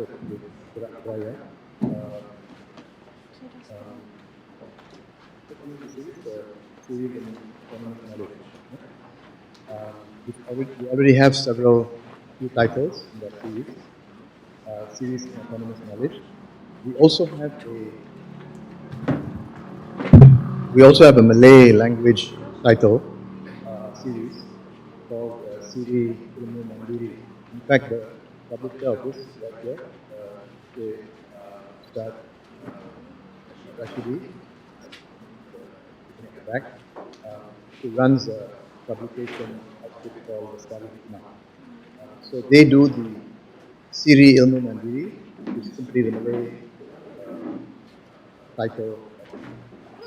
started with Surat Raya. Series in autonomous knowledge. We already have several few titles in that series. Series in autonomous knowledge. We also have a Malay language title series called Siri Ilmu Mandiri. In fact, the publisher of this right here, Ustad Rashidi, at the back, who runs a publication outfit called Study Hikmah. So they do the Siri Ilmu Mandiri, which is simply the Malay title of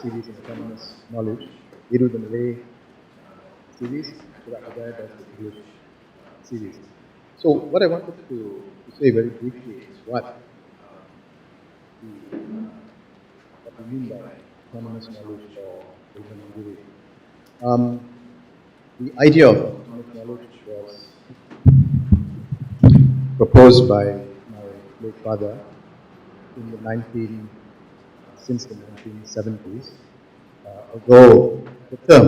series in autonomous knowledge. They do the Malay series, Surat Hidayah does the English series. So what I wanted to say very briefly is what we mean by autonomous knowledge or Ilmu Mandiri. The idea of autonomous knowledge was proposed by my late father in the since the 1970s. Although the term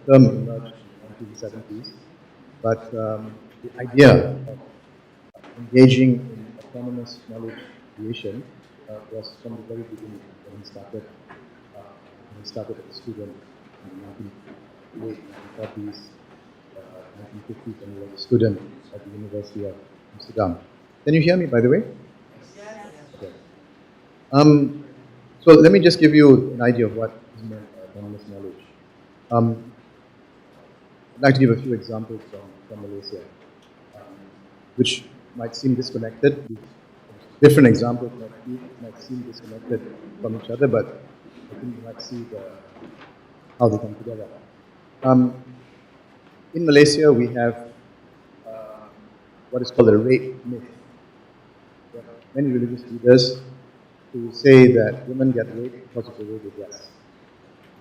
emerged in the 1970s, but the idea of engaging in autonomous knowledge creation was from the very beginning when he started as a student in the late 1940s, 1950s, when he was a student at the University of Amsterdam. Can you hear me, by the way? Yes. Okay. So let me just give you an idea of what is meant by autonomous knowledge. I'd like to give a few examples from Malaysia, which might seem disconnected. Different examples might seem disconnected from each other, but I think you might see how they come together. In Malaysia, we have what is called a rape myth. There are many religious leaders who say that women get raped because of the way they dress.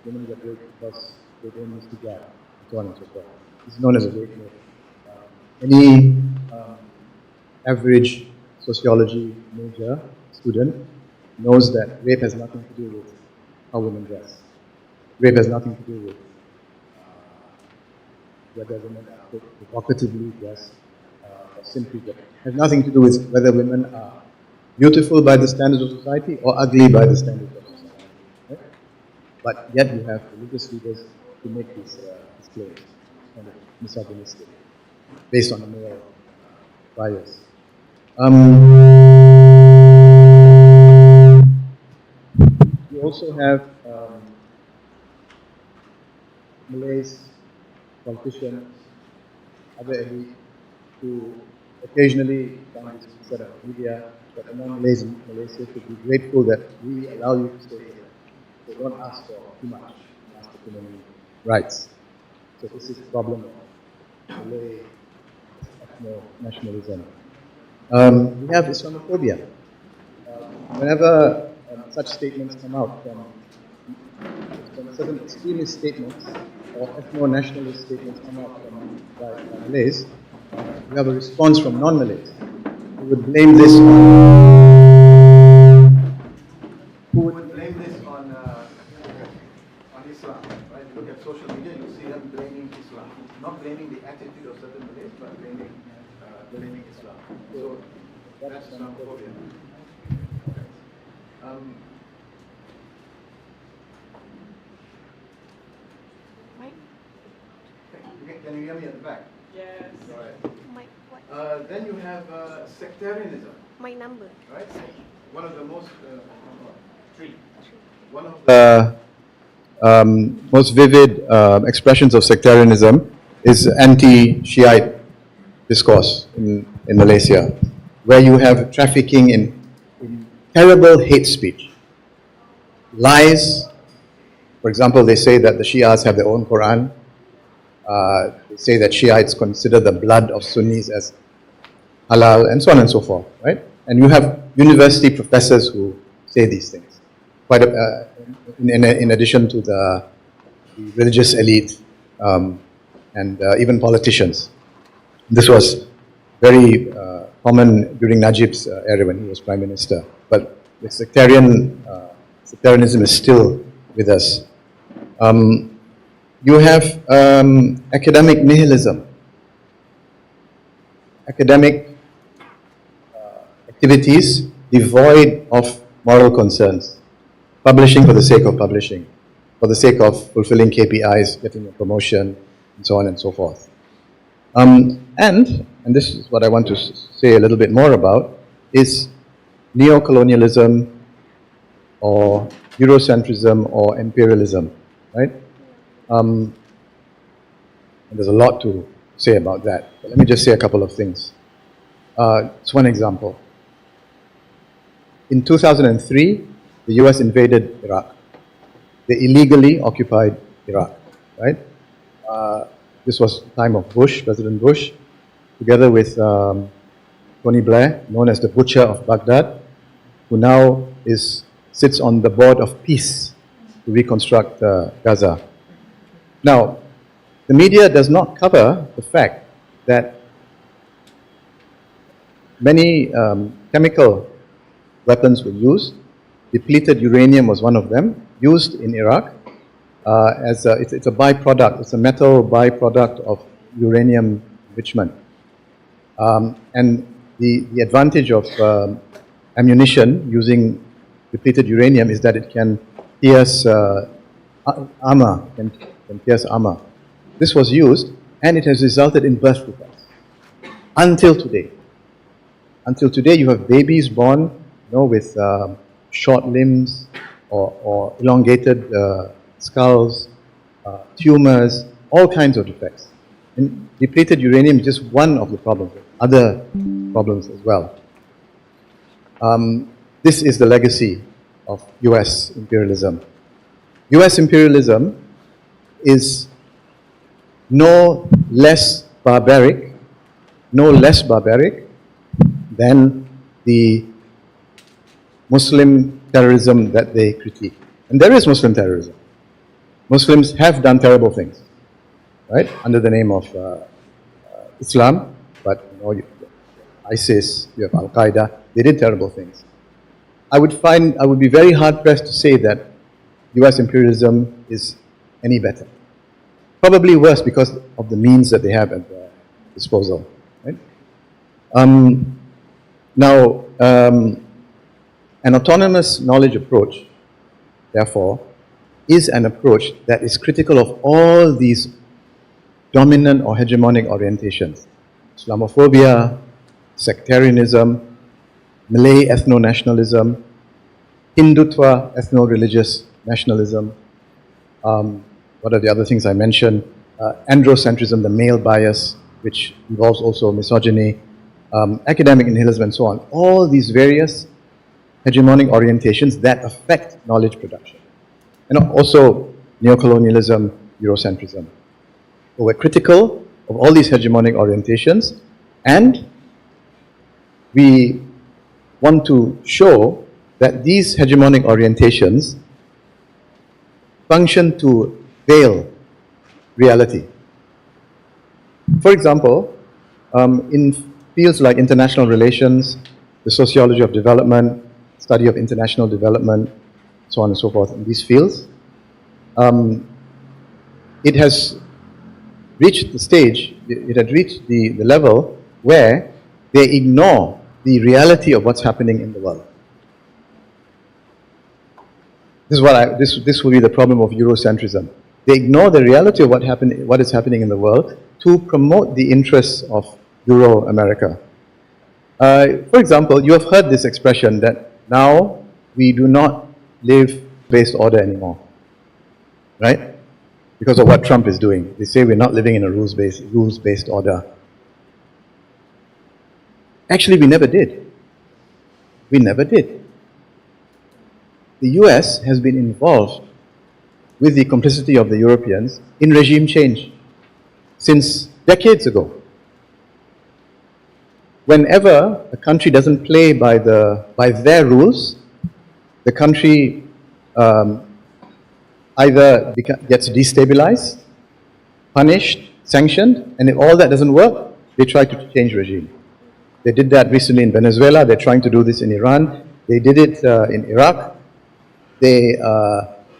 Women get raped because they don't use hijab, and so on and so forth. This is known as a rape myth. Any average sociology major student knows that rape has nothing to do with how women dress. Rape has nothing to do with whether women are provocatively dressed or simply dressed. It has nothing to do with whether women are beautiful by the standards of society or ugly by the standards of society. Right? But yet you have religious leaders who make these claims, kind of misogynistic, based on a moral bias. You also have Malays, politicians, other elite who occasionally find this set of media that among Malays in Malaysia should be grateful that we allow you to stay here. They don't ask for too much, they ask for too many rights. So this is the problem of Malay ethno-nationalism. We have Islamophobia. Whenever such statements come out from certain extremist statements or ethno-nationalist statements come out from by Malays, we have a response from non-Malays who would blame this on Islam. Right? You look at social media, you see them blaming Islam, not blaming the attitude of certain Malays, but blaming Islam. So that's Islamophobia. Can you hear me at the back? Yes. All right. Then you have sectarianism. My number. Right? One of the most One of the most vivid expressions of sectarianism is anti-Shiite discourse in Malaysia, where you have trafficking in terrible hate speech, lies. For example, they say that the Shias have their own Quran. They say that Shiites consider the blood of Sunnis as halal, and so on and so forth, right? And you have university professors who say these things, in addition to the religious elite and even politicians. This was very common during Najib's era when he was Prime Minister. But the sectarianism is still with us. You have academic nihilism, academic activities devoid of moral concerns, publishing for the sake of publishing, for the sake of fulfilling KPIs, getting a promotion, and so on and so forth. And this is what I want to say a little bit more about, is neo-colonialism or Eurocentrism or imperialism, right? And there's a lot to say about that. But let me just say a couple of things. It's one example. In 2003, the US invaded Iraq. They illegally occupied Iraq, right? This was the time of Bush, President Bush, together with Tony Blair, known as the Butcher of Baghdad, who now sits on the board of peace to reconstruct Gaza. Now, the media does not cover the fact that many chemical weapons were used. Depleted uranium was one of them, used in Iraq. It's a byproduct, it's a metal byproduct of uranium enrichment. And the advantage of ammunition using depleted uranium is that it can pierce armor, can pierce armor. This was used, and it has resulted in birth defects. Until today. Until today, you have babies born, with short limbs or elongated skulls, tumors, all kinds of defects. And depleted uranium is just one of the problems. Other problems as well. This is the legacy of US imperialism. US imperialism is no less barbaric than the Muslim terrorism that they critique. And there is Muslim terrorism. Muslims have done terrible things, right, under the name of Islam, but you have ISIS, you have Al-Qaeda, they did terrible things. I would be very hard-pressed to say that US imperialism is any better. Probably worse because of the means that they have at their disposal, right? Now, an autonomous knowledge approach, therefore, is an approach that is critical of all these dominant or hegemonic orientations. Islamophobia, sectarianism, Malay ethno-nationalism, Hindutva, ethno-religious nationalism. What are the other things I mentioned? Androcentrism, the male bias, which involves also misogyny, academic nihilism, and so on. All these various hegemonic orientations that affect knowledge production. And also neocolonialism, Eurocentrism. So we're critical of all these hegemonic orientations, and we want to show that these hegemonic orientations function to veil reality. For example, in fields like international relations, the sociology of development, study of international development, so on and so forth, in these fields, it has reached the stage, it had reached the level where they ignore the reality of what's happening in the world. This will be the problem of Eurocentrism. They ignore the reality of what is happening in the world to promote the interests of Euro-America. For example, you have heard this expression that now we do not live based order anymore, right? Because of what Trump is doing. They say we're not living in a rules-based order. Actually, we never did. We never did. The US has been involved with the complicity of the Europeans in regime change since decades ago. Whenever a country doesn't play by their rules, the country either gets destabilized, punished, sanctioned, and if all that doesn't work, they try to change regime. They did that recently in Venezuela. They're trying to do this in Iran. They did it in Iraq. They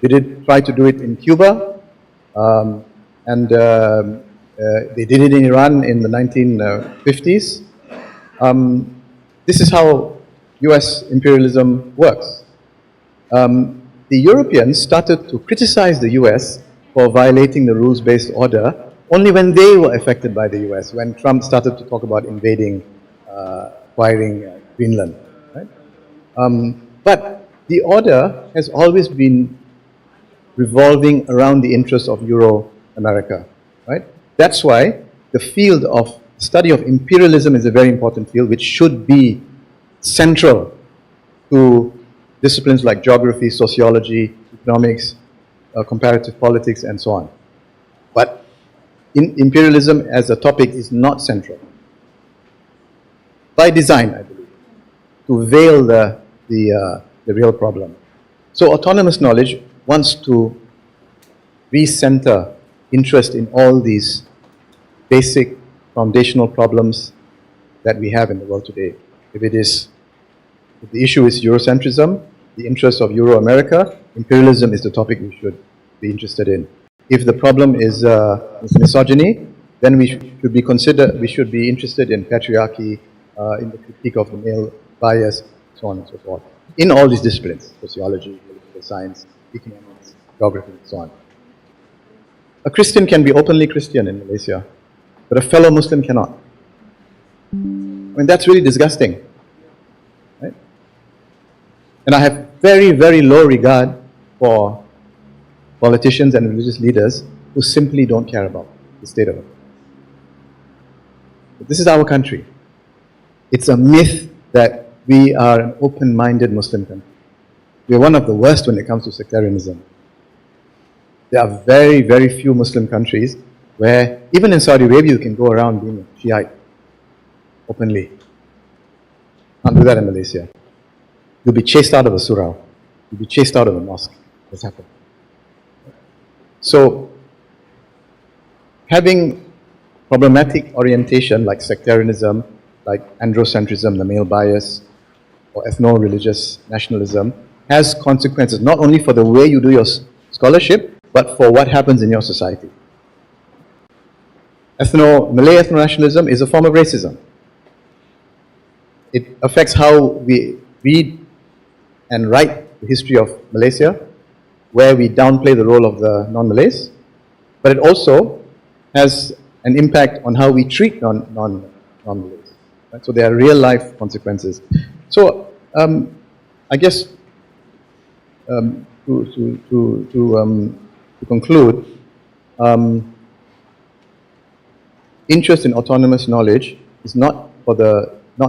did try to do it in Cuba. And they did it in Iran in the 1950s. This is how US imperialism works. The Europeans started to criticize the US for violating the rules-based order only when they were affected by the US, when Trump started to talk about invading, acquiring Greenland. Right? But the order has always been revolving around the interests of Euro-America. Right? That's why the field of study of imperialism is a very important field which should be central to disciplines like geography, sociology, economics, comparative politics, and so on. But imperialism as a topic is not central. By design, I believe, to veil the real problem. So autonomous knowledge wants to recenter interest in all these basic foundational problems that we have in the world today. If the issue is Eurocentrism, the interests of Euro-America, imperialism is the topic we should be interested in. If the problem is misogyny, then we should be interested in patriarchy, in the critique of the male bias, so on and so forth. In all these disciplines, sociology, political science, economics, geography, and so on. A Christian can be openly Christian in Malaysia, but a fellow Muslim cannot. I mean, that's really disgusting. Right? And I have very, very low regard for politicians and religious leaders who simply don't care about the state of it. But this is our country. It's a myth that we are an open-minded Muslim country. We are one of the worst when it comes to sectarianism. There are very, very few Muslim countries where, even in Saudi Arabia, you can go around being a Shiite openly. Can't do that in Malaysia. You'll be chased out of a surah. You'll be chased out of a mosque. That's happened. So, having problematic orientation like sectarianism, like androcentrism, the male bias, or ethno-religious nationalism, has consequences not only for the way you do your scholarship, but for what happens in your society. Malay ethno-nationalism is a form of racism. It affects how we read and write the history of Malaysia, where we downplay the role of the non-Malays, but it also has an impact on how we treat non-Malays. Right? So there are real-life consequences. So I guess to conclude, interest in autonomous knowledge is not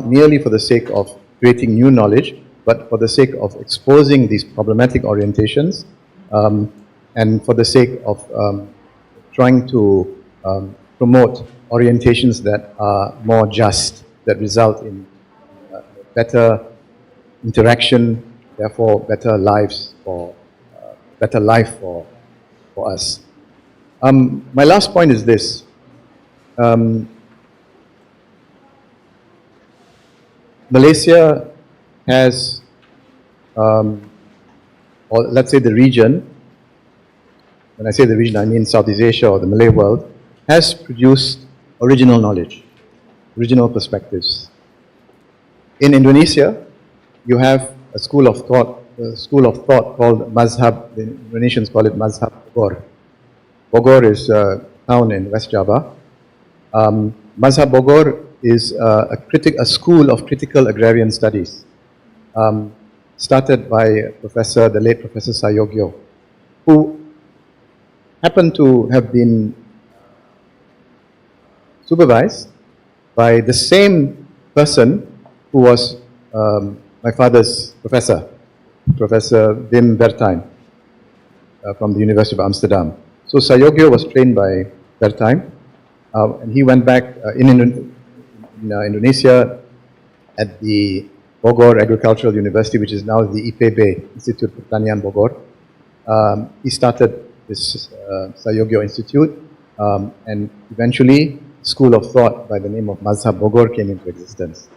merely for the sake of creating new knowledge, but for the sake of exposing these problematic orientations, and for the sake of trying to promote orientations that are more just, that result in better interaction, therefore better life for us. My last point is this. Malaysia has, or let's say the region, when I say the region I mean Southeast Asia or the Malay world, has produced original knowledge, original perspectives. In Indonesia, you have a school of thought called Mazhab. The Indonesians call it Mazhab Bogor. Bogor is a town in West Java. Mazhab Bogor is a school of critical agrarian studies, started by the late Professor Sayogyo, who happened to have been supervised by the same person who was my father's professor, Professor Wim Bertijn, from the University of Amsterdam. So Sayogyo was trained by Bertijn, and he went back in Indonesia at the Bogor Agricultural University, which is now the IPB, Institute Pertanian Bogor. He started this Sayogyo Institute, and eventually School of Thought by the name of Mazhab Bogor came into existence.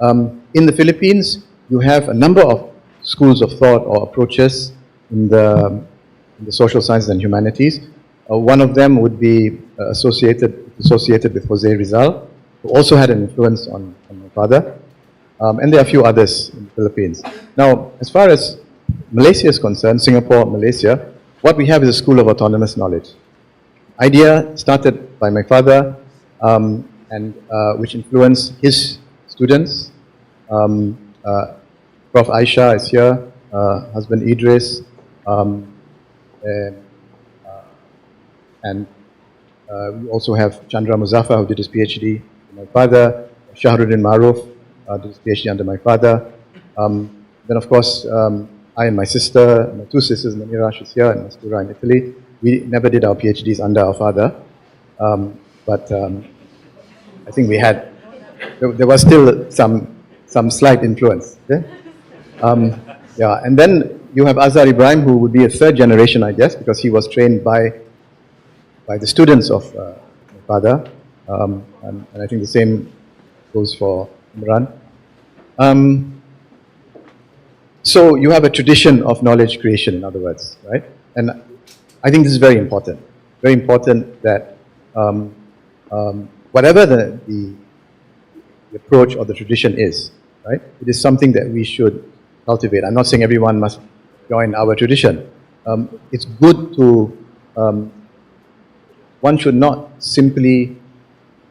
In the Philippines, you have a number of schools of thought or approaches in the social sciences and humanities. One of them would be associated with Jose Rizal, who also had an influence on my father. And there are a few others in the Philippines. Now, as far as Malaysia is concerned, Singapore, Malaysia, what we have is a school of autonomous knowledge. Idea started by my father, and which influenced his students. Prof. Aisha is here, husband Idris, and we also have Chandra Muzaffar, who did his PhD under my father, Shahruddin Maruf did his PhD under my father. Then, of course, I and my sister, my two sisters, Manira, she's here, and Mastura in Italy, we never did our PhDs under our father. But I think we had, there was still some slight influence. Okay? Yeah, and then you have Azhar Ibrahim, who would be a third generation, I guess, because he was trained by the students of my father, and I think the same goes for Imran. So you have a tradition of knowledge creation, in other words, right? And I think this is very important. Very important that whatever the approach or the tradition is, right? It is something that we should cultivate. I'm not saying everyone must join our tradition. It's good to, one should not simply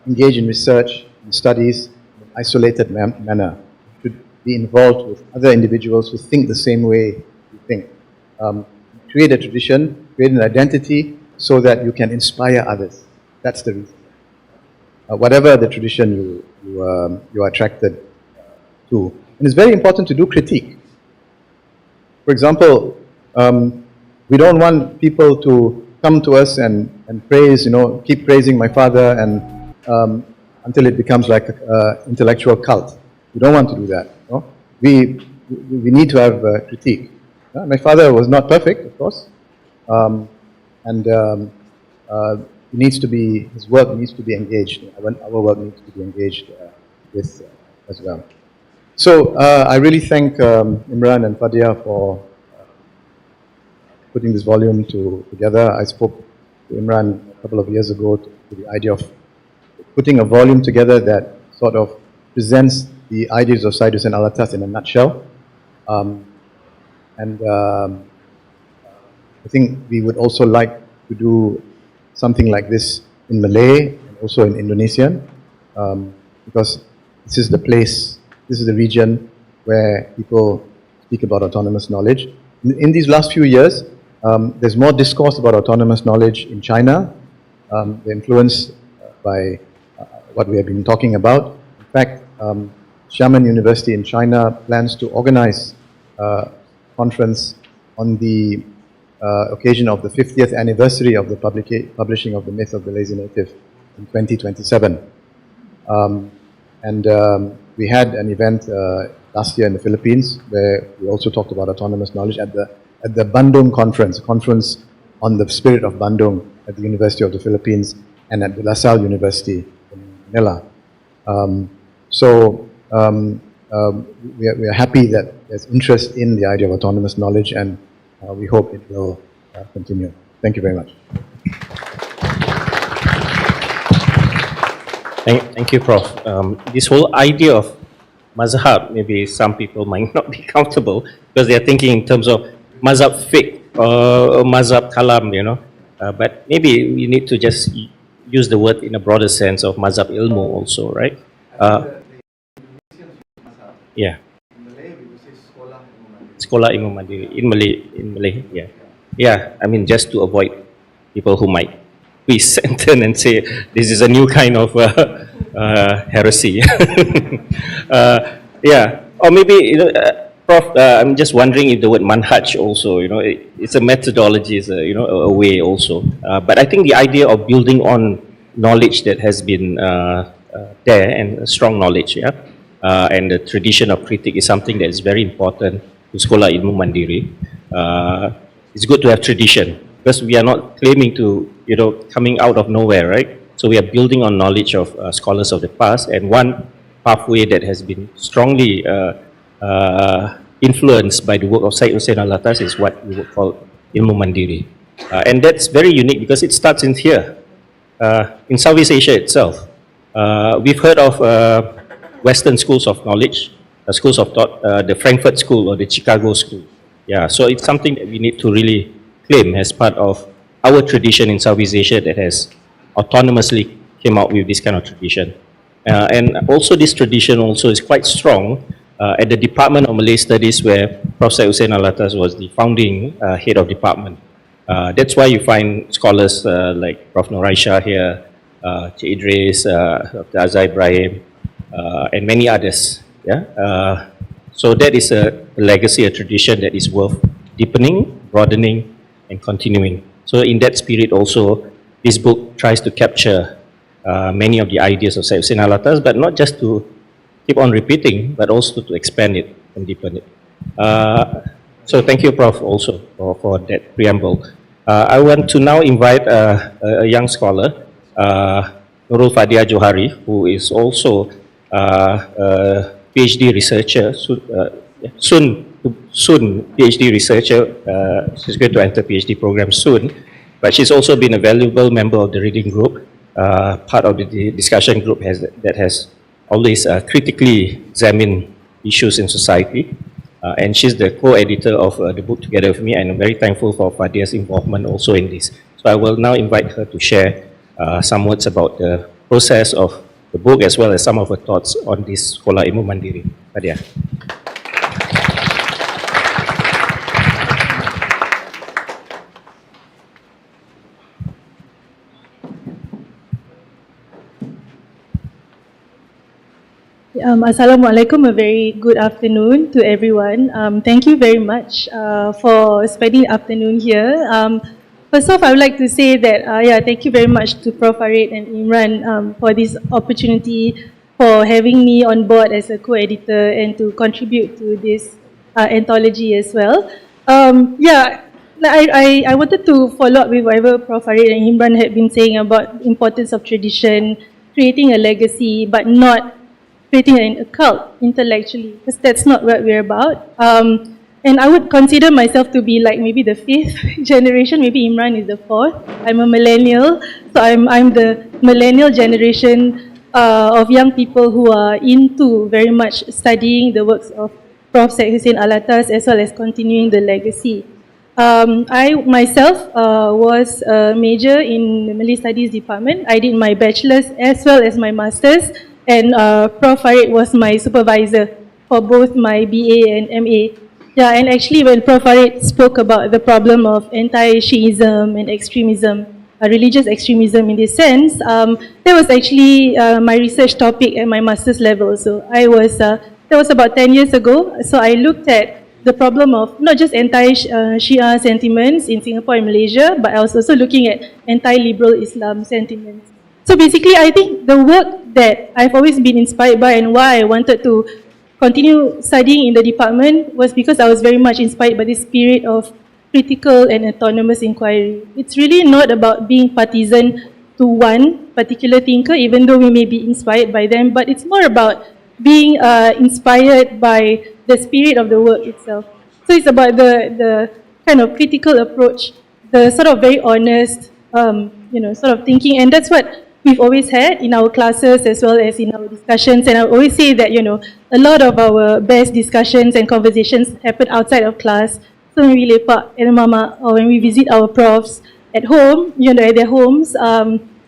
engage in research and studies in an isolated manner. You should be involved with other individuals who think the same way you think. Create a tradition, create an identity so that you can inspire others. That's the reason. Whatever the tradition you are attracted to. And it's very important to do critique. For example, we don't want people to come to us and praise, keep praising my father and until it becomes like an intellectual cult. We don't want to do that. No? We need to have critique. My father was not perfect, of course, and his work needs to be engaged. Our work needs to be engaged with as well. So I really thank Imran and Fadia for putting this volume together. I spoke to Imran a couple of years ago to the idea of putting a volume together that sort of presents the ideas of Syed Hussein Alatas in a nutshell. I think we would also like to do something like this in Malay and also in Indonesian, because this is the place, this is the region where people speak about autonomous knowledge. In these last few years, there's more discourse about autonomous knowledge in China. They're influenced by what we have been talking about. In fact, Xiamen University in China plans to organize a conference on the occasion of the 50th anniversary of the publishing of the Myth of the Lazy Native in 2027. We had an event last year in the Philippines where we also talked about autonomous knowledge at the Bandung conference, a conference on the spirit of Bandung at the University of the Philippines and at the La Salle University in Manila. We are happy that there's interest in the idea of autonomous knowledge, and we hope it will continue. Thank you very much. Thank you, Prof. This whole idea of mazhab, maybe some people might not be comfortable because they are thinking in terms of mazhab fiqh or mazhab kalam, but maybe we need to just use the word in a broader sense of mazhab ilmu also, right? Yeah. In Malay, we would say sekolah ilmu mandiri. Sekolah ilmu mandiri in Malay, yeah. Yeah, I mean, just to avoid people who might be sentient and say this is a new kind of heresy. Yeah, or maybe Prof, I'm just wondering if the word manhaj also, it's a methodology, it's a way also. But I think the idea of building on knowledge that has been there and strong knowledge, yeah, and the tradition of critique is something that is very important to Sekolah Ilmu Mandiri. It's good to have tradition because we are not claiming to, coming out of nowhere, right? So we are building on knowledge of scholars of the past, and one pathway that has been strongly influenced by the work of Syed Hussein Alatas is what we would call Ilmu Mandiri. And that's very unique because it starts in here, in Southeast Asia itself. We've heard of Western schools of knowledge, schools of thought, the Frankfurt School or the Chicago School. Yeah, so it's something that we need to really claim as part of our tradition in Southeast Asia that has autonomously came out with this kind of tradition. And also this tradition also is quite strong at the Department of Malay Studies where Prof. Hussein Alatas was the founding head of department. That's why you find scholars like Prof. Noraisha here, Cik Idris, Dr. Azhar Ibrahim, and many others. Yeah? So that is a legacy, a tradition that is worth deepening, broadening, and continuing. So in that spirit also, this book tries to capture many of the ideas of Syed Hussein Alatas, but not just to keep on repeating, but also to expand it and deepen it. So thank you, Prof, also for that preamble. I want to now invite a young scholar, Nurul Fadia Johari, who is also a PhD researcher, soon PhD researcher. She's going to enter PhD program soon, but she's also been a valuable member of the reading group, part of the discussion group that has always critically examined issues in society. And she's the co-editor of the book together with me, and I'm very thankful for Fadia's involvement also in this. So I will now invite her to share some words about the process of the book as well as some of her thoughts on this Sekolah Ilmu Mandiri. Fadia. Assalamualaikum, a very good afternoon to everyone. Thank you very much for spending the afternoon here. First off, I would like to say that, thank you very much to Prof. Farid and Imran for this opportunity, for having me on board as a co-editor and to contribute to this anthology as well. I wanted to follow up with whatever Prof. Farid and Imran had been saying about the importance of tradition, creating a legacy, but not creating a cult intellectually, because that's not what we're about. And I would consider myself to be like maybe the 5th generation, maybe Imran is the 4th. I'm a millennial, so I'm the millennial generation of young people who are into very much studying the works of Prof. Syed Hussein Alatas as well as continuing the legacy. I myself was a major in the Malay Studies department. I did my bachelor's as well as my master's, and Prof. Farid was my supervisor for both my BA and MA. Yeah, and actually when Prof. Farid spoke about the problem of anti-Shiism and extremism, religious extremism in this sense, that was actually my research topic at my master's level. So that was about 10 years ago. So I looked at the problem of not just anti-Shia sentiments in Singapore and Malaysia, but I was also looking at anti-liberal Islam sentiments. So basically, I think the work that I've always been inspired by and why I wanted to continue studying in the department was because I was very much inspired by this spirit of critical and autonomous inquiry. It's really not about being partisan to one particular thinker, even though we may be inspired by them, but it's more about being inspired by the spirit of the work itself. So it's about the kind of critical approach, the sort of very honest, sort of thinking, and that's what we've always had in our classes as well as in our discussions. And I always say that, a lot of our best discussions and conversations happen outside of class. So when we lepak at mama or when we visit our profs at home, at their homes,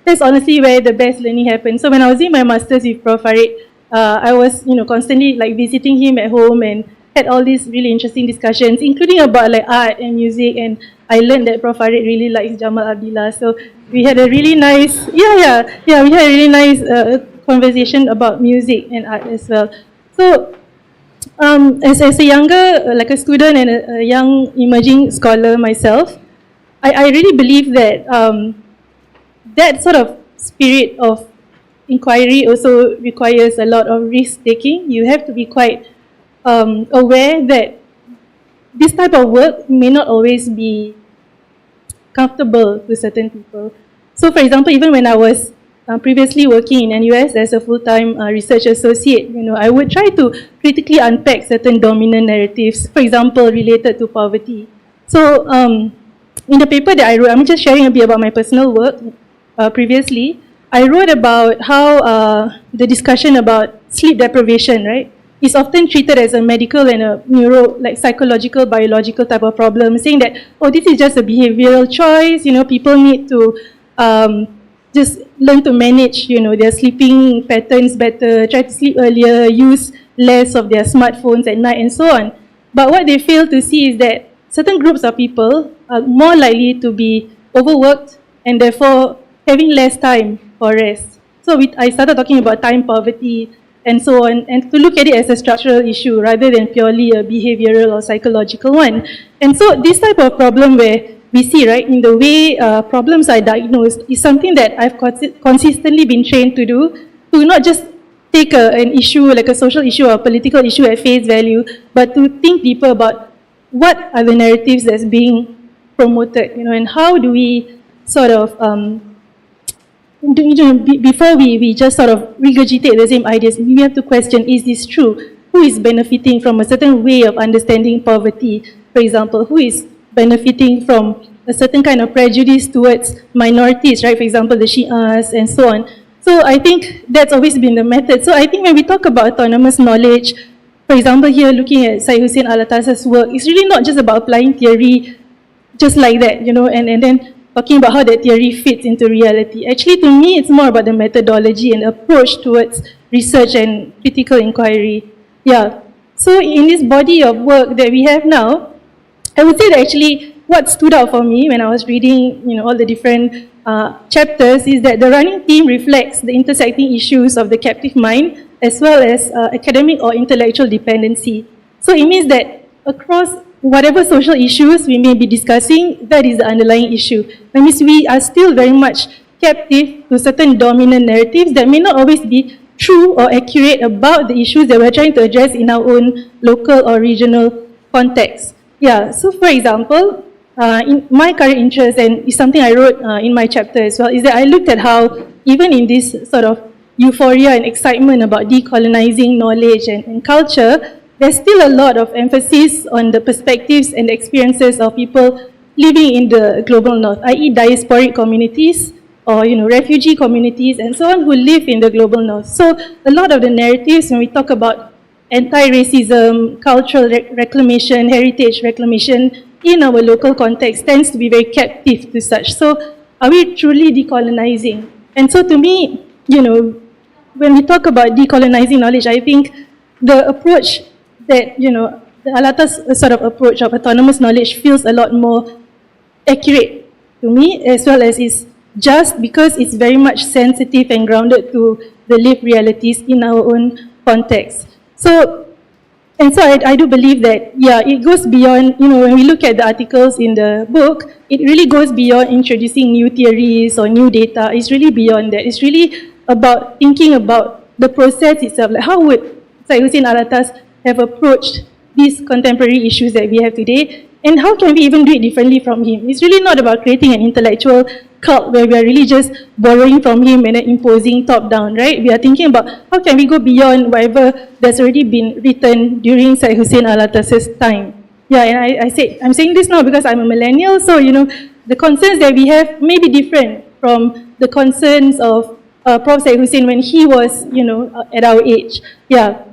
that's honestly where the best learning happens. So when I was in my master's with Prof. Farid, I was, constantly like visiting him at home and had all these really interesting discussions, including about like art and music. And I learned that Prof. Farid really likes Jamal Abdillah. So we had a really nice, we had a really nice conversation about music and art as well. So as a younger, like a student and a young emerging scholar myself, I really believe that that sort of spirit of inquiry also requires a lot of risk-taking. You have to be quite aware that this type of work may not always be comfortable to certain people. So for example, even when I was previously working in NUS as a full-time research associate, I would try to critically unpack certain dominant narratives, for example, related to poverty. So in the paper that I wrote, I'm just sharing a bit about my personal work previously. I wrote about how the discussion about sleep deprivation, right, is often treated as a medical and a like psychological, biological type of problem, saying that, oh, this is just a behavioral choice, people need to just learn to manage, their sleeping patterns better, try to sleep earlier, use less of their smartphones at night, and so on. But what they fail to see is that certain groups of people are more likely to be overworked and therefore having less time for rest. So I started talking about time poverty and so on, and to look at it as a structural issue rather than purely a behavioral or psychological one. And so this type of problem where we see, right, in the way problems are diagnosed is something that I've consistently been trained to do, to not just take an issue, like a social issue or a political issue at face value, but to think deeper about what are the narratives that's being promoted, and how do we sort of, before we just sort of regurgitate the same ideas, we have to question, is this true? Who is benefiting from a certain way of understanding poverty, for example? Who is benefiting from a certain kind of prejudice towards minorities, right? For example, the Shias and so on. So I think that's always been the method. So I think when we talk about autonomous knowledge, for example, here looking at Syed Hussein Alatas' work, it's really not just about applying theory just like that, and then talking about how that theory fits into reality. Actually, to me, it's more about the methodology and approach towards research and critical inquiry. Yeah. So in this body of work that we have now, I would say that actually what stood out for me when I was reading, all the different chapters is that the running theme reflects the intersecting issues of the captive mind as well as academic or intellectual dependency. So it means that across whatever social issues we may be discussing, that is the underlying issue. That means we are still very much captive to certain dominant narratives that may not always be true or accurate about the issues that we're trying to address in our own local or regional context. Yeah, so for example, in my current interest, and it's something I wrote in my chapter as well, is that I looked at how even in this sort of euphoria and excitement about decolonizing knowledge and culture, there's still a lot of emphasis on the perspectives and experiences of people living in the global north, i.e. diasporic communities or refugee communities and so on who live in the global north. So a lot of the narratives when we talk about anti-racism, cultural reclamation, heritage reclamation in our local context tends to be very captive to such. So are we truly decolonizing? And so to me, when we talk about decolonizing knowledge, I think the approach that, the Alatas sort of approach of autonomous knowledge feels a lot more accurate to me, as well as is just because it's very much sensitive and grounded to the lived realities in our own context. So, and so I do believe that, yeah, it goes beyond, when we look at the articles in the book, it really goes beyond introducing new theories or new data. It's really beyond that. It's really about thinking about the process itself. Like how would Syed Hussein Alatas have approached these contemporary issues that we have today, and how can we even do it differently from him? It's really not about creating an intellectual cult where we are really just borrowing from him and then imposing top-down, right? We are thinking about how can we go beyond whatever that's already been written during Syed Hussein Alatas' time. Yeah, and I'm saying this now because I'm a millennial, so, the concerns that we have may be different from the concerns of Prof. Syed Hussein when he was, at our age. Yeah.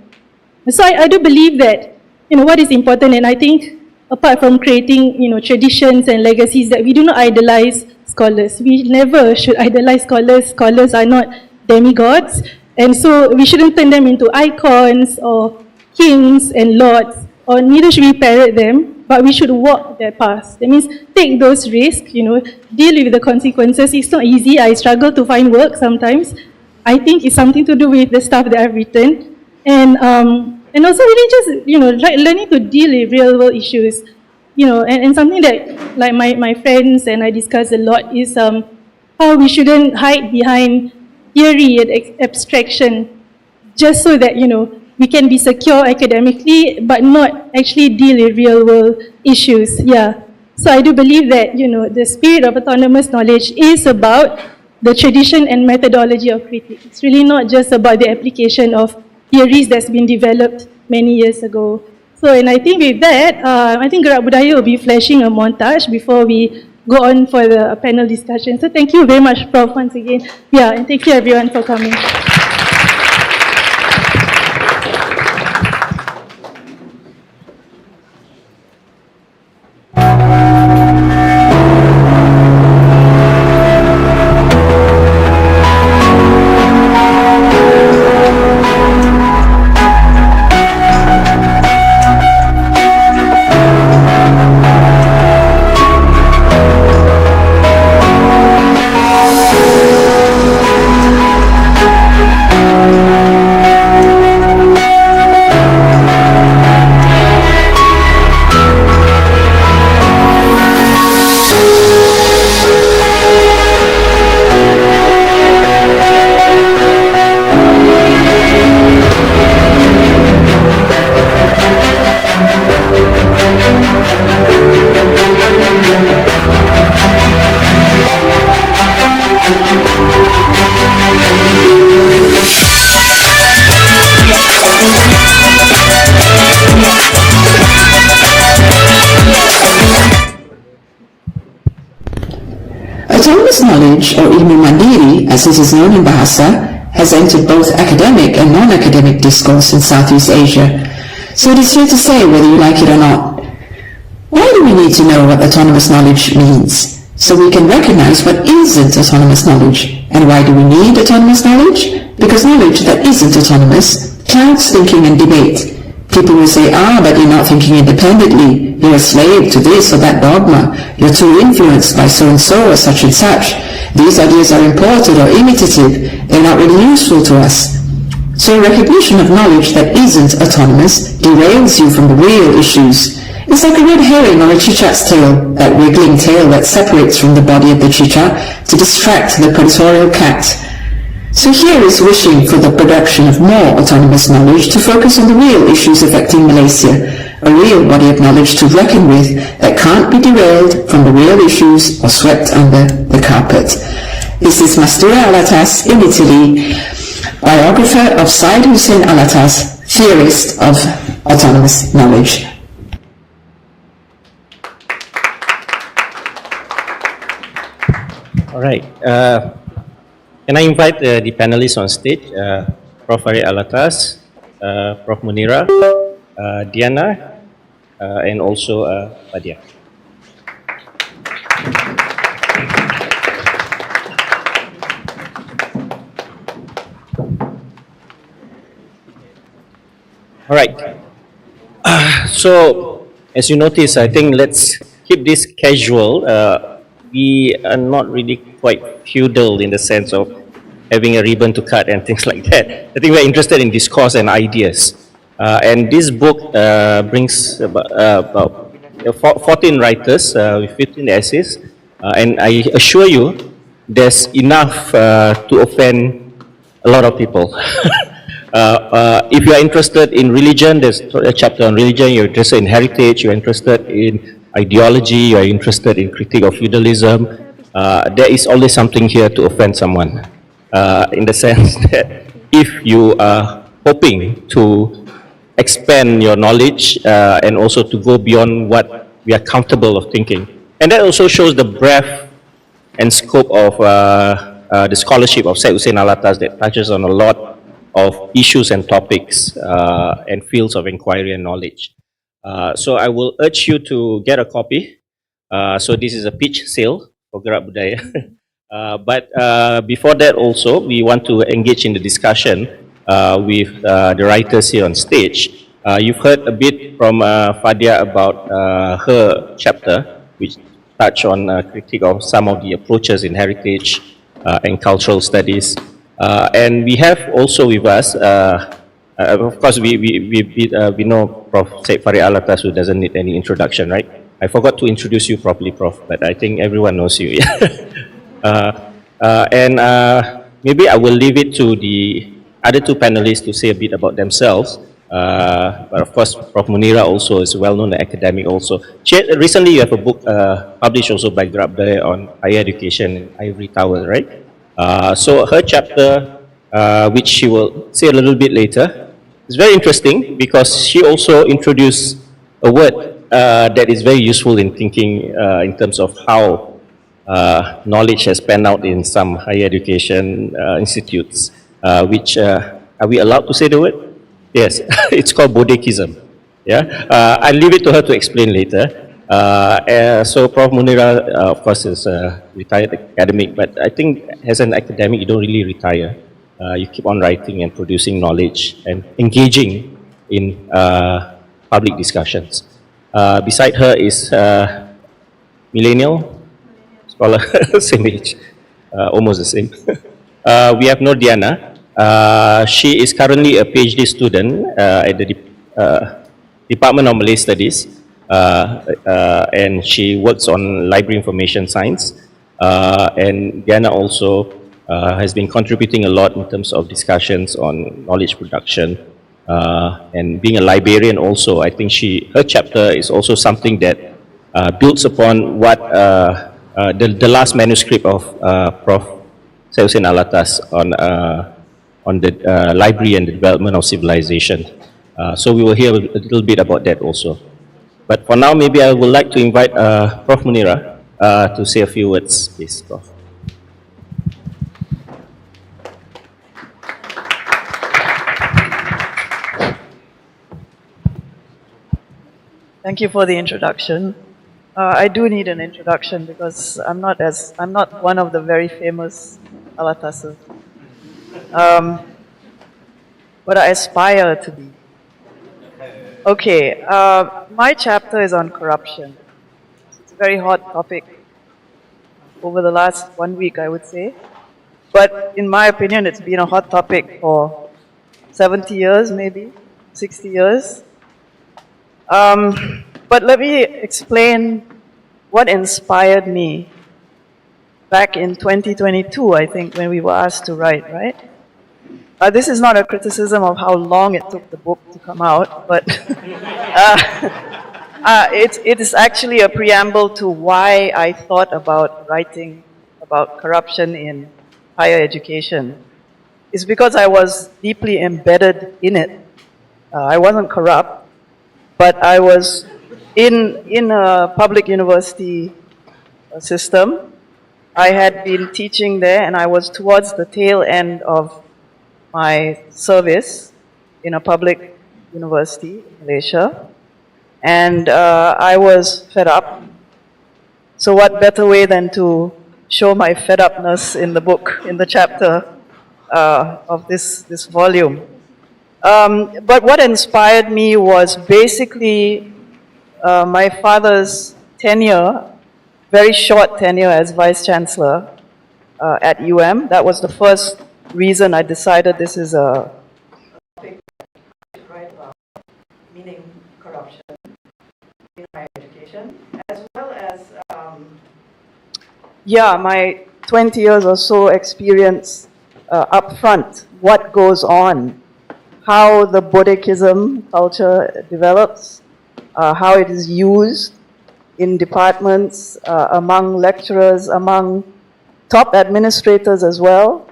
So I do believe that, what is important, and I think apart from creating, traditions and legacies, that we do not idolize scholars. We never should idolize scholars. Scholars are not demigods, and so we shouldn't turn them into icons or kings and lords, or neither should we parrot them, but we should walk their path. That means take those risks, deal with the consequences. It's not easy. I struggle to find work sometimes. I think it's something to do with the stuff that I've written. And also really just, learning to deal with real world issues, and something that like my friends and I discuss a lot is how we shouldn't hide behind theory and abstraction just so that, we can be secure academically but not actually deal with real world issues. Yeah. So I do believe that, the spirit of autonomous knowledge is about the tradition and methodology of critics. It's really not just about the application of theories that's been developed many years ago. So, and I think with that, I think Gerak Budaya will be flashing a montage before we go on for the panel discussion. So thank you very much, Prof, once again. Yeah, and thank you everyone for coming. Autonomous knowledge, or ilmu mandiri, as it is known in Bahasa, has entered both academic and non-academic discourse in Southeast Asia. So it is here to say whether you like it or not. Why do we need to know what autonomous knowledge means? So we can recognize what isn't autonomous knowledge. And why do we need autonomous knowledge? Because knowledge that isn't autonomous clouds thinking and debate. People will say, but you're not thinking independently. You're a slave to this or that dogma. You're too influenced by so-and-so or such and such. These ideas are imported or imitative. They're not really useful to us. So recognition of knowledge that isn't autonomous derails you from the real issues. It's like a red herring or a chichat's tail, that wiggling tail that separates from the body of the chicha to distract the predatorial cat. So here is wishing for the production of more autonomous knowledge to focus on the real issues affecting Malaysia, a real body of knowledge to reckon with that can't be derailed from the real issues or swept under the carpet. This is Mastura Alatas in Italy, biographer of Syed Hussein Alatas, theorist of autonomous knowledge. All right. Can I invite the panelists on stage? Prof. Syed Alatas, Prof. Munira, Diana, and also Fadia. All right. So, as you notice, I think let's keep this casual. We are not really quite feudal in the sense of having a ribbon to cut and things like that. I think we're interested in discourse and ideas. And this book brings about 14 writers with 15 essays. And I assure you, there's enough to offend a lot of people. If you are interested in religion, there's a chapter on religion. You're interested in heritage, you're interested in ideology, you're interested in critique of feudalism, there is always something here to offend someone. In the sense that if you are hoping to expand your knowledge and also to go beyond what we are comfortable of thinking. And that also shows the breadth and scope of the scholarship of Syed Hussein Alatas that touches on a lot of issues and topics and fields of inquiry and knowledge. So I will urge you to get a copy. So this is a pitch sale for Gerak Budaya. But before that also, we want to engage in the discussion with the writers here on stage. You've heard a bit from Fadia about her chapter, which touched on critique of some of the approaches in heritage and cultural studies. And we have also with us, of course, we know Prof. Syed Farid Alatas, who doesn't need any introduction, right? I forgot to introduce you properly, Prof, but I think everyone knows you. Maybe I will leave it to the other two panelists to say a bit about themselves. But of course, Prof. Munira also is a well-known academic also. Recently, you have a book published also by Gerak Budaya on higher education in Ivory Tower, right? So her chapter, which she will say a little bit later, is very interesting because she also introduced a word that is very useful in thinking in terms of how knowledge has panned out in some higher education institutes, which, are we allowed to say the word? Yes, it's called bodekism. Yeah, I'll leave it to her to explain later. So Prof. Munira, of course, is a retired academic, but I think as an academic, you don't really retire. You keep on writing and producing knowledge and engaging in public discussions. Beside her is millennial scholar, same age, almost the same. We have Nordiana. She is currently a PhD student at the Department of Malay Studies, and she works on library information science. And Diana also has been contributing a lot in terms of discussions on knowledge production. And being a librarian also, I think her chapter is also something that builds upon what the last manuscript of Prof. Syed Hussein Alatas on the library and the development of civilization. So we will hear a little bit about that also. But for now, maybe I would like to invite Prof. Munira to say a few words, please, Prof. Thank you for the introduction. I do need an introduction because I'm not one of the very famous Alatases. But I aspire to be. Okay, my chapter is on corruption. It's a very hot topic over the last 1 week, I would say. But in my opinion, it's been a hot topic for 70 years, maybe 60 years. But let me explain what inspired me back in 2022, I think, when we were asked to write, right? This is not a criticism of how long it took the book to come out, but it is actually a preamble to why I thought about writing about corruption in higher education. It's because I was deeply embedded in it. I wasn't corrupt, but I was in a public university system. I had been teaching there, and I was towards the tail end of my service in a public university in Malaysia. And I was fed up. So what better way than to show my fed upness in the book, in the chapter of this volume. But what inspired me was basically my father's tenure, very short tenure as Vice Chancellor at UM. That was the first reason I decided this is a topic to write about, meaning corruption in higher education, as well as, my 20 years or so experience up front, what goes on, how the Bodekism culture develops, how it is used in departments, among lecturers, among top administrators as well.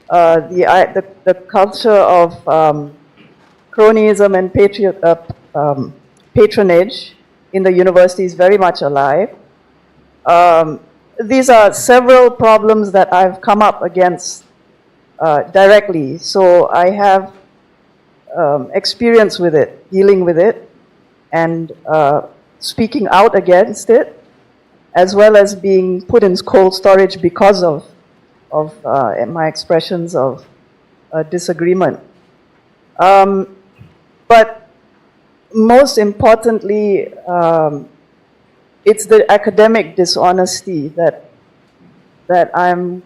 The culture of cronyism and patronage in the university is very much alive. These are several problems that I've come up against directly. So I have experience with it, dealing with it, and speaking out against it, as well as being put in cold storage because of my expressions of disagreement. But most importantly, it's the academic dishonesty that I'm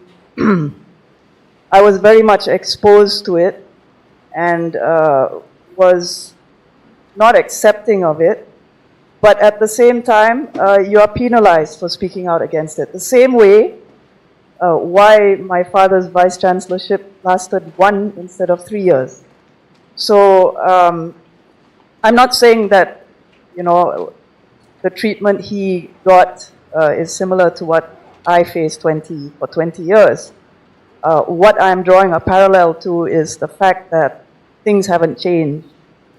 I was very much exposed to it and was not accepting of it. But at the same time, you are penalized for speaking out against it. The same way why my father's vice chancellorship lasted 1 instead of 3 years. So I'm not saying that, the treatment he got is similar to what I faced for 20 years. what I'm drawing a parallel to is the fact that things haven't changed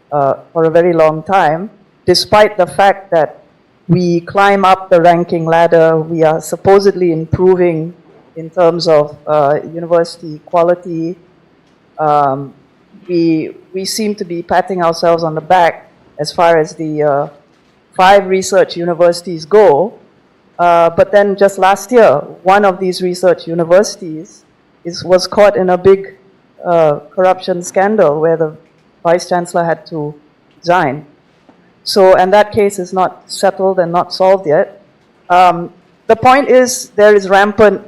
for a very long time, despite the fact that we climb up the ranking ladder, we are supposedly improving in terms of university quality. We seem to be patting ourselves on the back as far as the 5 research universities go. But then just last year, one of these research universities was caught in a big corruption scandal where the vice-chancellor had to resign. So, and that case is not settled and not solved yet. The point is there is rampant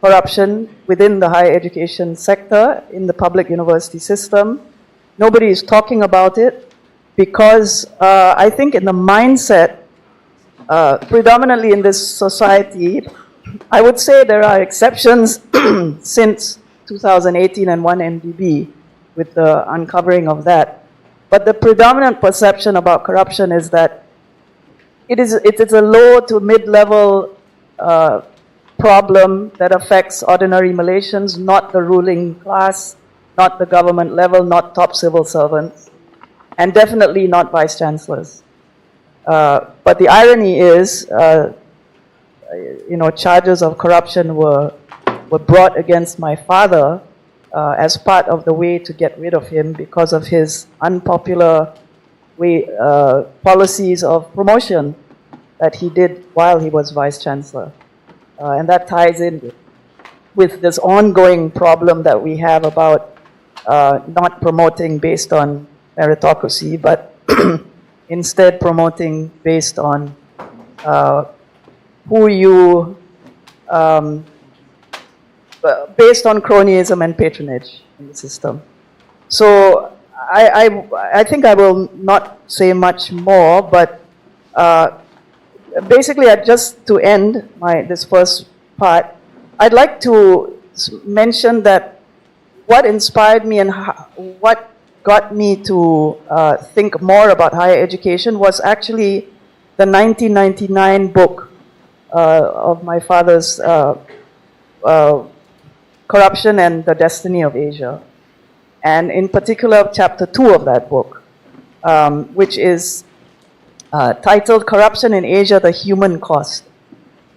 corruption within the higher education sector, in the public university system. Nobody is talking about it because I think in the mindset, predominantly in this society, I would say there are exceptions since 2018 and 1MDB with the uncovering of that. But the predominant perception about corruption is that it is a low to mid-level problem that affects ordinary Malaysians, not the ruling class, not the government level, not top civil servants, and definitely not vice-chancellors. But the irony is, charges of corruption were brought against my father as part of the way to get rid of him because of his unpopular policies of promotion that he did while he was vice-chancellor. And that ties in with this ongoing problem that we have about not promoting based on meritocracy, but instead promoting based on based on cronyism and patronage in the system. So I think I will not say much more, but basically, just to end this first part, I'd like to mention that what inspired me and what got me to think more about higher education was actually the 1999 book of my father's Corruption and the Destiny of Asia. And in particular, chapter 2 of that book, which is titled Corruption in Asia, the Human Cost.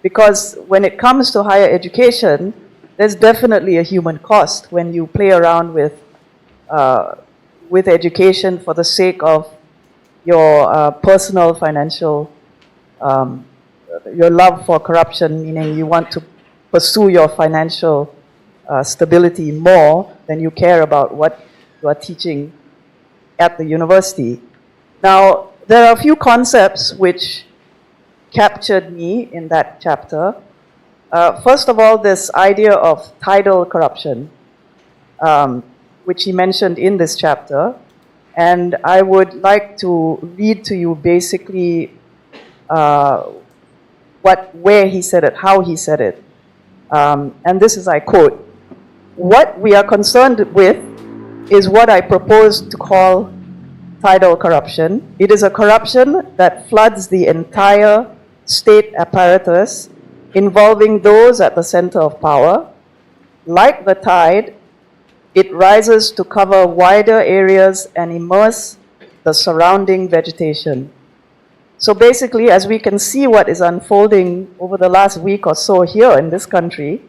Because when it comes to higher education, there's definitely a human cost when you play around with education for the sake of your personal financial, your love for corruption, meaning you want to pursue your financial stability more than you care about what you are teaching at the university. Now, there are a few concepts which captured me in that chapter. First of all, this idea of tidal corruption, which he mentioned in this chapter. And I would like to read to you basically where he said it, how he said it. And this is, I quote, "What we are concerned with is what I propose to call tidal corruption. It is a corruption that floods the entire state apparatus, involving those at the center of power. Like the tide, it rises to cover wider areas and immerse the surrounding vegetation." So basically, as we can see what is unfolding over the last week or so here in this country,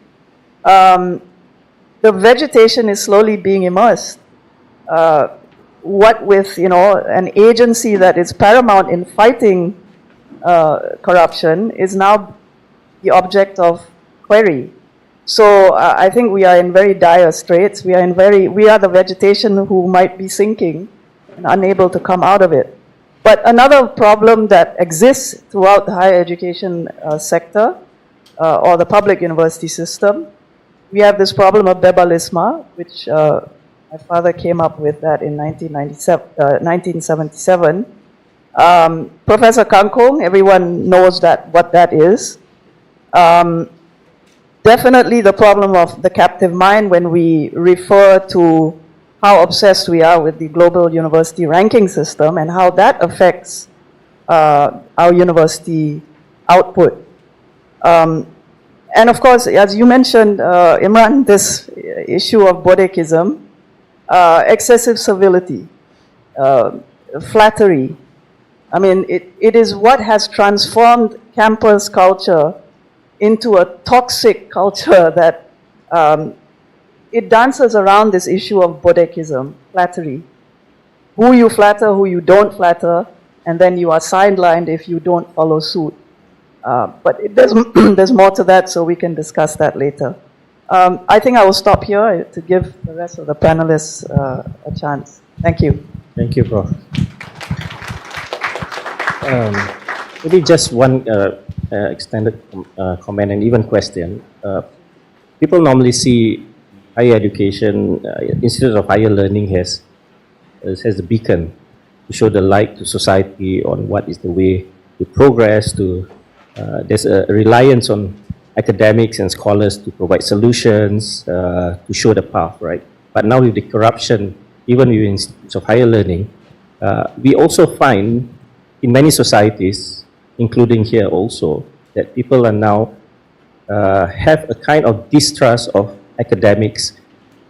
the vegetation is slowly being immersed. What with, an agency that is paramount in fighting corruption is now the object of query. So I think we are in very dire straits. We are the vegetation who might be sinking and unable to come out of it. But another problem that exists throughout the higher education sector or the public university system, we have this problem of bebalisma, which my father came up with that in 1977. Professor Kangkong, everyone knows what that is. Definitely the problem of the captive mind when we refer to how obsessed we are with the global university ranking system and how that affects our university output. And of course, as you mentioned, Imran, this issue of bodekism, excessive civility, flattery. I mean, it is what has transformed campus culture into a toxic culture that it dances around this issue of bodekism, flattery. Who you flatter, who you don't flatter, and then you are sidelined if you don't follow suit. But there's more to that, so we can discuss that later. I think I will stop here to give the rest of the panelists a chance. Thank you. Thank you, Prof. Maybe just one extended comment and even question. People normally see higher education, Institute of Higher Learning as a beacon to show the light to society on what is the way to progress, there's a reliance on academics and scholars to provide solutions, to show the path, right? But now with the corruption, even with institutes of higher learning, we also find in many societies, including here also, that people are now have a kind of distrust of academics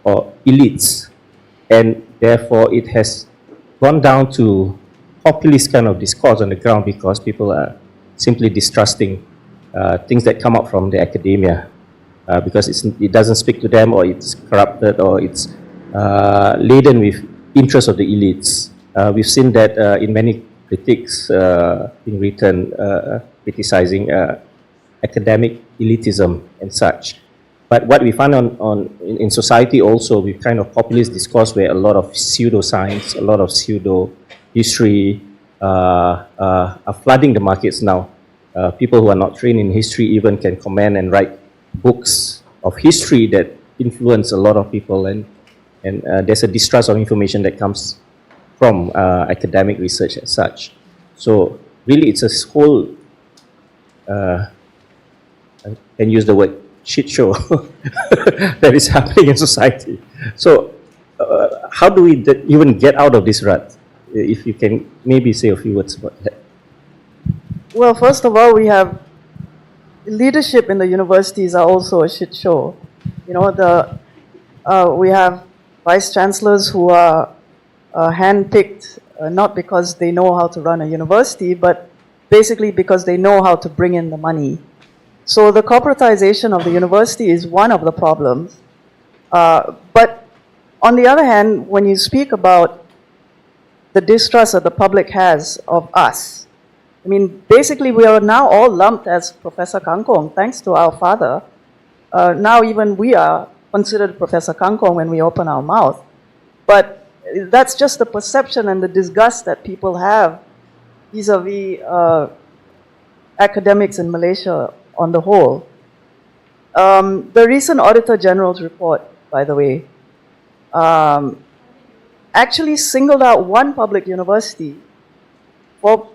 or elites, and therefore it has gone down to populist kind of discourse on the ground because people are simply distrusting things that come out from the academia because it doesn't speak to them, or it's corrupted, or it's laden with interest of the elites. We've seen that in many critiques being written criticizing academic elitism and such. But what we find in society also, with kind of populist discourse where a lot of pseudoscience, a lot of pseudo-history are flooding the markets now. People who are not trained in history even can comment and write books of history that influence a lot of people, and there's a distrust of information that comes from academic research as such. So really it's a whole, I can use the word shit show that is happening in society. So how do we even get out of this rut? If you can maybe say a few words about that. Well, first of all, we have leadership in the universities are also a shit show. You know, we have vice chancellors who are handpicked not because they know how to run a university, but basically because they know how to bring in the money. So the corporatization of the university is one of the problems. But on the other hand, when you speak about the distrust that the public has of us, I mean, basically we are now all lumped as Professor Kangkong, thanks to our father. Now even we are considered Professor Kangkong when we open our mouth. But that's just the perception and the disgust that people have vis-a-vis academics in Malaysia on the whole. The recent Auditor General's report, by the way, actually singled out one public university for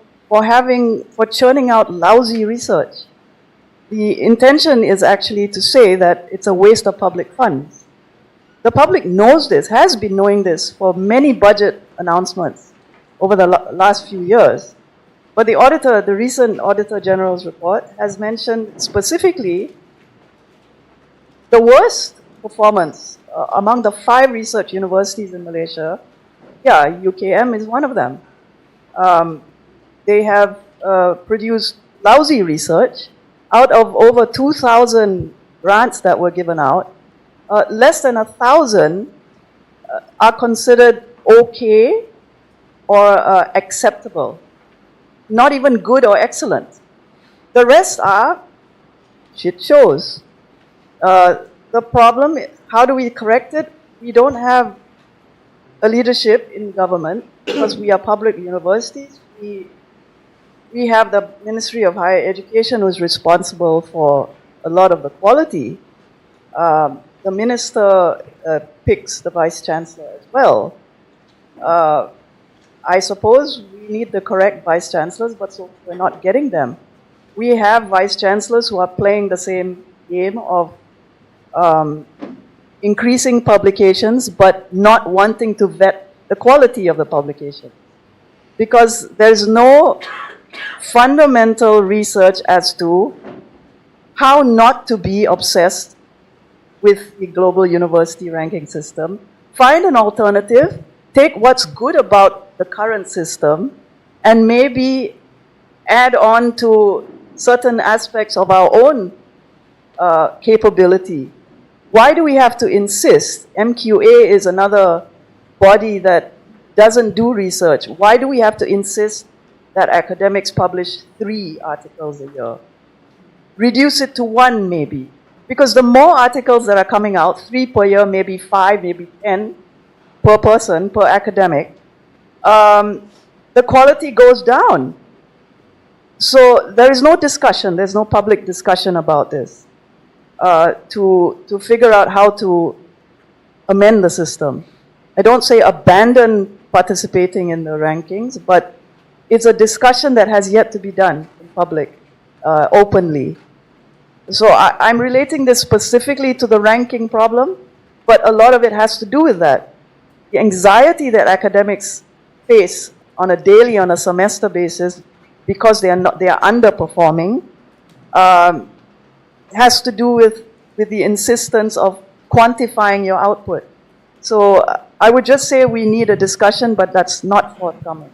churning out lousy research. The intention is actually to say that it's a waste of public funds. The public knows this, has been knowing this for many budget announcements over the last few years. But the recent Auditor General's report has mentioned specifically the worst performance among the 5 research universities in Malaysia. Yeah, UKM is one of them. They have produced lousy research. Out of over 2,000 grants that were given out, less than 1,000 are considered okay or acceptable. Not even good or excellent. The rest are shit shows. The problem is, how do we correct it? We don't have a leadership in government because we are public universities. We have the Ministry of Higher Education who is responsible for a lot of the quality. The minister picks the vice chancellor as well. I suppose we need the correct vice chancellors, but so we're not getting them. We have vice chancellors who are playing the same game of increasing publications, but not wanting to vet the quality of the publication. Because there's no fundamental research as to how not to be obsessed with the global university ranking system, find an alternative, take what's good about the current system, and maybe add on to certain aspects of our own capability. Why do we have to insist? MQA is another body that doesn't do research. Why do we have to insist that academics publish 3 articles a year? Reduce it to 1 maybe. Because the more articles that are coming out, 3 per year, maybe 5, maybe 10 per person, per academic, the quality goes down. So there is no discussion, there's no public discussion about this to figure out how to amend the system. I don't say abandon participating in the rankings, but it's a discussion that has yet to be done in public, openly. So I'm relating this specifically to the ranking problem, but a lot of it has to do with that. The anxiety that academics face on a daily, on a semester basis, because they are underperforming, has to do with the insistence of quantifying your output. So I would just say we need a discussion, but that's not forthcoming.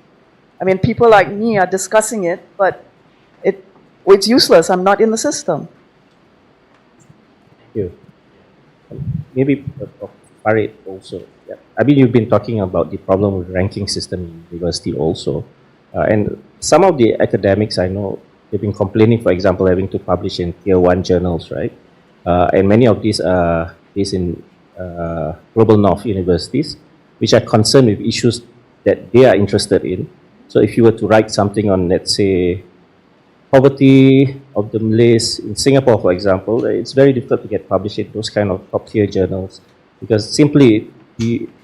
I mean, people like me are discussing it, but it's useless. I'm not in the system. You. Maybe Farid also. Yeah. I mean, you've been talking about the problem with ranking system in university also. And some of the academics I know, they've been complaining, for example, having to publish in tier 1 journals, right? And many of these are based in global north universities, which are concerned with issues that they are interested in. So if you were to write something on, let's say, poverty of the Malays in Singapore, for example, it's very difficult to get published in those kind of top-tier journals because simply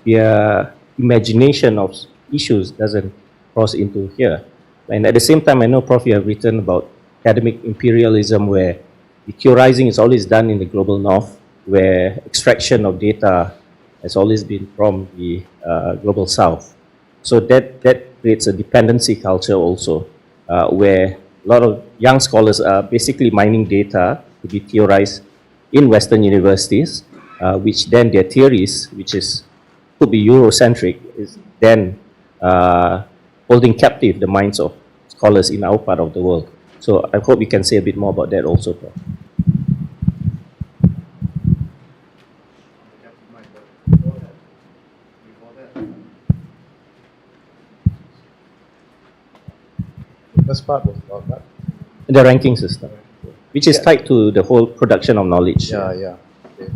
their imagination of issues doesn't cross into here. And at the same time, I know, Prof, you have written about academic imperialism where the theorizing is always done in the global north, where extraction of data has always been from the global south. So that creates a dependency culture also, where a lot of young scholars are basically mining data to be theorized in Western universities, which then their theories, which could be Eurocentric, is then holding captive the minds of scholars in our part of the world. So I hope you can say a bit more about that also, Prof. The first part was about that. The ranking system, which is tied to the whole production of knowledge. Yeah. Okay.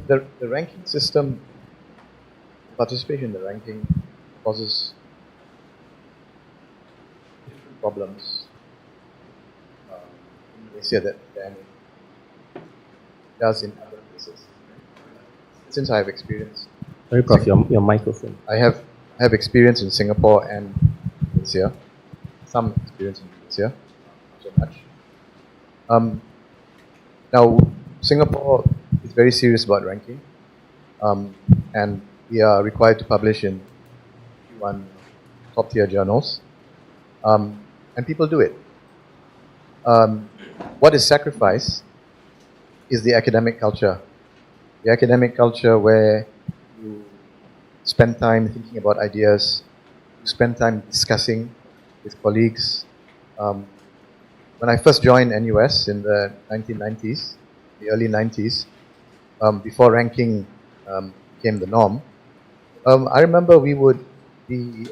The ranking system, participation in the ranking causes different problems in Malaysia than it does in other places. Since I have experience, Sorry, Prof, your microphone. I have experience in Singapore and Malaysia, some experience in Malaysia, not so much. Now, Singapore is very serious about ranking, and we are required to publish in one top-tier journals, and people do it. What is sacrificed is the academic culture. The academic culture where you spend time thinking about ideas, you spend time discussing with colleagues. When I first joined NUS in the 1990s, the early 90s, before ranking became the norm, I remember we would be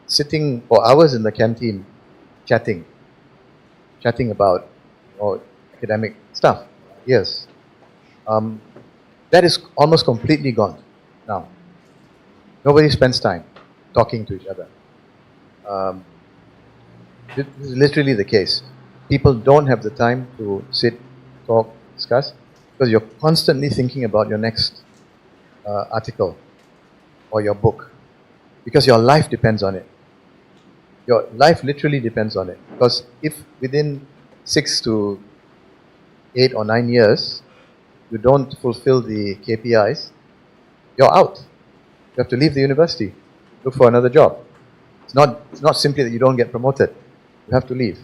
sitting for hours in the canteen chatting about academic stuff. Yes. That is almost completely gone now. Nobody spends time talking to each other. This is literally the case. People don't have the time to sit, talk, discuss, because you're constantly thinking about your next article or your book, because your life depends on it. Your life literally depends on it, because if within 6 to 8 or 9 years you don't fulfill the KPIs, you're out. You have to leave the university, look for another job. It's not simply that you don't get promoted. you have to leave.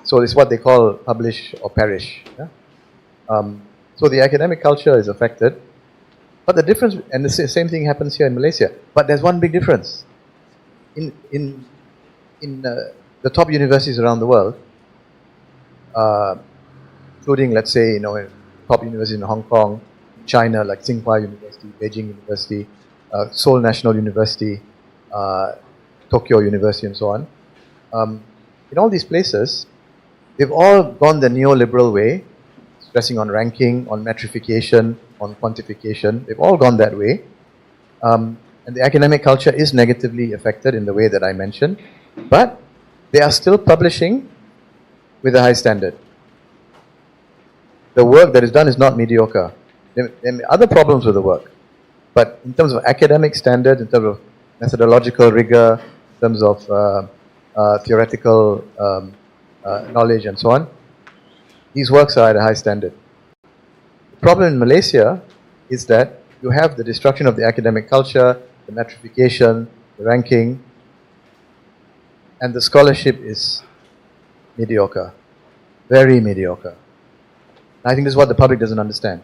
So it's what they call publish or perish. Yeah? So the academic culture is affected. But the difference, and the same thing happens here in Malaysia, but there's one big difference. In the top universities around the world, including, let's say, top universities in Hong Kong, China, like Tsinghua University, Beijing University, Seoul National University, Tokyo University, and so on. In all these places, they've all gone the neoliberal way, stressing on ranking, on metrification, on quantification. They've all gone that way. And the academic culture is negatively affected in the way that I mentioned. But they are still publishing with a high standard. The work that is done is not mediocre. There are other problems with the work. But in terms of academic standard, in terms of methodological rigor, in terms of theoretical knowledge and so on, these works are at a high standard. The problem in Malaysia is that you have the destruction of the academic culture, the metrification, the ranking, and the scholarship is mediocre, very mediocre. I think this is what the public doesn't understand.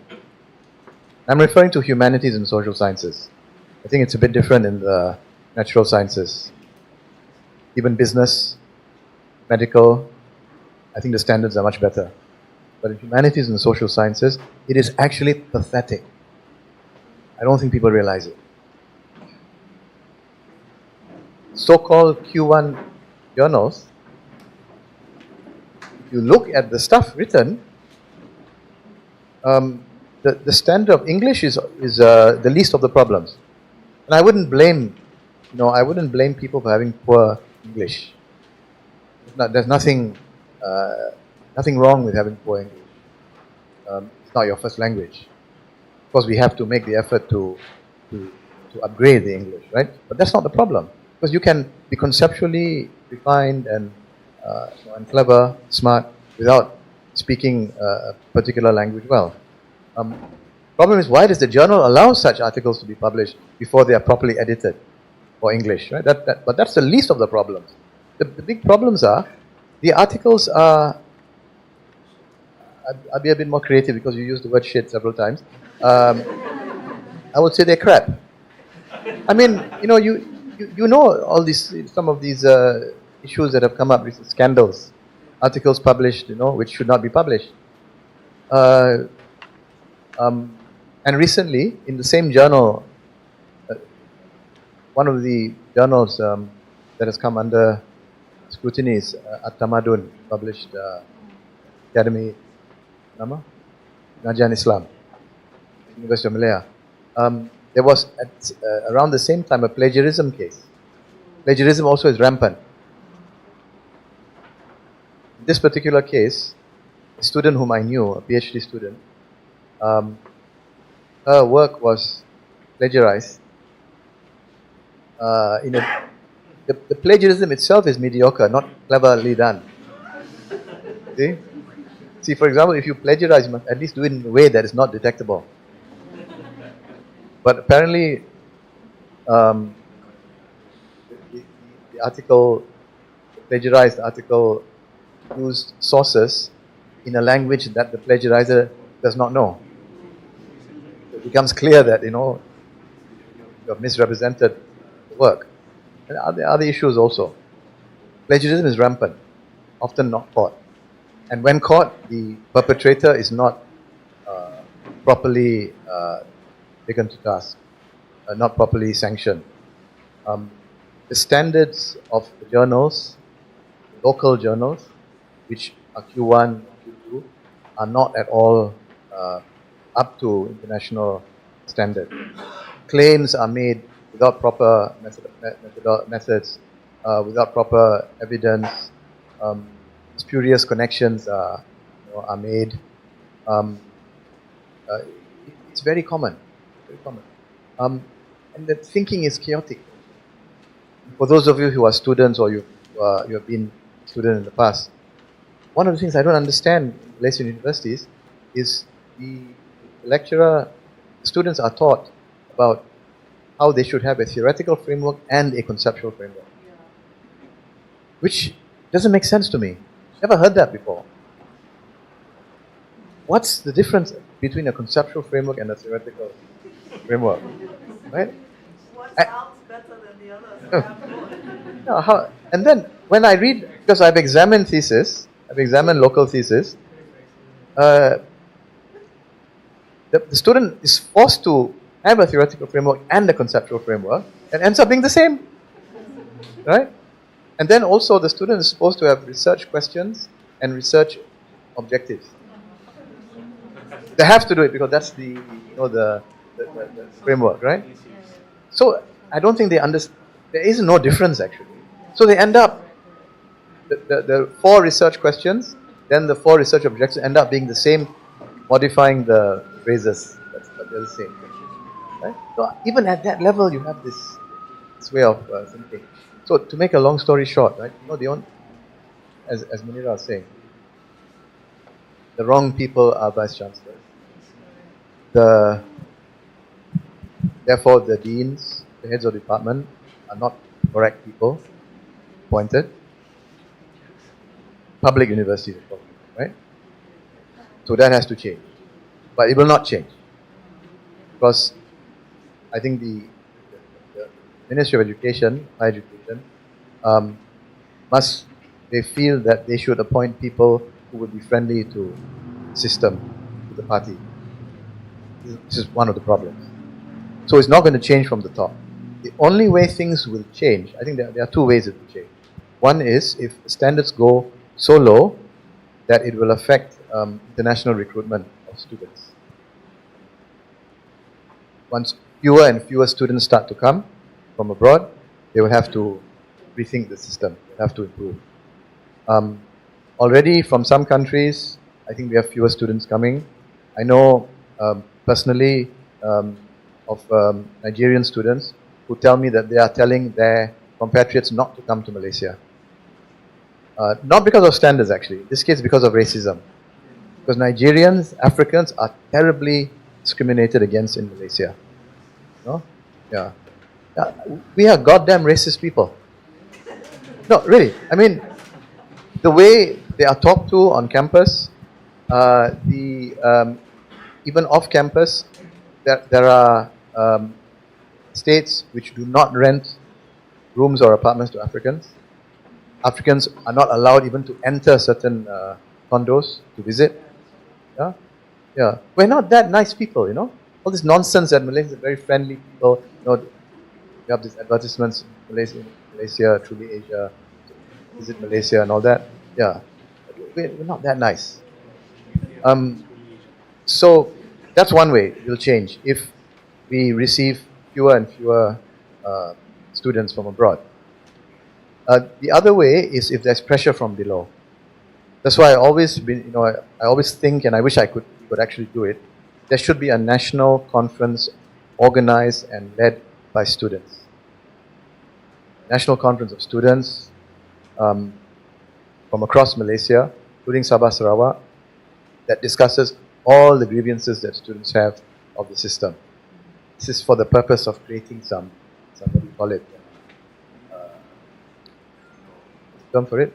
I'm referring to humanities and social sciences. I think it's a bit different in the natural sciences. Even business, medical, I think the standards are much better. But in humanities and social sciences, it is actually pathetic. I don't think people realize it. So-called Q1 journals, if you look at the stuff written, the standard of English is the least of the problems. And I wouldn't blame, people for having poor English. There's nothing wrong with having poor English. It's not your first language. Of course, we have to make the effort to upgrade the English, right? But that's not the problem, because you can be conceptually refined and clever, smart, without speaking a particular language well. Problem is, why does the journal allow such articles to be published before they are properly edited for English, right? But that's the least of the problems. The big problems are, the articles are, I'll be a bit more creative because you used the word shit several times. I would say they're crap. I mean, you know all these, some of these issues that have come up, recent scandals, articles published, which should not be published. And recently, in the same journal, one of the journals that has come under scrutiny is At-Tamadun, published Academy Nama? Najan Islam, University of Malaya. There was, around the same time, a plagiarism case. Plagiarism also is rampant. In this particular case, a student whom I knew, a PhD student, her work was plagiarized. The plagiarism itself is mediocre, not cleverly done. See, for example, if you plagiarize, you must at least do it in a way that is not detectable. But apparently, the article, the plagiarized article, used sources in a language that the plagiarizer does not know. It becomes clear that, you have misrepresented the work. And there are other issues also. Plagiarism is rampant, often not caught. And when caught, the perpetrator is not properly taken to task, not properly sanctioned. The standards of the journals, local journals, which are Q1, Q2, are not at all up to international standard. Claims are made without proper methods, without proper evidence. Spurious connections are made. It's very common. Very common. And the thinking is chaotic. For those of you who are students or you have been a student in the past, one of the things I don't understand in Malaysian universities is the students are taught about how they should have a theoretical framework and a conceptual framework. Which doesn't make sense to me. Never heard that before. What's the difference between a conceptual framework and a theoretical framework? Right? What I- sounds better than the other? No, and then when I read, because I've examined thesis, I've examined local thesis, the student is forced to have a theoretical framework and a conceptual framework, and ends up being the same, right? And then also the student is supposed to have research questions and research objectives. They have to do it because that's the framework, right? So I don't think they understand. There is no difference actually. So they end up the 4 research questions, then the 4 research objectives end up being the same, modifying the phrases, but they're the same. Right? So even at that level, you have this way of thinking. So to make a long story short, right? As Munira was saying, the wrong people are vice chancellors. Therefore, the deans, the heads of department, are not correct people appointed. Public universities, right? So that has to change, but it will not change because I think the Ministry of Education, Higher Education, they feel that they should appoint people who would be friendly to the system, to the party. This is one of the problems. So it's not going to change from the top. The only way things will change, I think there are 2 ways it will change. One is if standards go so low that it will affect international recruitment of students. Once fewer and fewer students start to come from abroad, they will have to rethink the system, they have to improve. Already from some countries, I think we have fewer students coming. I know personally of Nigerian students who tell me that they are telling their compatriots not to come to Malaysia. Not because of standards actually, in this case because of racism. Because Nigerians, Africans are terribly discriminated against in Malaysia. No? Yeah. We are goddamn racist people. No, really. I mean, the way they are talked to on campus, even off campus, there are states which do not rent rooms or apartments to Africans. Africans are not allowed even to enter certain condos to visit. Yeah, yeah. We're not that nice people, you know. All this nonsense that Malaysians are very friendly people. You know, you have these advertisements, Malaysia, truly Asia, visit Malaysia and all that. Yeah, we're not that nice. So that's one way it will change if we receive fewer and fewer students from abroad. The other way is if there's pressure from below. That's why I always I always think, and I wish I could actually do it. There should be a national conference organized and led by students. National conference of students from across Malaysia, including Sabah Sarawak, that discusses all the grievances that students have of the system. This is for the purpose of creating what do you call it? Term for it?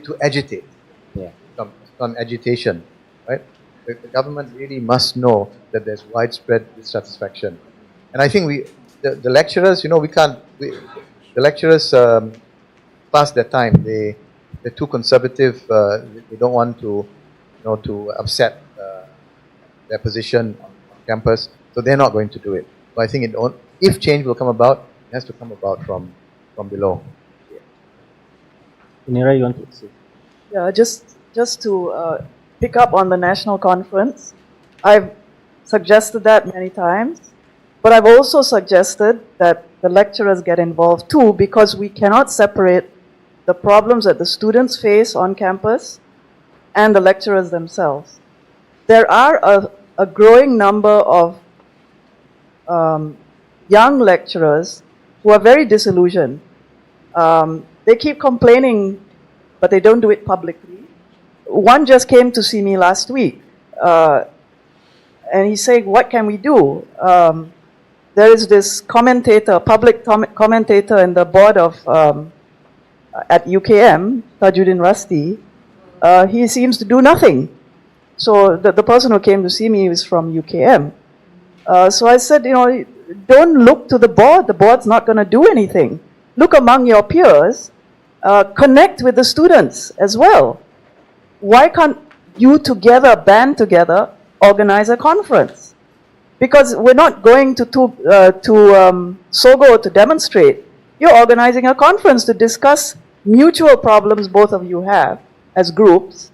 To agitate. Yeah. Some agitation, right? The government really must know that there's widespread dissatisfaction, and I think the lecturers, the lecturers past their time. They're too conservative. They don't want to upset their position on campus, so they're not going to do it. So I think if change will come about, it has to come about from below. Munira, you want to say? Yeah, just to pick up on the national conference, I've suggested that many times, but I've also suggested that the lecturers get involved too, because we cannot separate the problems that the students face on campus and the lecturers themselves. There are a growing number of young lecturers who are very disillusioned. They keep complaining, but they don't do it publicly. One just came to see me last week, and he's saying, what can we do? there is this commentator, commentator in the board of at UKM, Tajuddin Rusty. He seems to do nothing. So the person who came to see me was from UKM. So I said, don't look to the board. The board's not going to do anything. Look among your peers. Connect with the students as well. Why can't you together, band together, organize a conference? Because we're not going to Sogo to demonstrate. You're organizing a conference to discuss mutual problems both of you have as groups.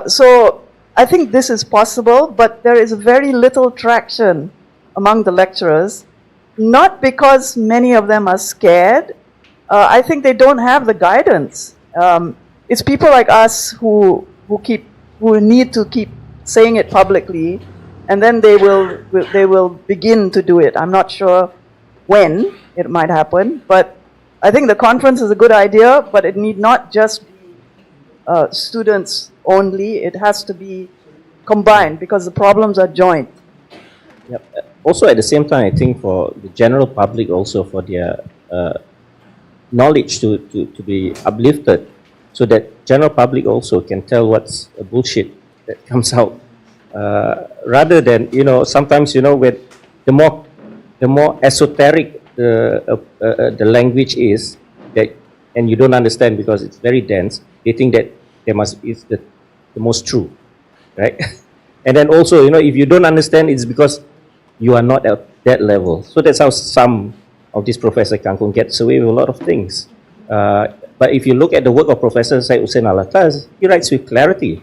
So I think this is possible, but there is very little traction among the lecturers, not because many of them are scared. I think they don't have the guidance. It's people like us who need to keep saying it publicly, and then they will begin to do it. I'm not sure when it might happen, but I think the conference is a good idea, but it need not just be students only. It has to be combined because the problems are joint. Yep. Also, at the same time, I think for the general public also, for their knowledge to be uplifted, so that general public also can tell what's a bullshit that comes out, rather than sometimes with the more esoteric the language is, that and you don't understand because it's very dense, they think that is the most true, right? And then also if you don't understand, it's because you are not at that level. So that's how some of these Professor Kangkung gets away with a lot of things. But if you look at the work of Professor Syed Hussein Alatas, he writes with clarity,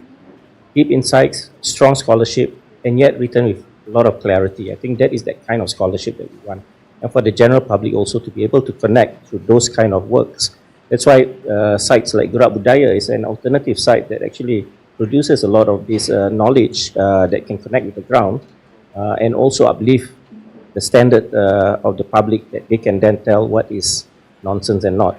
deep insights, strong scholarship, and yet written with a lot of clarity. I think that is that kind of scholarship that we want. And for the general public also to be able to connect through those kind of works. That's why sites like Gerak Budaya is an alternative site that actually produces a lot of this knowledge that can connect with the ground and also uplift the standard of the public, that they can then tell what is nonsense and not.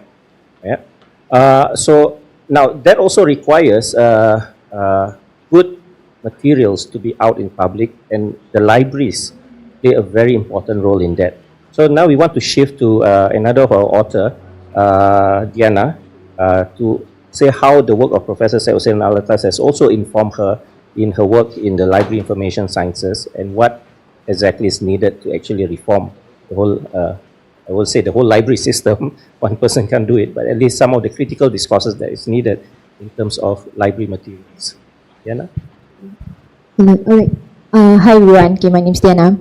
Yeah. So now that also requires good materials to be out in public, and the libraries play a very important role in that. So now we want to shift to another of our author, Diana, to say how the work of Professor Syed Hussein Alatas has also informed her in her work in the library information sciences, and what exactly is needed to actually reform the whole, I will say the whole library system. One person can't do it, but at least some of the critical discourses that is needed in terms of library materials. Diana? Hello. All right. Hi everyone. Okay, my name is Diana.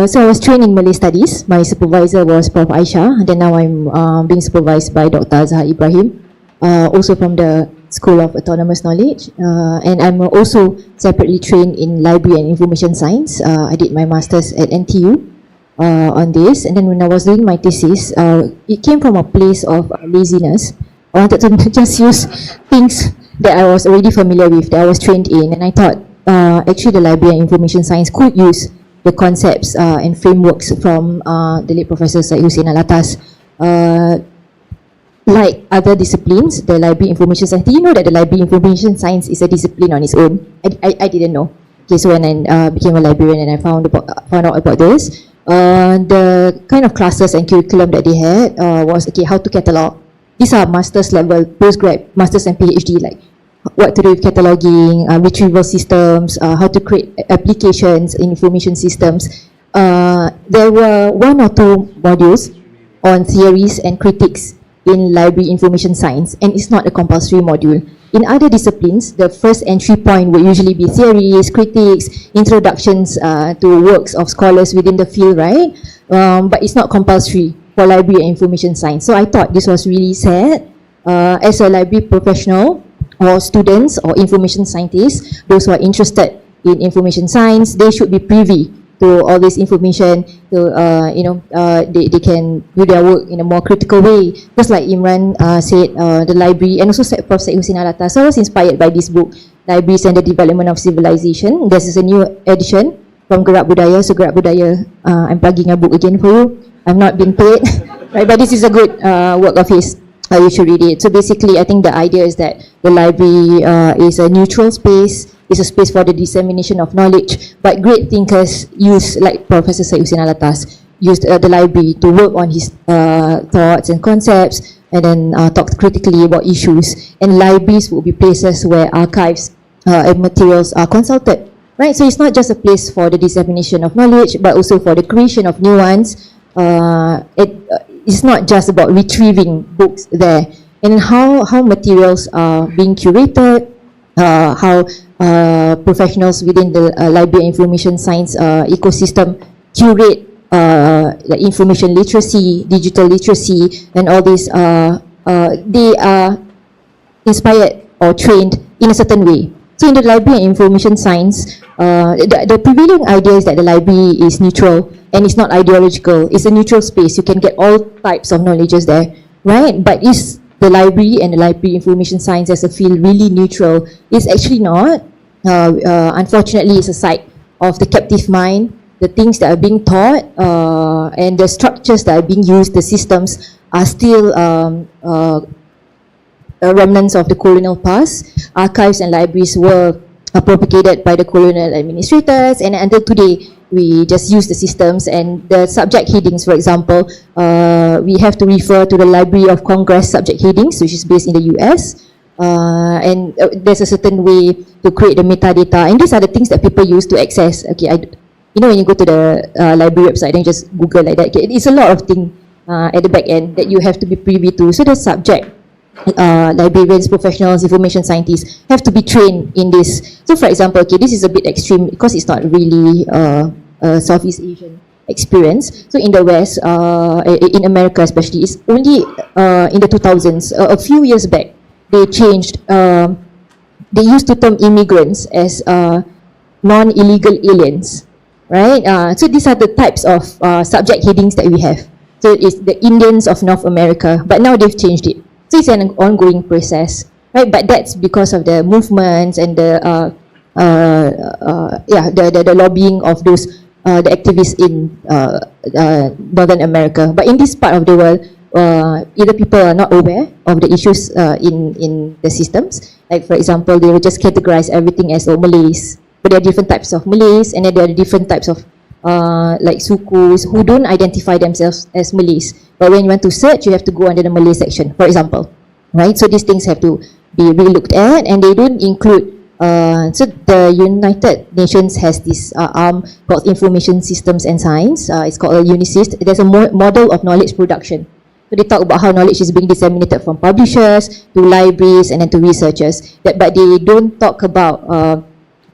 So I was trained in Malay Studies. My supervisor was Prof. Aisha. And then now I'm being supervised by Dr. Azhar Ibrahim, also from the School of Autonomous Knowledge. And I'm also separately trained in Library and Information Science. I did my master's at NTU on this. And then when I was doing my thesis, it came from a place of laziness. I wanted to just use things that I was already familiar with, that I was trained in. And I thought, actually the Library and Information Science could use the concepts and frameworks from the late Professor Syed Hussein Alatas. Like other disciplines, the Library Information Science, do you know that the Library Information Science is a discipline on its own? I didn't know. Okay, so when I became a librarian and I found out about this, the kind of classes and curriculum that they had was, okay, how to catalog. These are master's level, postgrad, master's and PhD, like what to do with cataloging, retrieval systems, how to create applications in information systems. There were 1 or 2 modules on theories and critiques in library information science, and it's not a compulsory module. In other disciplines, the first entry point would usually be theories, critiques, introductions to works of scholars within the field, right? But it's not compulsory for library and information science. So I thought this was really sad. As a library professional, or students or information scientists, those who are interested in information science, they should be privy to all this information, to they can do their work in a more critical way. Just like Imran said, the library, and also Prof. Syed Hussein Alatas. So I was inspired by this book, Libraries and the Development of Civilization. This is a new edition from Gerak Budaya. So Gerak Budaya, I'm plugging a book again for you. I've not been paid, right? But this is a good work of his. You should read it. So basically, I think the idea is that the library is a neutral space, is a space for the dissemination of knowledge, but great thinkers use, like Professor Syed Hussein Alatas, use the library to work on his thoughts and concepts, and then talk critically about issues. And libraries will be places where archives and materials are consulted, right? So it's not just a place for the dissemination of knowledge, but also for the creation of new ones. It's not just about retrieving books there, and how materials are being curated, how professionals within the library and information science ecosystem curate like information literacy, digital literacy, and all these. They are inspired or trained in a certain way. So in the library and information science, the prevailing idea is that the library is neutral and it's not ideological. It's a neutral space. You can get all types of knowledges there, right? But is the library and the library information science as a field really neutral? It's actually not. Unfortunately, it's a site of the captive mind. The things that are being taught and the structures that are being used, the systems, are still remnants of the colonial past. Archives and libraries were propagated by the colonial administrators, and until today we just use the systems. And the subject headings, for example, we have to refer to the Library of Congress subject headings, which is based in the US. And there's a certain way to create the metadata, and these are the things that people use to access. Okay, you know, when you go to the library website and just Google like that, okay, it's a lot of things at the back end that you have to be privy to. So the subject, librarians, professionals, information scientists have to be trained in this. So for example, okay, this is a bit extreme because it's not really a Southeast Asian experience. So in the West, in America especially, it's only in the 2000s, a few years back, they changed, they used to term immigrants as non-illegal aliens, right? So these are the types of subject headings that we have. So it's the Indians of North America, but now they've changed it. So it's an ongoing process, right? But that's because of the movements and the lobbying of those the activists in Northern America. But in this part of the world, either people are not aware of the issues in the systems. Like for example, they will just categorize everything as Malays. But there are different types of Malays, and then there are different types of like sukus who don't identify themselves as Malays. But when you want to search, you have to go under the Malay section, for example, right? So these things have to be re-looked at, and they don't include. So the United Nations has this arm called Information Systems and Science. It's called UNISYST. There's a model of knowledge production. So they talk about how knowledge is being disseminated from publishers to libraries and then to researchers. But they don't talk about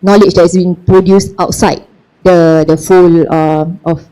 knowledge that is being produced outside the fold of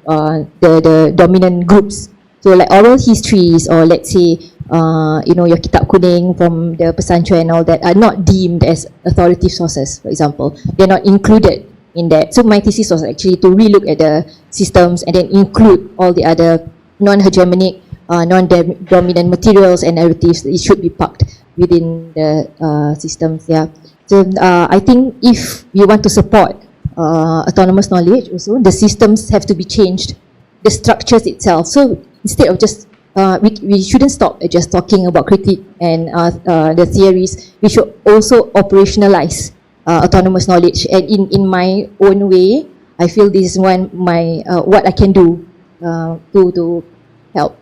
the dominant groups. So like oral histories, or let's say you know, your kitab kuning from the pesantren and all that, are not deemed as authoritative sources, for example. They're not included in that. So my thesis was actually to relook at the systems and then include all the other non-hegemonic, non-dominant materials and narratives. It should be parked within the systems. Yeah. So I think if you want to support autonomous knowledge, also the systems have to be changed, the structures itself. So instead of just we shouldn't stop at just talking about critique and the theories. We should also operationalize autonomous knowledge. And in my own way, I feel this is what I can do to help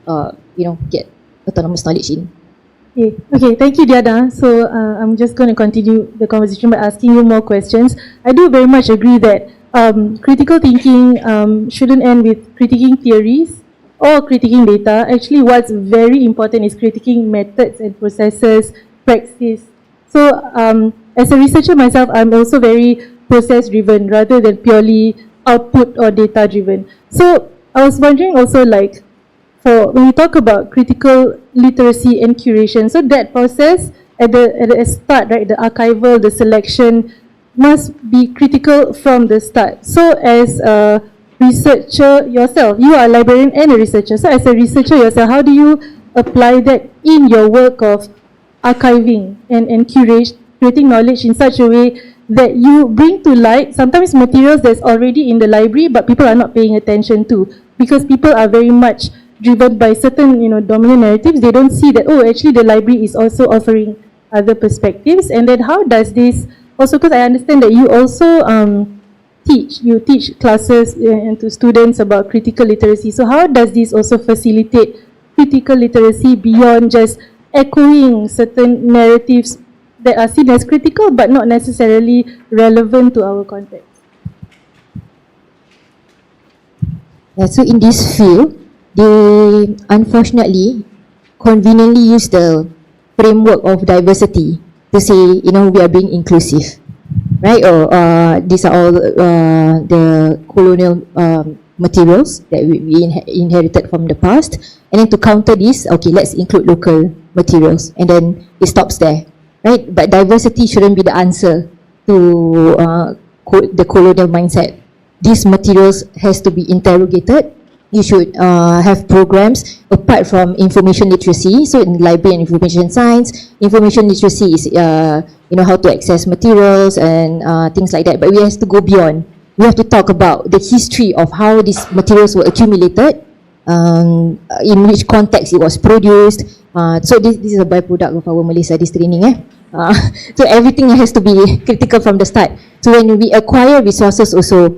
you know, get autonomous knowledge in. Okay, thank you, Diana. So I'm just going to continue the conversation by asking you more questions. I do very much agree that critical thinking shouldn't end with critiquing theories or critiquing data. Actually, what's very important is critiquing methods and processes, practice. So as a researcher myself, I'm also very process-driven rather than purely output or data-driven. So I was wondering also, like, when we talk about critical literacy and curation, so that process at the start, right, the archival, the selection, must be critical from the start. So as a researcher yourself, you are a librarian and a researcher. So as a researcher yourself, how do you apply that in your work of archiving and creating knowledge in such a way that you bring to light sometimes materials that's already in the library but people are not paying attention to, because people are very much driven by certain, you know, dominant narratives. They don't see that, oh, actually the library is also offering other perspectives. And then how does this also, because I understand that you also you teach classes and to students about critical literacy. So how does this also facilitate critical literacy beyond just echoing certain narratives that are seen as critical but not necessarily relevant to our context? Yeah, so in this field, they unfortunately conveniently use the framework of diversity to say, you know, we are being inclusive, right? Or these are all the colonial materials that we inherited from the past. And then to counter this, okay, let's include local materials. And then it stops there, right? But diversity shouldn't be the answer to the colonial mindset. These materials has to be interrogated. You should have programs apart from information literacy. So in library and information science, information literacy is you know, how to access materials and things like that. But we have to go beyond. We have to talk about the history of how these materials were accumulated, in which context it was produced. So this is a byproduct of our Malay Studies training. So everything has to be critical from the start. So when we acquire resources also,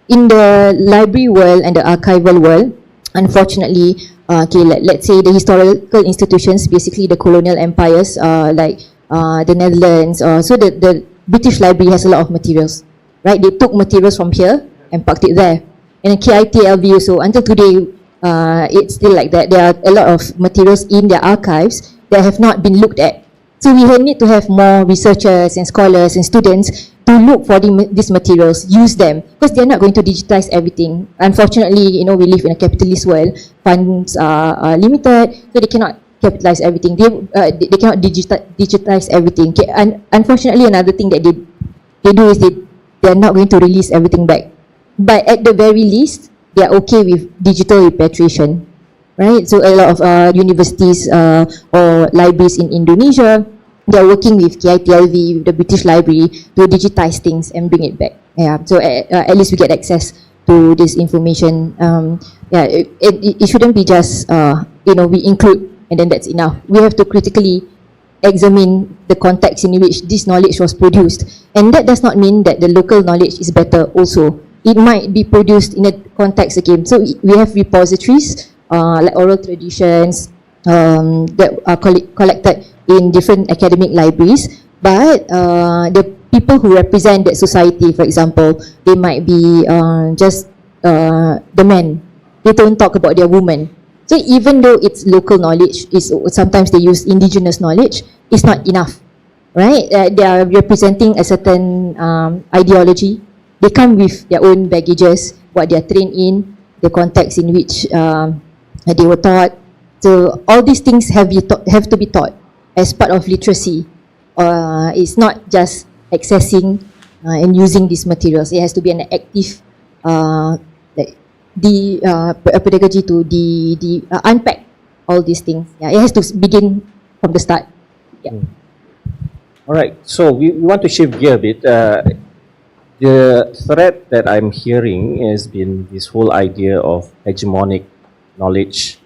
in the library world and the archival world, unfortunately, okay, let's say the historical institutions, basically the colonial empires, like the Netherlands, so the British Library has a lot of materials, right? They took materials from here and parked it there. And KITLV also, until today, it's still like that. There are a lot of materials in their archives that have not been looked at. So we need to have more researchers and scholars and students to look for these materials, use them, because they're not going to digitize everything. Unfortunately, you know, we live in a capitalist world. Funds are limited, so they cannot capitalize everything. They cannot digitize everything. And unfortunately, another thing that they do is they're not going to release everything back. But at the very least, they're okay with digital repatriation. Right, so a lot of universities or libraries in Indonesia, they are working with KITLV, with the British Library, to digitize things and bring it back. Yeah, so at least we get access to this information. Yeah, it shouldn't be just you know, we include and then that's enough. We have to critically examine the context in which this knowledge was produced, and that does not mean that the local knowledge is better. Also, it might be produced in a context again. So we have repositories. Like oral traditions that are collected in different academic libraries, but the people who represent that society, for example, they might be just the men. They don't talk about their women. So even though it's local knowledge, sometimes they use indigenous knowledge, it's not enough, right? They are representing a certain ideology. They come with their own baggages, what they are trained in, the context in which they were taught. So all these things have to be taught as part of literacy. It's not just accessing and using these materials. It has to be an active pedagogy to unpack all these things. Yeah, it has to begin from the start. Yeah. All right, so we want to shift gear a bit. The thread that I'm hearing has been this whole idea of hegemonic knowledge,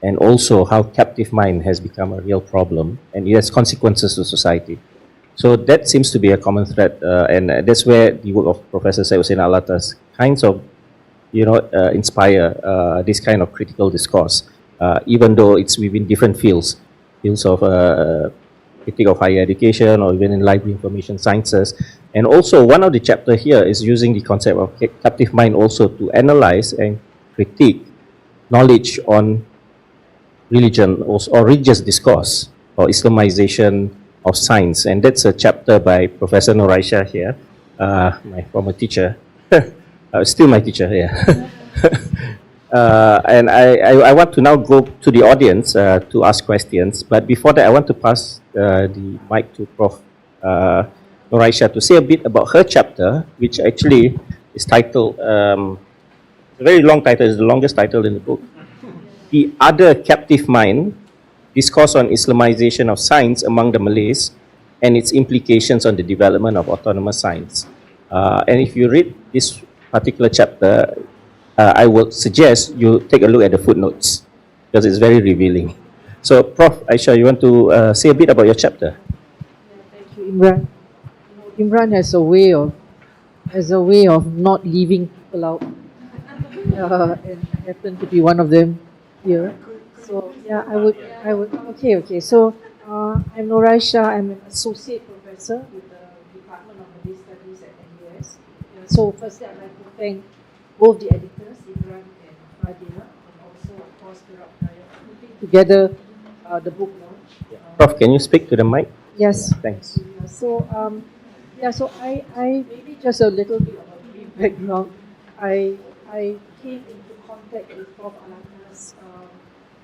and also how captive mind has become a real problem and it has consequences to society. So that seems to be a common thread, and that's where the work of Professor Syed Hussein Alatas kinds of, you know, inspire this kind of critical discourse, even though it's within different fields of critique of higher education or even in library information sciences. And also one of the chapter here is using the concept of captive mind also to analyze and critique knowledge on religion or religious discourse or Islamization of science, and that's a chapter by Professor Noraisha here, my former teacher, still my teacher here. And I want to now go to the audience to ask questions, but before that I want to pass the mic to Prof. Noraisha to say a bit about her chapter, which actually is titled, a very long title, it's the longest title in the book, The Other Captive Mind, Discourse on Islamization of Science Among the Malays and its Implications on the Development of Autonomous Science. And if you read this particular chapter, I would suggest you take a look at the footnotes because it's very revealing. So, Prof. Aisha, you want to say a bit about your chapter? Thank you, Imran. Imran has a way of as a way of not leaving people out. And I happen to be one of them here. So yeah, okay. So I'm Noraisha. I'm an associate professor with the Department of Malay Studies at NUS. So firstly, I'd like to thank both the editors, Imran and Fadila, and also, of course, Kirab Daya, for putting together the book launch. Prof, can you speak to the mic? Yes. Thanks. So I maybe just a little bit of a brief background. I came into contact with Prof. Alatas,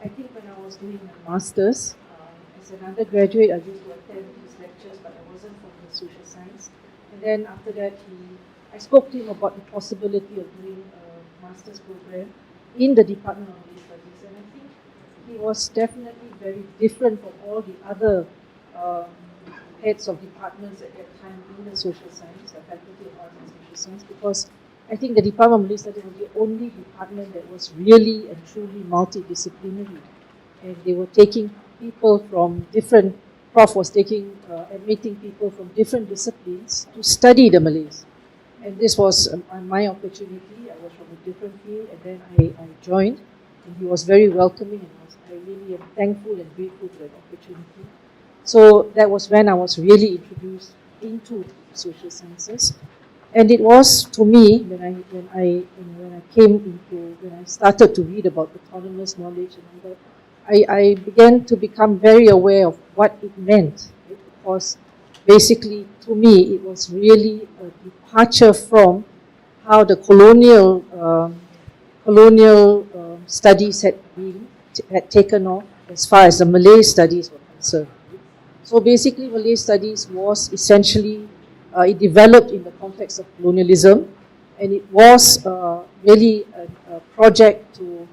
I think when I was doing my master's. As an undergraduate, I used to attend his lectures, but I wasn't from the social science. And then after that, I spoke to him about the possibility of doing a master's program in the Department of Malay Studies. And I think he was definitely very different from all the other heads of departments at that time in the social science, the Faculty of Arts and Social Science, because I think the Department of Malay Studies was the only department that was really and truly multidisciplinary. And they were taking people from different, Prof was admitting people from different disciplines to study the Malays. And this was my opportunity. I was from a different field, and then I joined, and he was very welcoming, and I really am thankful and grateful for that opportunity. So that was when I was really introduced into social sciences. And it was, to me, when I started to read about autonomous knowledge and all that, I began to become very aware of what it meant. Because basically, to me, it was really a departure from how the colonial studies had taken off as far as the Malay studies were concerned. So basically, Malay studies was essentially, it developed in the context of colonialism, and it was really a project to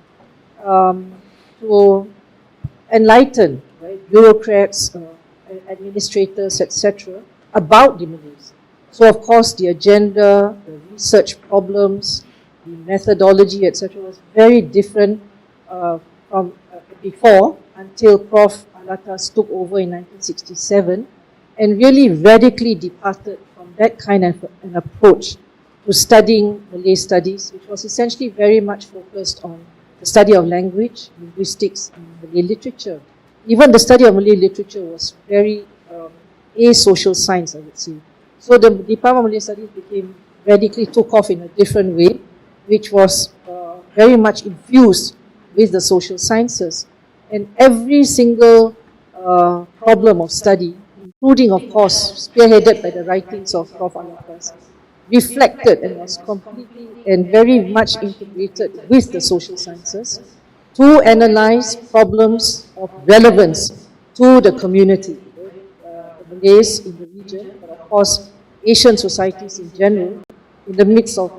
enlighten bureaucrats, administrators, etc., about the Malays. So of course, the agenda, the research problems, the methodology, etc., was very different from before, until Prof. Alatas took over in 1967 and really radically departed from that kind of an approach to studying Malay studies, which was essentially very much focused on the study of language, linguistics, and Malay literature. Even the study of Malay literature was very a-social science, I would say. So the Department of Malay Studies radically took off in a different way, which was very much infused with the social sciences. And every single problem of study, including, of course, spearheaded by the writings of Prof. Alatas, reflected and was completely and very much integrated with the social sciences to analyze problems of relevance to the community, the Malays in the region, but of course Asian societies in general, in the midst of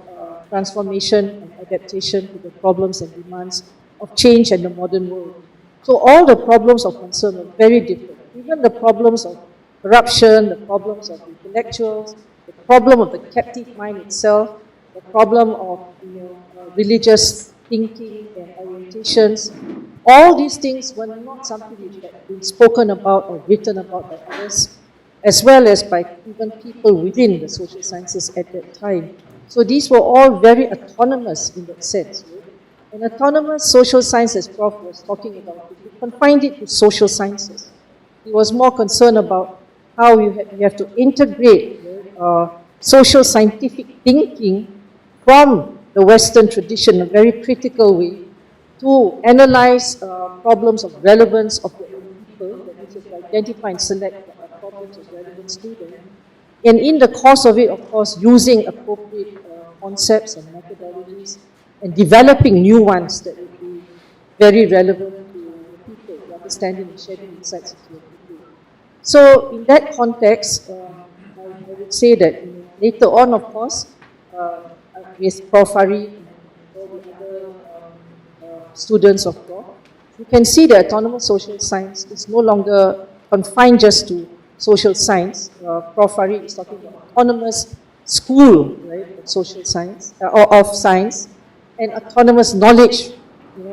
transformation and adaptation to the problems and demands of change and the modern world. So all the problems of concern are very different. Even the problems of corruption, the problems of intellectuals, the problem of the captive mind itself, the problem of religious thinking and orientations, all these things were not something which had been spoken about or written about by others, as well as by even people within the social sciences at that time. So these were all very autonomous in that sense. An autonomous social science, as Prof was talking about, he confined it to social sciences. He was more concerned about how you have to integrate social scientific thinking from the Western tradition in a very critical way to analyze problems of relevance of the people, which is to identify and select problems of relevance to them. And in the course of it, of course, using appropriate concepts and methodologies and developing new ones that would be very relevant to people, to understanding and sharing insights into people. So in that context, I would say that later on, of course, with Prof. Farid and all the other students of Prof, you can see that autonomous social science is no longer confined just to social science. Prof. Farid is talking about autonomous school, right, of social science, or of science, and autonomous knowledge,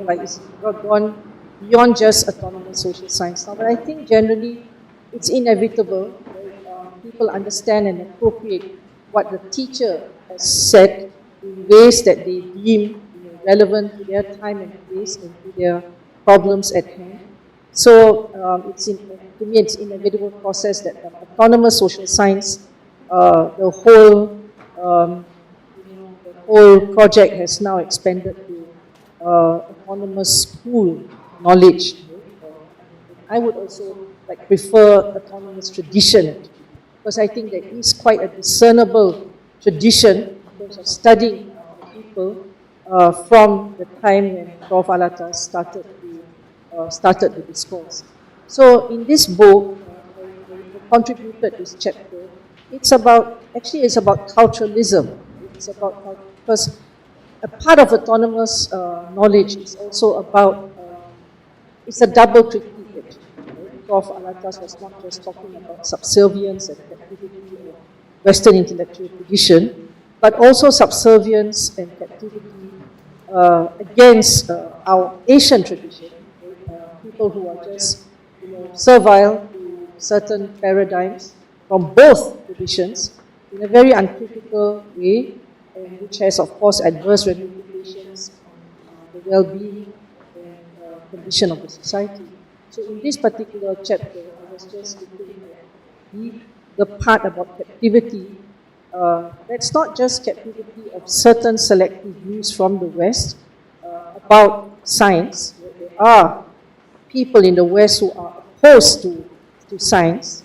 like it's gone beyond just autonomous social science now. But I think generally it's inevitable, right? People understand and appropriate what the teacher said in ways that they deem relevant to their time and place and to their problems at hand. So to me, it's an inevitable process that autonomous social science, the whole project has now expanded to autonomous school knowledge. I would also prefer autonomous tradition, because I think there is quite a discernible tradition in terms of studying people from the time when Prof. Alatas started the discourse. So in this book, I contributed this chapter. It's about culturalism. It's about, because a part of autonomous knowledge is also about, it's a double critique. Prof. Alatas was not just talking about subservience and captivity of Western intellectual tradition, but also subservience and captivity against our Asian tradition, people who are just servile to certain paradigms from both traditions in a very uncritical way, which has, of course, adverse ramifications on the well-being and condition of the society. So in this particular chapter, I was just looking at the part about captivity. That's not just captivity of certain selective views from the West about science. There are people in the West who are opposed to science,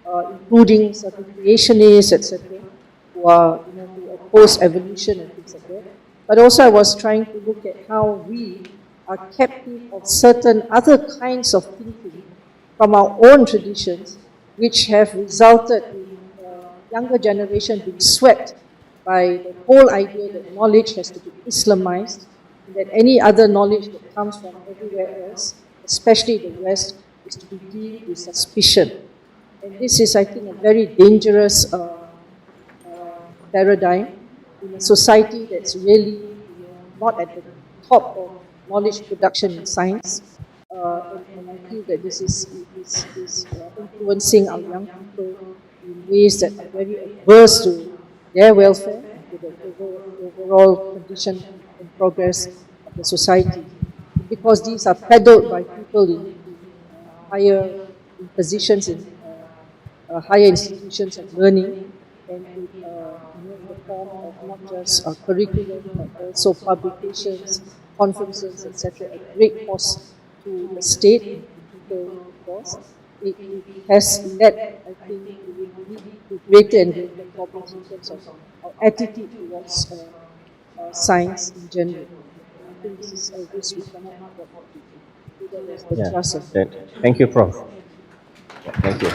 including certain creationists, etc., who oppose evolution and things like that. But also I was trying to look at how we are captive of certain other kinds of thinking from our own traditions, which have resulted in younger generation being swept by the whole idea that knowledge has to be Islamized, and that any other knowledge that comes from everywhere else, especially the West, is to be deemed with suspicion. And this is, I think, a very dangerous paradigm in a society that's really not at the top of knowledge production in science. And I feel that this is influencing our young people in ways that are very adverse to their welfare and to the overall condition and progress of the society. Because these are peddled by people in higher positions in higher institutions of learning, and in the form of not just curriculum, but also publications, conferences, etc., at great cost to the state and people, of course. It has led, I think, to greater and greater problems in terms of our attitude towards science in general. I think this is a risk we cannot afford. Thank you, Prof. Thank you.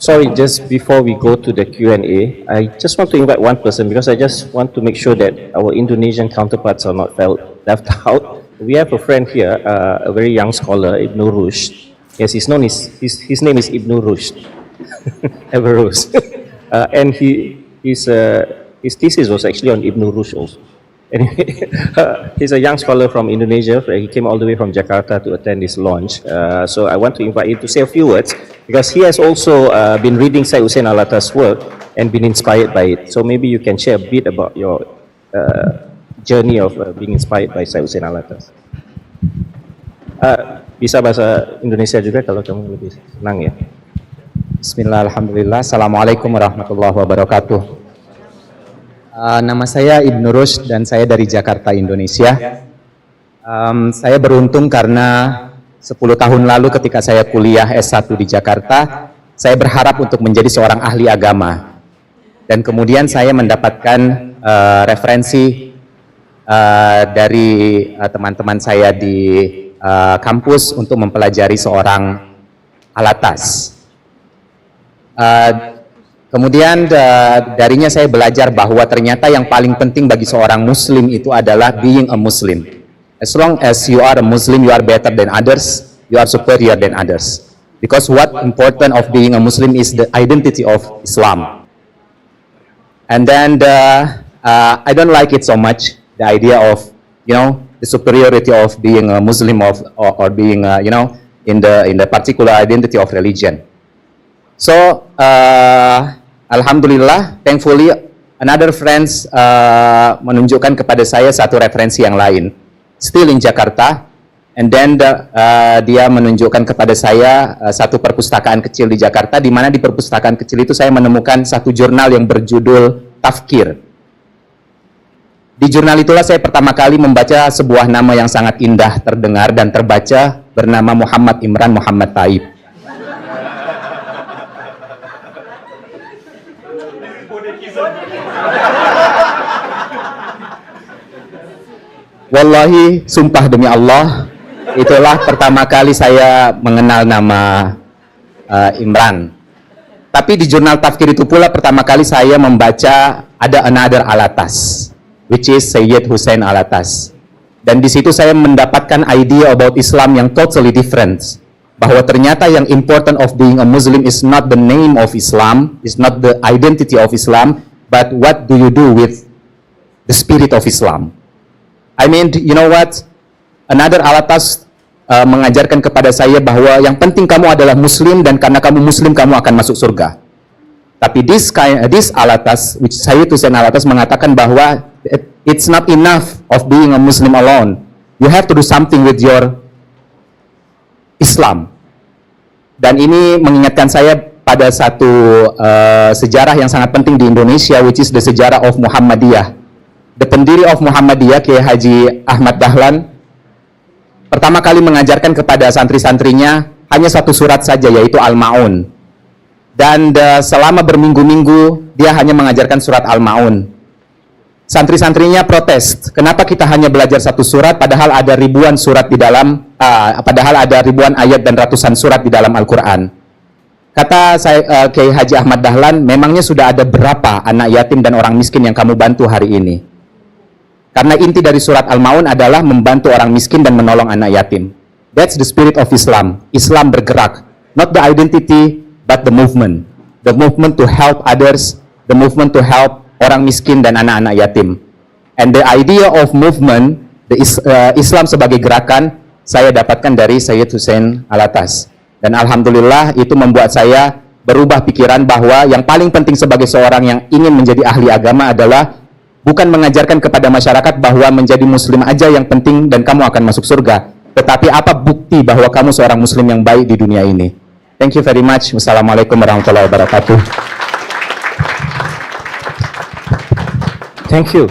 Sorry, just before we go to the Q&A, I just want to invite one person, because I just want to make sure that our Indonesian counterparts are not left out. We have a friend here, a very young scholar, Ibn Rushd. Yes, his name is Ibn Rushd. Ever Rushd. And his thesis was actually on Ibn Rushd also. Anyway, he's a young scholar from Indonesia. He came all the way from Jakarta to attend this launch. So I want to invite him to say a few words, because he has also been reading Syed Hussein Alatas' work and been inspired by it. So maybe you can share a bit about your journey of being inspired by Syed Hussein Alatas. Bisa bahasa Indonesia juga kalau kamu lebih senang ya. Bismillah, alhamdulillah. Assalamualaikum warahmatullahi wabarakatuh. Nama saya Ibn Rushd dan saya dari Jakarta, Indonesia. Saya beruntung karena 10 tahun lalu ketika saya kuliah S1 di Jakarta, saya berharap untuk menjadi seorang ahli agama. Dan kemudian saya mendapatkan referensi dari teman-teman saya di kampus untuk mempelajari seorang Alatas. Kemudian darinya saya belajar bahwa ternyata yang paling penting bagi seorang muslim itu adalah being a muslim. As long as you are a muslim, you are better than others, you are superior than others. Because what important of being a muslim is the identity of Islam. And then I don't like it so much, the idea of, the superiority of being a Muslim or being, in the particular identity of religion. So, alhamdulillah, thankfully, another friends menunjukkan kepada saya satu referensi yang lain, still in Jakarta, and then dia menunjukkan kepada saya satu perpustakaan kecil di Jakarta, di mana di perpustakaan kecil itu saya menemukan satu jurnal yang berjudul Tafkir. Di jurnal itulah saya pertama kali membaca sebuah nama yang sangat indah terdengar dan terbaca, bernama Muhammad Imran Muhammad Taib. Wallahi, sumpah demi Allah, itulah pertama kali saya mengenal nama Imran. Tapi di jurnal Tafkir itu pula pertama kali saya membaca ada another Alatas, which is Syed Hussein Alatas. Dan di situ saya mendapatkan idea about Islam yang totally different. Bahwa ternyata yang important of being a Muslim is not the name of Islam, is not the identity of Islam, but what do you do with the spirit of Islam. I mean, you know what? Another Alatas mengajarkan kepada saya bahwa yang penting kamu adalah Muslim, dan karena kamu Muslim kamu akan masuk surga. Tapi this Alatas, which Syed Hussein Alatas mengatakan bahwa it's not enough of being a Muslim alone. You have to do something with your Islam. Dan ini mengingatkan saya pada satu sejarah yang sangat penting di Indonesia, which is the sejarah of Muhammadiyah. The pendiri of Muhammadiyah, Kiai Haji Ahmad Dahlan, pertama kali mengajarkan kepada santri-santrinya hanya satu surat saja, yaitu Al-Ma'un. Dan selama berminggu-minggu dia hanya mengajarkan surat Al-Ma'un. Santri-santrinya protes, kenapa kita hanya belajar satu surat padahal ada ribuan surat di dalam, padahal ada ribuan ayat dan ratusan surat di dalam Al-Quran. Kata saya, Kiai Haji Ahmad Dahlan, memangnya sudah ada berapa anak yatim dan orang miskin yang kamu bantu hari ini? Karena inti dari surat Al-Ma'un adalah membantu orang miskin dan menolong anak yatim. That's the spirit of Islam. Islam bergerak, not the identity, but the movement. The movement to help others, the movement to help orang miskin dan anak-anak yatim. And the idea of movement, the Islam sebagai gerakan, saya dapatkan dari Syed Hussein Alatas. Dan alhamdulillah itu membuat saya berubah pikiran bahwa yang paling penting sebagai seorang yang ingin menjadi ahli agama adalah bukan mengajarkan kepada masyarakat bahwa menjadi Muslim aja yang penting dan kamu akan masuk surga, tetapi apa bukti bahwa kamu seorang Muslim yang baik di dunia ini. Thank you very much. Wassalamualaikum warahmatullahi wabarakatuh. Thank you.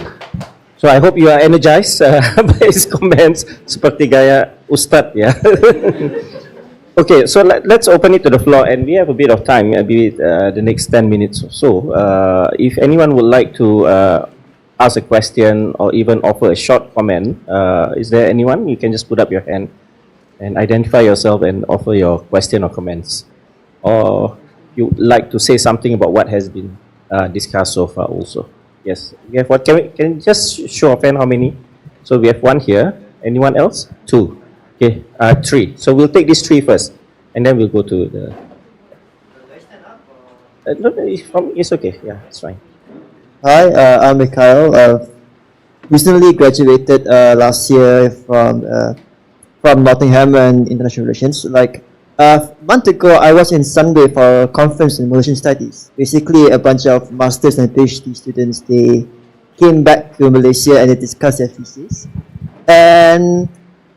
So I hope you are energized by his comments, seperti gaya Ustadz ya. Okay, so let's open it to the floor, and we have a bit of time, maybe the next 10 minutes or so. If anyone would like to ask a question or even offer a short comment, is there anyone? You can just put up your hand and identify yourself and offer your question or comments. Or you would like to say something about what has been discussed so far also. Yes, we have what? Can you just show of hand how many? So we have one here. Anyone else? Two. Okay, three. So we'll take these three first, and then we'll go to the. No, it's okay. Yeah, it's fine. Hi, I'm Mikhail. Recently graduated last year from Nottingham and International Relations. Like a month ago, I was in Sunday for a conference in Malaysian Studies. Basically, a bunch of masters and PhD students, they came back to Malaysia and they discussed their thesis. And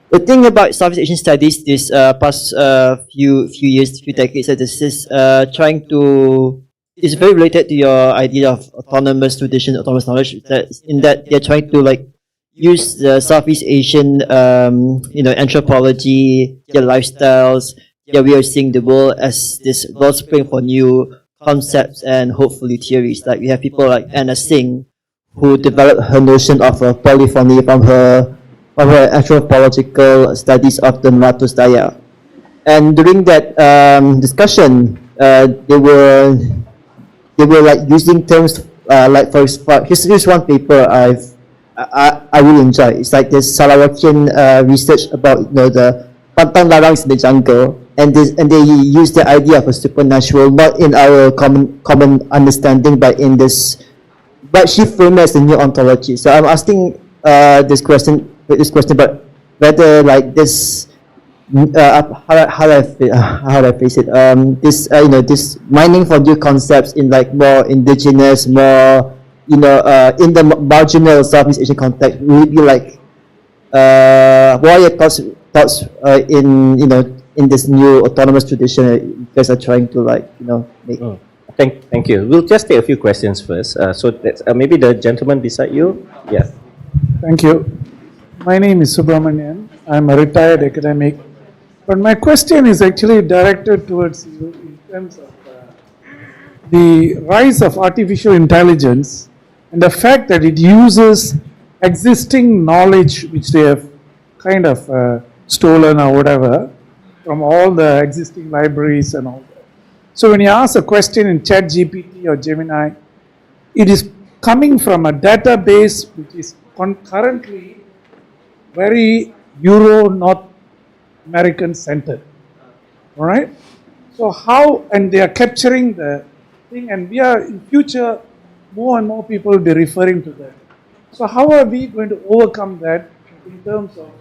the thing about Southeast Asian studies this past few decades, this is trying to. It's very related to your idea of autonomous tradition, autonomous knowledge. In that they're trying to like use the Southeast Asian, anthropology, their lifestyles, their way of seeing the world as this wellspring for new concepts and hopefully theories. Like we have people like Anna Singh, who developed her notion of polyphony from her anthropological studies of the Mulatus Daya. And during that discussion, they were like using terms like here's one paper I really enjoy. It's like this Salawakian research about the pantang larangs in the jungle, and they use the idea of a supernatural not in our common understanding, but she framed it as a new ontology. So I'm asking this question, but whether like this how do I face it? This this mining for new concepts in like more indigenous, more in the marginal Southeast Asian context. Will it be like what are your thoughts in in this new autonomous tradition you guys are trying to like make? Thank you. We'll just take a few questions first. So that's, maybe the gentleman beside you. Yes. Thank you. My name is Subramanian. I'm a retired academic. But my question is actually directed towards you in terms of the rise of artificial intelligence and the fact that it uses existing knowledge which they have kind of stolen or whatever from all the existing libraries and all that. So when you ask a question in ChatGPT or Gemini, it is coming from a database which is currently very Euro-North American centered. All right? So how, and they are capturing the thing, and we are in future, more and more people will be referring to that. So how are we going to overcome that in terms of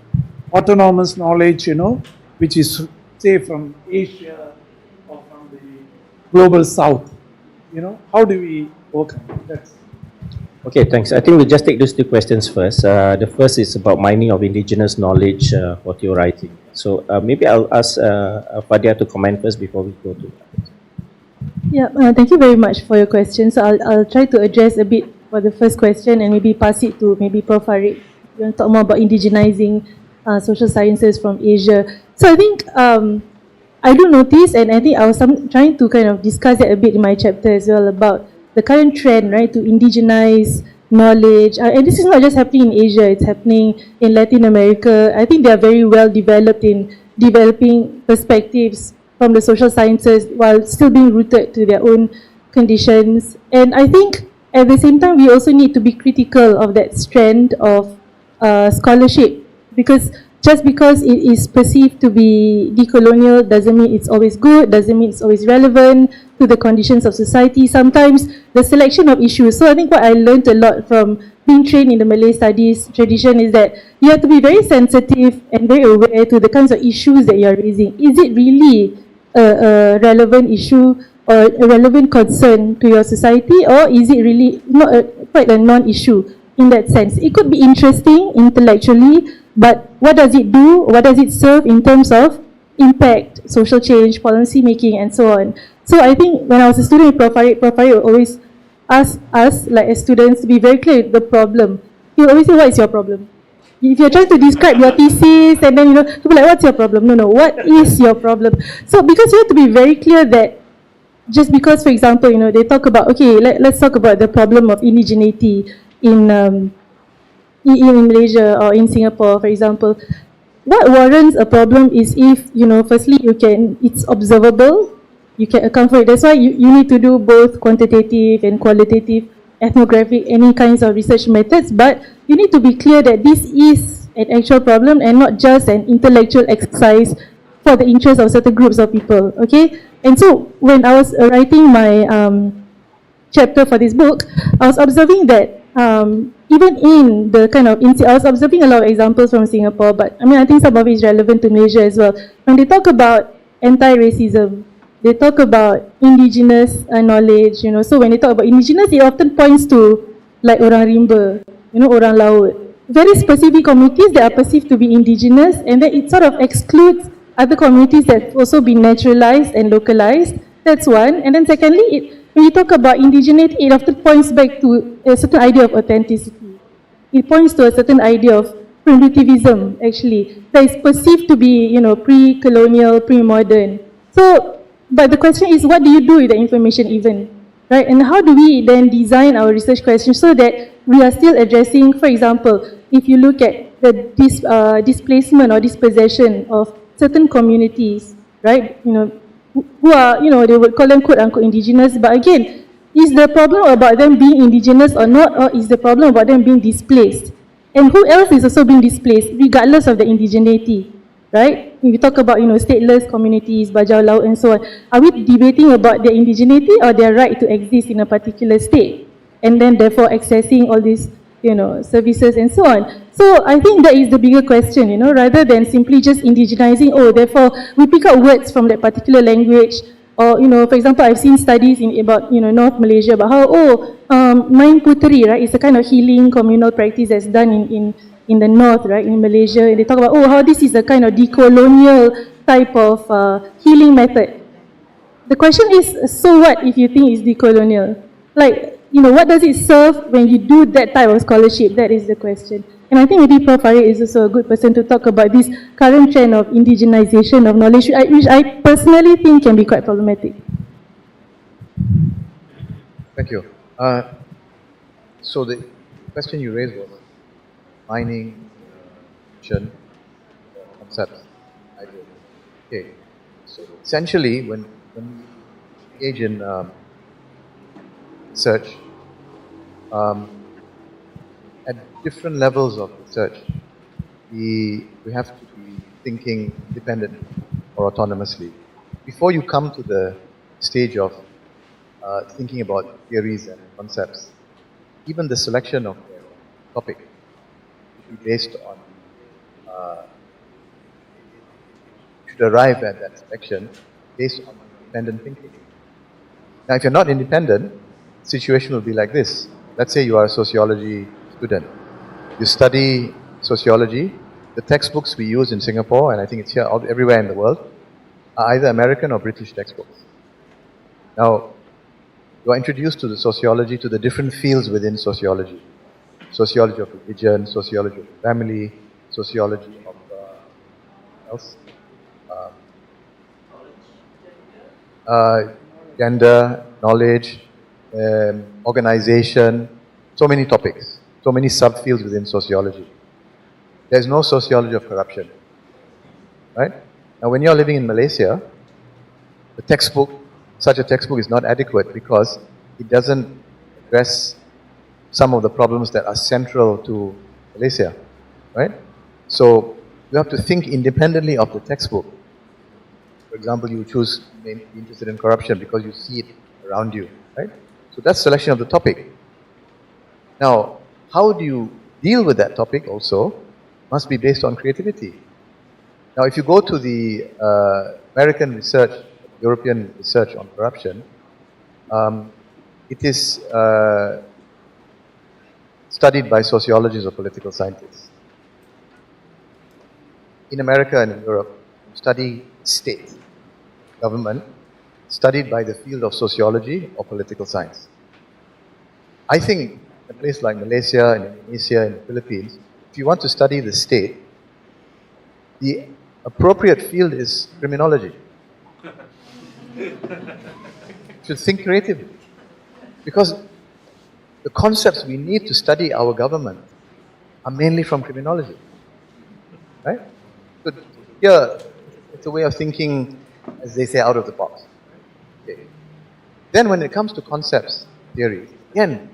autonomous knowledge, which is, say, from Asia or from the global south? How do we overcome that? Okay, thanks. I think we'll just take those two questions first. The first is about mining of indigenous knowledge for theorizing. So maybe I'll ask Fadia to comment first before we go to that. Yeah, thank you very much for your question. So I'll try to address a bit for the first question and maybe pass it to maybe Prof. Farid. You want to talk more about indigenizing social sciences from Asia. So I think I do notice, and I think I was trying to kind of discuss it a bit in my chapter as well, about the current trend, right, to indigenize knowledge. And this is not just happening in Asia, it's happening in Latin America. I think they are very well developed in developing perspectives from the social sciences while still being rooted to their own conditions. And I think at the same time, we also need to be critical of that strand of scholarship, because just because it is perceived to be decolonial doesn't mean it's always good, doesn't mean it's always relevant to the conditions of society. Sometimes the selection of issues. So I think what I learned a lot from being trained in the Malay studies tradition is that you have to be very sensitive and very aware to the kinds of issues that you are raising. Is it really a relevant issue or a relevant concern to your society, or is it really not quite a non-issue in that sense? It could be interesting intellectually, but what does it do? What does it serve in terms of impact, social change, policy making, and so on? So I think when I was a student with Prof. Farid would always ask us, like as students, to be very clear with the problem. He would always say, what is your problem? If you're trying to describe your thesis, and then, you'll be like, what's your problem? No, what is your problem? So because you have to be very clear that just because, for example, they talk about, okay, let's talk about the problem of indigeneity in Malaysia or in Singapore, for example. What warrants a problem is if, firstly, it's observable, you can account for it. That's why you need to do both quantitative and qualitative, ethnographic, any kinds of research methods, but you need to be clear that this is an actual problem and not just an intellectual exercise for the interest of certain groups of people, okay? And so when I was writing my chapter for this book, I was observing that even in the kind of, I was observing a lot of examples from Singapore, but I think some of it is relevant to Malaysia as well. When they talk about anti-racism, they talk about indigenous knowledge, so when they talk about indigenous, it often points to like orang rimba, orang laut. Very specific communities that are perceived to be indigenous, and then it sort of excludes other communities that have also been naturalized and localized. That's one. And then secondly, when you talk about indigeneity, it often points back to a certain idea of authenticity. It points to a certain idea of primitivism, actually, that is perceived to be, pre-colonial, pre-modern. So, but the question is, what do you do with the information even, right? And how do we then design our research questions so that we are still addressing, for example, if you look at the displacement or dispossession of certain communities, right? Who are, they would call them quote-unquote indigenous, but again, is the problem about them being indigenous or not, or is the problem about them being displaced? And who else is also being displaced, regardless of the indigeneity, right? If we talk about, stateless communities, Bajau Laut and so on, are we debating about their indigeneity or their right to exist in a particular state? And then therefore accessing all these services and so on. So I think that is the bigger question, rather than simply just indigenizing, therefore we pick up words from that particular language. Or, for example, I've seen studies about, North Malaysia about how, Main Puteri, right, is a kind of healing communal practice that's done in the north, right, in Malaysia. And they talk about, how this is a kind of decolonial type of healing method. The question is, so what if you think it's decolonial? Like, what does it serve when you do that type of scholarship? That is the question. And I think maybe Prof. Farid is also a good person to talk about this current trend of indigenization of knowledge, which I personally think can be quite problematic. Thank you. So the question you raised was mining, concepts, ideas. Okay. So essentially, when we engage in research, at different levels of research, we have to be thinking independently or autonomously. Before you come to the stage of thinking about theories and concepts, even the selection of the topic should be based on, should arrive at that selection based on independent thinking. Now, if you're not independent, the situation will be like this. Let's say you are a sociology student. You study sociology. The textbooks we use in Singapore, and I think it's here everywhere in the world, are either American or British textbooks. Now, you are introduced to the sociology, to the different fields within sociology. Sociology of religion, sociology of family, sociology of gender, knowledge, organization, so many topics, so many subfields within sociology. There's no sociology of corruption, right? Now, when you're living in Malaysia, the textbook, such a textbook is not adequate because it doesn't address some of the problems that are central to Malaysia, right? So you have to think independently of the textbook. For example, you choose to be interested in corruption because you see it around you, right? So that's selection of the topic. Now, how do you deal with that topic also must be based on creativity. Now, if you go to the American research, European research on corruption, it is studied by sociologists or political scientists. In America and in Europe, you study state, government, studied by the field of sociology or political science. I think a place like Malaysia and Indonesia and the Philippines, if you want to study the state, the appropriate field is criminology. You should think creatively. Because the concepts we need to study our government are mainly from criminology. Right? So here, it's a way of thinking, as they say, out of the box. Okay. Then when it comes to concepts, theories, again,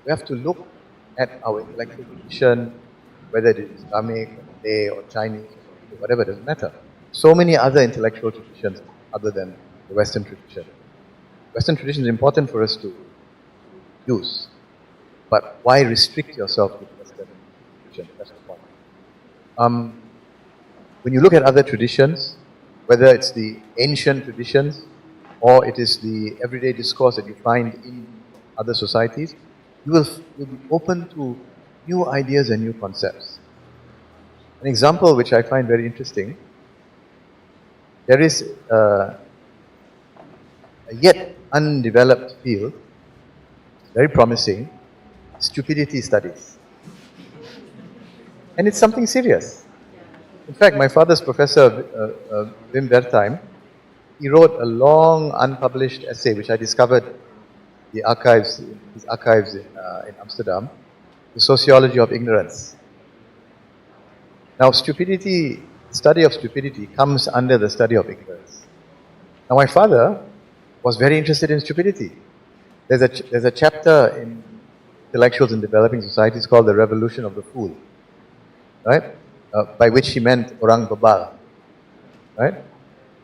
we have to look at our intellectual tradition, whether it is Islamic, Malay, or Chinese, or whatever, it doesn't matter. So many other intellectual traditions other than the Western tradition. Western tradition is important for us to use. But why restrict yourself to Western tradition? That's the point. When you look at other traditions, whether it's the ancient traditions or it is the everyday discourse that you find in other societies, you'll be open to new ideas and new concepts. An example which I find very interesting, there is a yet undeveloped field, very promising, stupidity studies. And it's something serious. In fact, my father's professor, Wim Wertheim, he wrote a long unpublished essay which I discovered his archives in Amsterdam, The Sociology of Ignorance. Now, study of stupidity comes under the study of ignorance. Now, my father was very interested in stupidity. There's a chapter in Intellectuals in Developing Societies called The Revolution of the Fool, right? By which he meant orang bebal, right?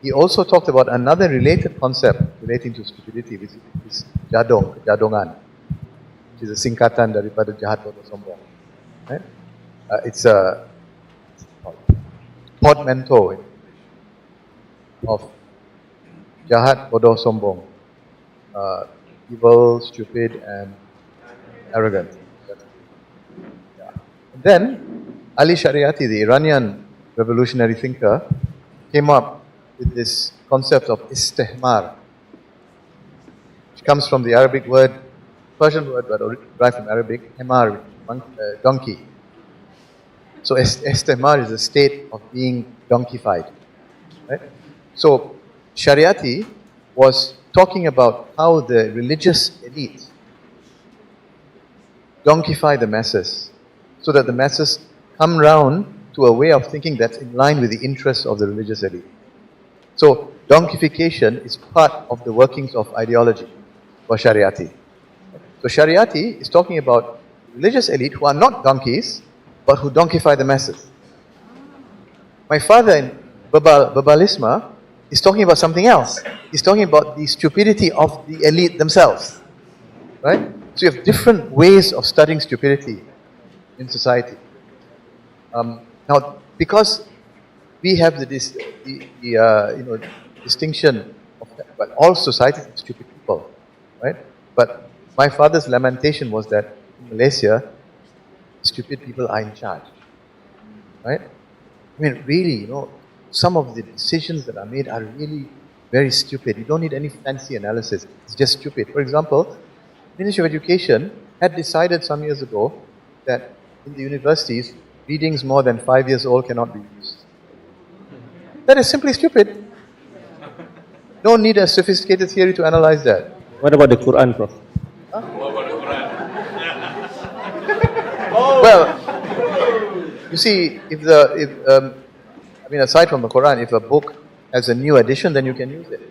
He also talked about another related concept relating to stupidity, which is jadongan. which is a singkatan daripada jahat bodoh sombong. Right? It's a portmanteau of jahat bodoh sombong, evil, stupid, and arrogant. Yeah. And then Ali Shariati, the Iranian revolutionary thinker, came up with this concept of istihmar, which comes from the Arabic word, Persian word, but derived from Arabic, himar, donkey. So istihmar is a state of being donkeyfied. Right? So Shariati was talking about how the religious elite donkeyfy the masses, so that the masses come round to a way of thinking that's in line with the interests of the religious elite. So donkeyfication is part of the workings of ideology for Shariati. So Shariati is talking about religious elite who are not donkeys, but who donkeyfy the masses. My father in Babalisma is talking about something else. He's talking about the stupidity of the elite themselves. Right? So you have different ways of studying stupidity in society. Now, because we have the distinction of, well, all societies have stupid people, right? But my father's lamentation was that in Malaysia, stupid people are in charge, right? I mean, really, some of the decisions that are made are really very stupid. You don't need any fancy analysis. It's just stupid. For example, Ministry of Education had decided some years ago that in the universities, readings more than 5 years old cannot be used. That is simply stupid. Don't need a sophisticated theory to analyze that. What about the Quran, Prof? Huh? Well, you see, aside from the Quran, if a book has a new edition, then you can use it.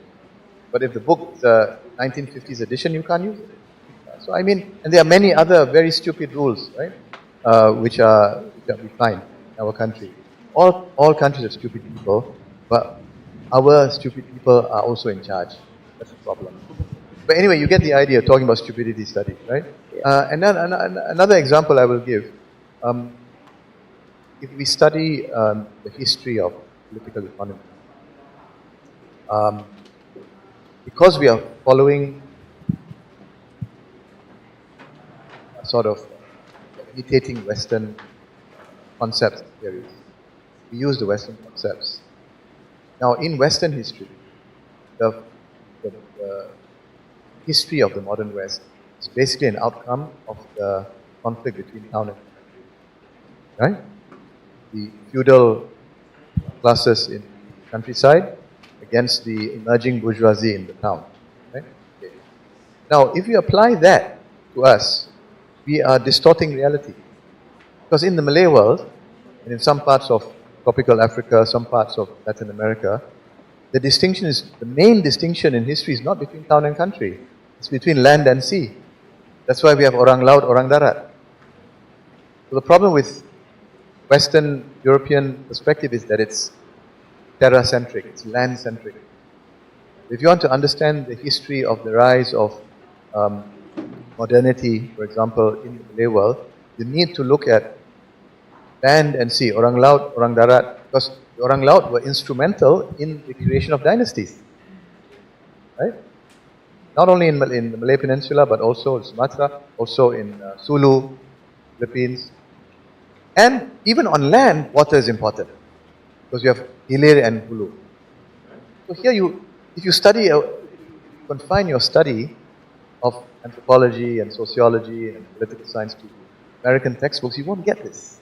But if the book is a 1950s edition, you can't use it. So and there are many other very stupid rules, right? Which we find in our country. All countries have stupid people, but our stupid people are also in charge. That's the problem. But anyway, you get the idea, talking about stupidity studies, right? And then another example I will give. If we study the history of political economy, because we are following a sort of imitating Western concepts and theories, we use the Western concepts. Now, in Western history, the history of the modern West is basically an outcome of the conflict between town and country, right? The feudal classes in the countryside against the emerging bourgeoisie in the town, right? Okay. Now, if you apply that to us, we are distorting reality. Because in the Malay world, and in some parts of tropical Africa, some parts of Latin America, the main distinction in history is not between town and country. It's between land and sea. That's why we have orang laut, orang darat. So the problem with Western European perspective is that it's terra-centric, it's land-centric. If you want to understand the history of the rise of modernity, for example, in the Malay world, you need to look at land and sea, orang laut, orang darat, because the orang laut were instrumental in the creation of dynasties, right? Not only in the Malay Peninsula, but also in Sumatra, also in Sulu, Philippines. And even on land, water is important, because you have Hilir and Hulu. So here if you study, confine your study of anthropology and sociology and political science to American textbooks, you won't get this.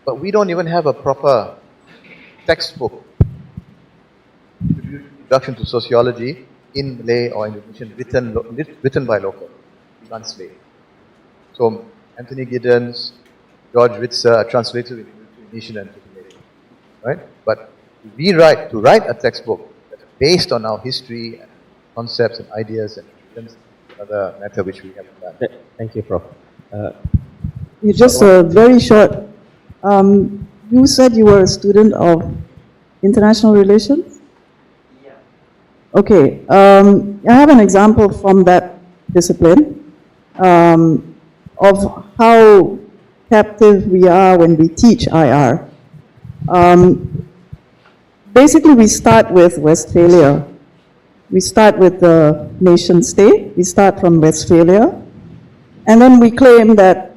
But we don't even have a proper textbook, introduction to sociology in Malay or Indonesian, written by local, translated. So Anthony Giddens, George Ritzer are translated into Indonesian and Malay, right? But to write a textbook that's based on our history and concepts and ideas and another matter which we haven't done. Thank you, Prof. Just very short. You said you were a student of international relations? Yeah. Okay. I have an example from that discipline. of how captive we are when we teach IR. Basically, we start with Westphalia. We start with the nation state. We start from Westphalia. And then we claim that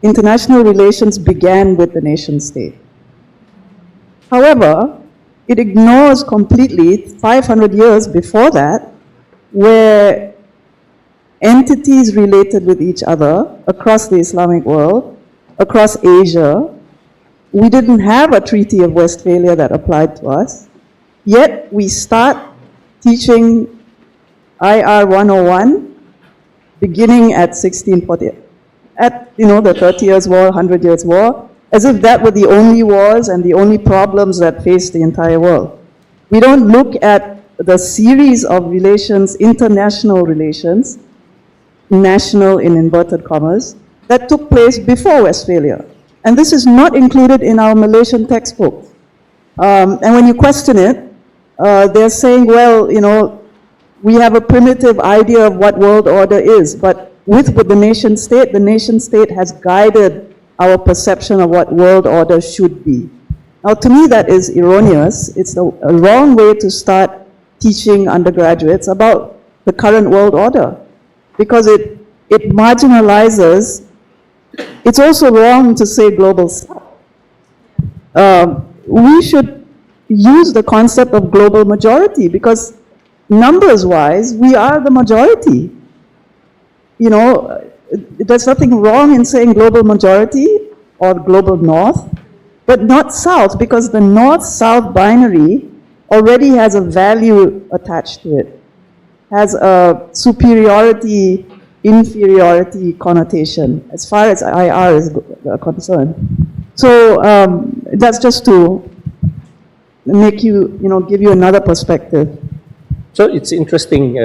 international relations began with the nation state. However, it ignores completely 500 years before that, where entities related with each other across the Islamic world, across Asia. We didn't have a Treaty of Westphalia that applied to us, yet we start teaching IR 101 beginning at 1640, at the 30 Years' War, 100 Years' War, as if that were the only wars and the only problems that faced the entire world. We don't look at the series of relations, international relations, national in inverted commas, that took place before Westphalia. And this is not included in our Malaysian textbook. And when you question it, they're saying, well, we have a primitive idea of what world order is, but with the nation state has guided our perception of what world order should be. Now, to me, that is erroneous. It's a wrong way to start teaching undergraduates about the current world order, because it marginalizes. It's also wrong to say global south. We should use the concept of global majority, because numbers-wise, we are the majority. There's nothing wrong in saying global majority or global north, but not south, because the north-south binary already has a value attached to it, has a superiority, inferiority connotation as far as IR is concerned. So that's just to make you, give you another perspective. So it's interesting.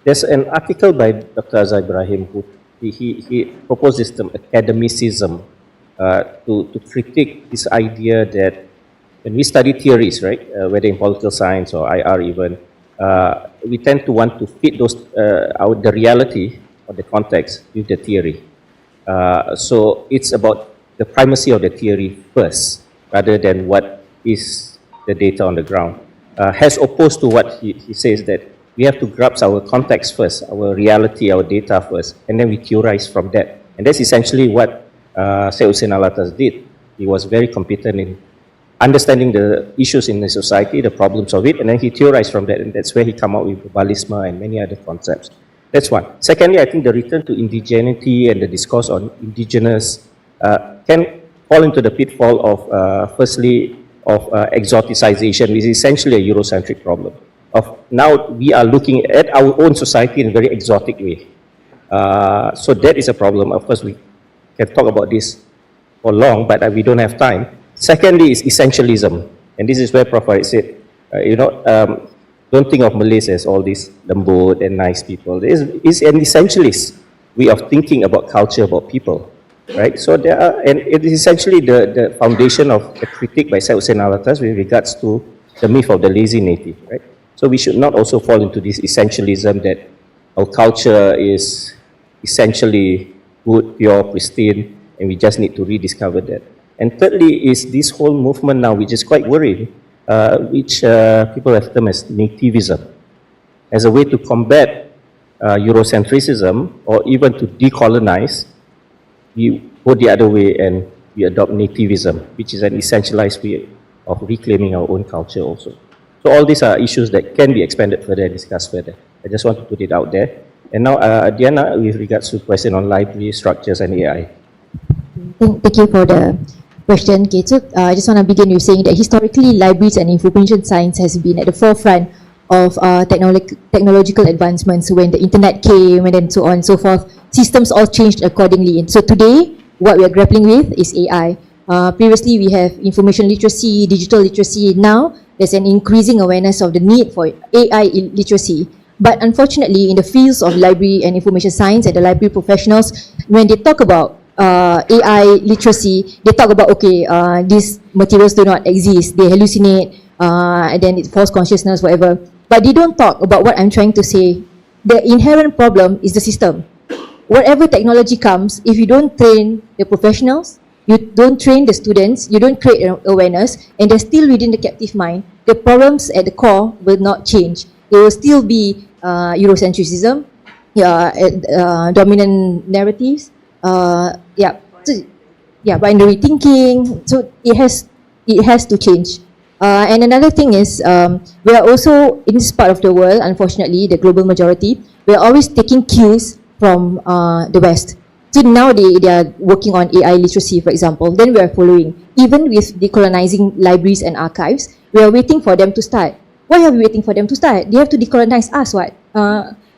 There's an article by Dr. Azhar Ibrahim who he proposed this term academicism to critique this idea that when we study theories, right, whether in political science or IR even, we tend to want to fit those the reality or the context with the theory. So it's about the primacy of the theory first, rather than what is the data on the ground. As opposed to what he says that we have to grasp our context first, our reality, our data first, and then we theorize from that. And that's essentially what Syed Hussein Alatas did. He was very competent in understanding the issues in the society, the problems of it, and then he theorized from that, and that's where he came up with Balisma and many other concepts. That's one. Secondly, I think the return to indigeneity and the discourse on indigenous can fall into the pitfall of, firstly, of exoticization, which is essentially a Eurocentric problem. Now we are looking at our own society in a very exotic way. So that is a problem. Of course, we can talk about this for long, but we don't have time. Secondly is essentialism. And this is where Prof. Farid said, don't think of Malays as all these lembut and nice people. It's an essentialist way of thinking about culture, about people. Right? So there are, and it is essentially the foundation of a critique by Syed Hussein Alatas with regards to the myth of the lazy native. Right? So we should not also fall into this essentialism that our culture is essentially good, pure, pristine, and we just need to rediscover that. And thirdly is this whole movement now, which is quite worrying, which people have termed as nativism, as a way to combat Eurocentrism or even to decolonize. We go the other way and we adopt nativism, which is an essentialized way of reclaiming our own culture also. So all these are issues that can be expanded further and discussed further. I just want to put it out there. And now, Diana, with regards to the question on library structures and AI. Thank you for the question. Okay, so I just want to begin with saying that historically, libraries and information science has been at the forefront of technological advancements. When the internet came and then so on and so forth, systems all changed accordingly. And so today, what we are grappling with is AI. Previously, we have information literacy, digital literacy. Now, there's an increasing awareness of the need for AI literacy. But unfortunately, in the fields of library and information science and the library professionals, when they talk about AI literacy, they talk about, okay, these materials do not exist, they hallucinate, and then it's false consciousness, whatever. But they don't talk about what I'm trying to say the inherent problem is the system. Whatever technology comes, if you don't train the professionals, you don't train the students, you don't create awareness, and they're still within the captive mind, the problems at the core will not change. There will still be Eurocentrism, dominant narratives, binary thinking. So it has to change. And another thing is, we are also in this part of the world, unfortunately, the global majority, we are always taking cues from the West. So now they are working on AI literacy, for example. Then we are following. Even with decolonizing libraries and archives, we are waiting for them to start. Why are we waiting for them to start? They have to decolonize us, what?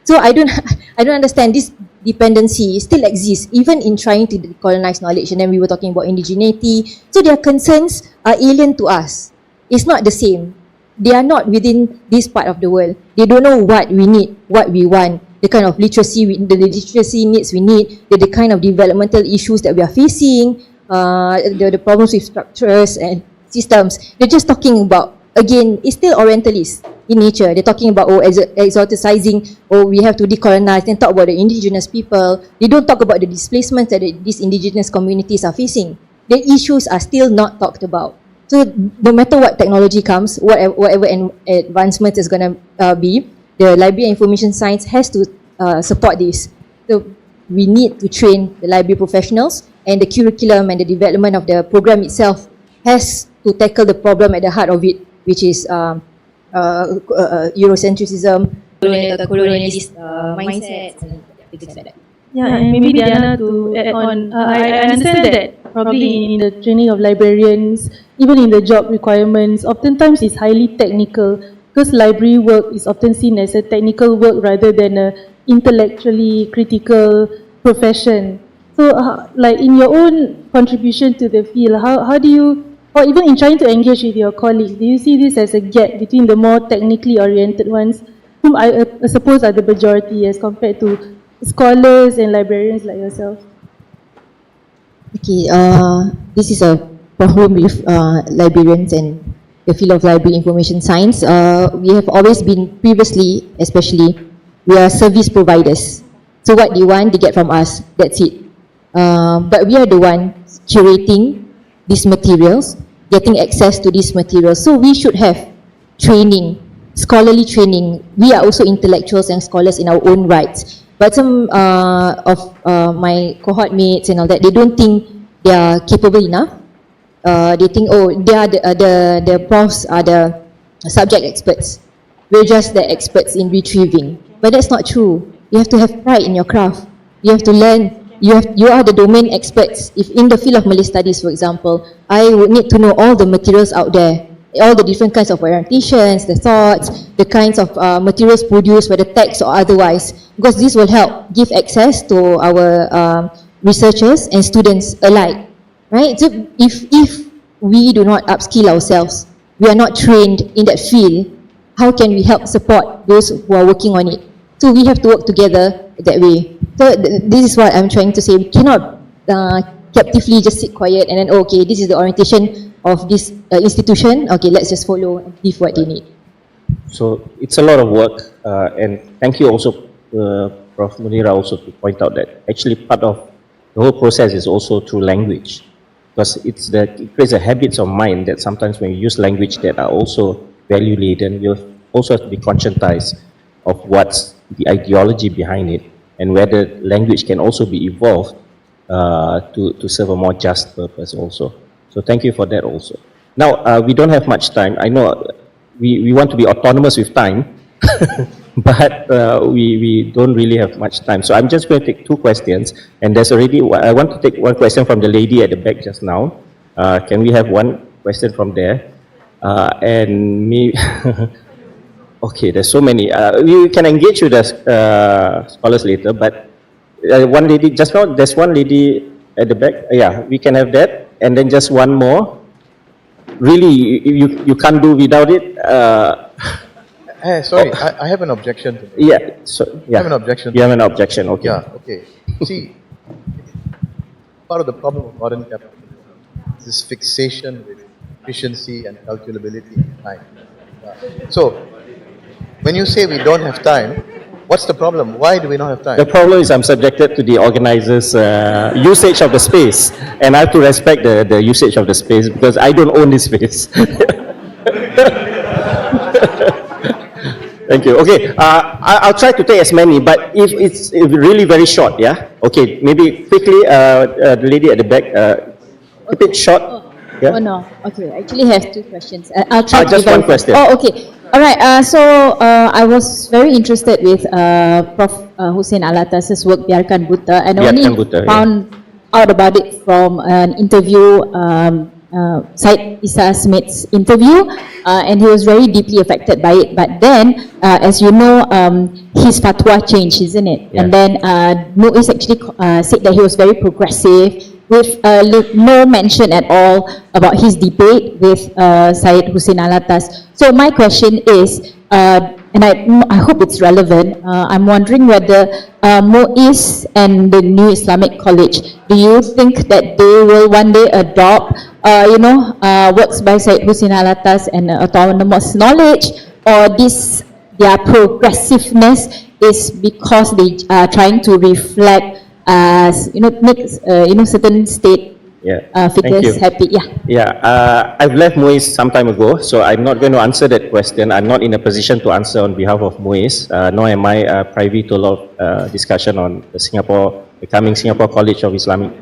So I don't understand. This dependency still exists, even in trying to decolonize knowledge. And then we were talking about indigeneity. So their concerns are alien to us. It's not the same. They are not within this part of the world. They don't know what we need, what we want, the kind of literacy, the literacy needs we need, the kind of developmental issues that we are facing, the problems with structures and systems. They're just talking about, again, it's still Orientalist in nature. They're talking about, exoticizing, we have to decolonize, and talk about the indigenous people. They don't talk about the displacements that these indigenous communities are facing. The issues are still not talked about. So no matter what technology comes, whatever advancement is going to be, the Library and Information Science has to support this. So we need to train the library professionals, and the curriculum and the development of the program itself has to tackle the problem at the heart of it, which is Eurocentrism, colonialist mindsets, and things like that. Yeah, and maybe Diana, to add on, I understand that probably in the training of librarians, even in the job requirements, oftentimes it's highly technical, because library work is often seen as a technical work rather than a intellectually critical profession. So, like in your own contribution to the field, how do you, or even in trying to engage with your colleagues, do you see this as a gap between the more technically oriented ones, whom I suppose are the majority as compared to scholars and librarians like yourself? Okay, this is a problem with librarians and the field of library information science. We have always been, previously especially, we are service providers. So what they want, they get from us, that's it. But we are the ones curating these materials, getting access to these materials. So we should have training, scholarly training. We are also intellectuals and scholars in our own rights. But some of my cohort mates and all that, they don't think they are capable enough. They think, they are the profs are the subject experts. We're just the experts in retrieving. But that's not true. You have to have pride in your craft. You have to learn. You are the domain experts. If in the field of Malay studies, for example, I would need to know all the materials out there, all the different kinds of orientations, the thoughts, the kinds of materials produced, whether text or otherwise, because this will help give access to our researchers and students alike, right? So if we do not upskill ourselves, we are not trained in that field, how can we help support those who are working on it? So we have to work together that way. So this is what I'm trying to say. We cannot captively just sit quiet and then, okay, this is the orientation of this institution, okay, let's just follow and give what they need. So it's a lot of work, and thank you also, Prof. Munira, also to point out that actually part of the whole process is also through language, because it creates a habits of mind that sometimes when you use language that are also value laden, you also have to be conscientized of what's the ideology behind it and whether language can also be evolved to serve a more just purpose also. So thank you for that also. Now, we don't have much time. I know we want to be autonomous with time, but we don't really have much time. So I'm just going to take two questions, and there's already, I want to take one question from the lady at the back just now. Can we have one question from there? And me, okay, there's so many. We can engage with the scholars later, but one lady, just now, there's one lady at the back. Yeah, we can have that. And then just one more. Really, you can't do without it. Sorry, I have an objection to that. Yeah, so, yeah. I have an objection. You have an objection, okay. Yeah, okay. See, part of the problem of modern capitalism is this fixation with efficiency and calculability and time. So, when you say we don't have time, What's the problem? Why do we not have time? The problem is I'm subjected to the organizer's usage of the space, and I have to respect the usage of the space because I don't own this space. Thank you. Okay, I'll try to take as many, but if it's really very short, yeah? Okay, maybe quickly, the lady at the back, keep it short. Yeah? Oh no, okay, I actually have two questions. I'll try to just be very one question. Oh, okay. All right, I was very interested with Prof. Hussein Alatas' work, Biarkan Buta, and only Biarkan Buta, found out about it from an interview, Syed Isa Smith's interview, and he was very deeply affected by it. But then, as you know, his fatwa changed, isn't it? Yeah. And then Muiz actually said that he was very progressive, with no mention at all about his debate with Syed Hussein Alatas. So my question is, and I hope it's relevant, I'm wondering whether Muiz and the New Islamic College, do you think that they will one day adopt, works by Syed Hussein Alatas and autonomous knowledge, or their progressiveness is because they are trying to reflect make certain state figures happy. I've left Muiz some time ago, so I'm not going to answer that question. I'm not in a position to answer on behalf of Muiz, nor am I privy to a lot of discussion on the coming Singapore College of Islamic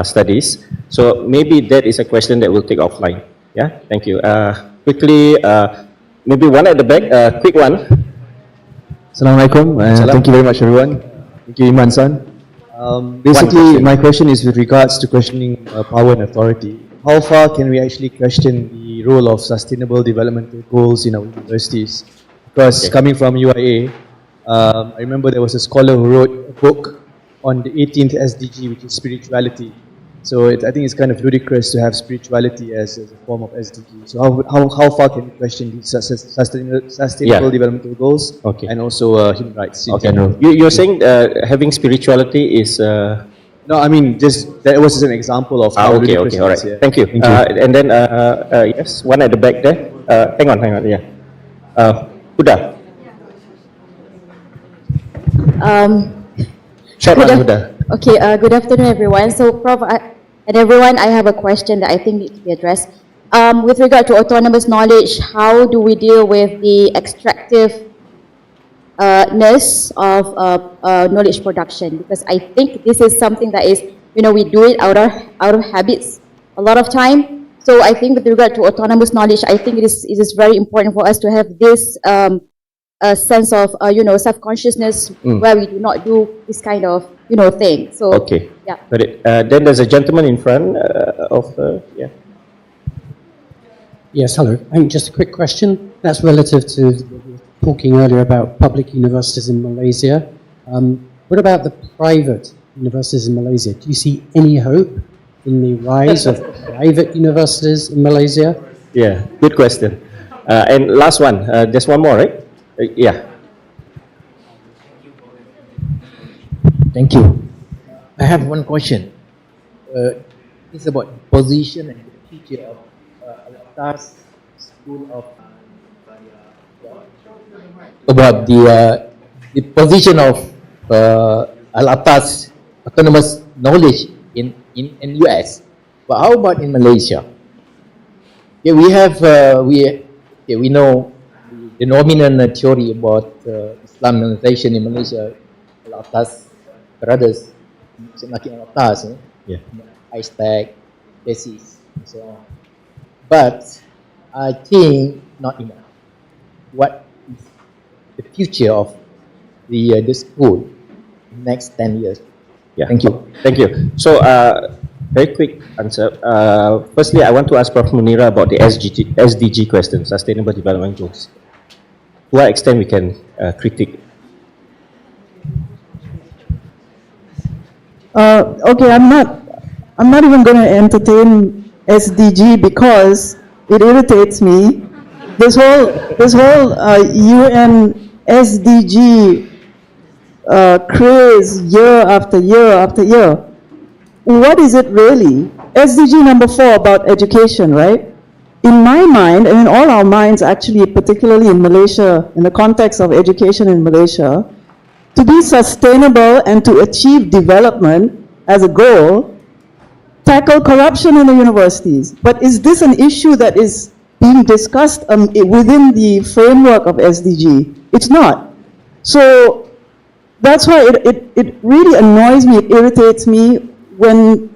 Studies. So maybe that is a question that we'll take offline. Yeah, thank you. Quickly, maybe one at the back, quick one. Assalamualaikum. Thank you very much, everyone. Thank you, Iman-san. Basically, my question is with regards to questioning power and authority. How far can we actually question the role of sustainable developmental goals in our universities? Because coming from UIA, I remember there was a scholar who wrote a book on the 18th SDG, which is spirituality. So I think it's kind of ludicrous to have spirituality as a form of SDG. So how far can we question these sustainable developmental goals and also human rights in general? You're saying having spirituality is... No, I mean, that was just an example of how ludicrous all right. it is. Yeah. Thank you. And then, yes, one at the back there. Hang on, yeah. Huda. Short one, Huda. Okay, good afternoon, everyone. So, Prof, and everyone, I have a question that I think needs to be addressed. With regard to autonomous knowledge, how do we deal with the extractiveness of knowledge production? Because I think this is something that is, we do it out of habits a lot of time. So I think with regard to autonomous knowledge, I think it is very important for us to have this sense of, self-consciousness where we do not do this kind of, thing. So, yeah. Got it. Then there's a gentleman in front yeah. Yes, hello. Just a quick question. That's relative to talking earlier about public universities in Malaysia. What about the private universities in Malaysia? Do you see any hope in the rise of private universities in Malaysia? Yeah, good question. And last one, just one more, right? Yeah. Thank you. I have one question. It's about the position and the future of Alatas School of about the position of Alatas autonomous knowledge in US. But how about in Malaysia? Yeah, we have we know the dominant theory about Islamization in Malaysia, Alatas brothers, Alatas, Isaac, thesis, and so on. But I think not enough. What is the future of the school in the next 10 years? Yeah. Thank you. Thank you. So, very quick answer. Firstly, I want to ask Prof. Munira about the SDG question, Sustainable Development Goals. To what extent we can critique? Okay, I'm not even going to entertain SDG because it irritates me. This whole UN SDG craze year after year after year. What is it really? SDG number 4 about education, right? In my mind, and in all our minds actually, particularly in Malaysia, in the context of education in Malaysia, to be sustainable and to achieve development as a goal, tackle corruption in the universities. But is this an issue that is being discussed within the framework of SDG? It's not. So that's why it really annoys me, it irritates me when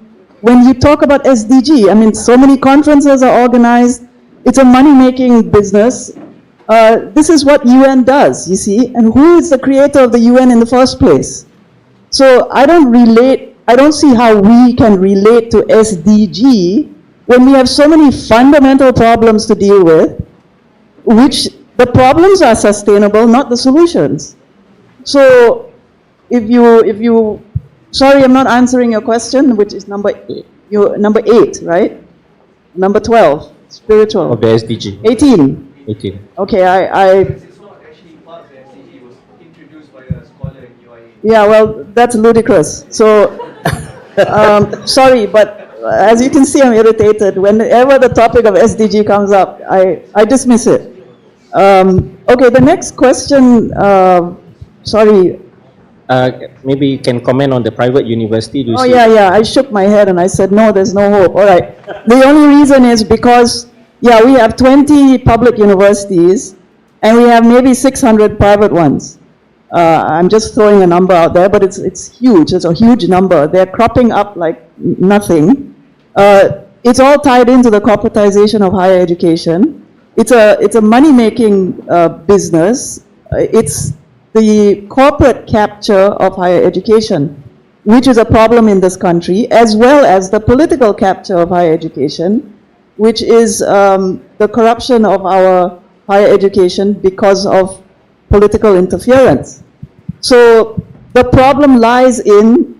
you talk about SDG. I mean, so many conferences are organized. It's a money-making business. This is what UN does, you see, and who is the creator of the UN in the first place? So I don't see how we can relate to SDG when we have so many fundamental problems to deal with, which the problems are sustainable, not the solutions. So if you, sorry, I'm not answering your question, which is number 8, right? Number 12, spiritual. Of the SDG. 18. 18. Okay, yeah, well, that's ludicrous. So, sorry, but as you can see, I'm irritated. Whenever the topic of SDG comes up, I dismiss it. Okay, the next question, sorry. Maybe you can comment on the private university. Do you see Yeah, I shook my head and I said, no, there's no hope. All right. The only reason is because, yeah, we have 20 public universities and we have maybe 600 private ones. I'm just throwing a number out there, but it's huge. It's a huge number. They're cropping up like nothing. It's all tied into the corporatization of higher education. It's a money-making business. It's the corporate capture of higher education, which is a problem in this country, as well as the political capture of higher education, which is the corruption of our higher education because of political interference. So the problem lies in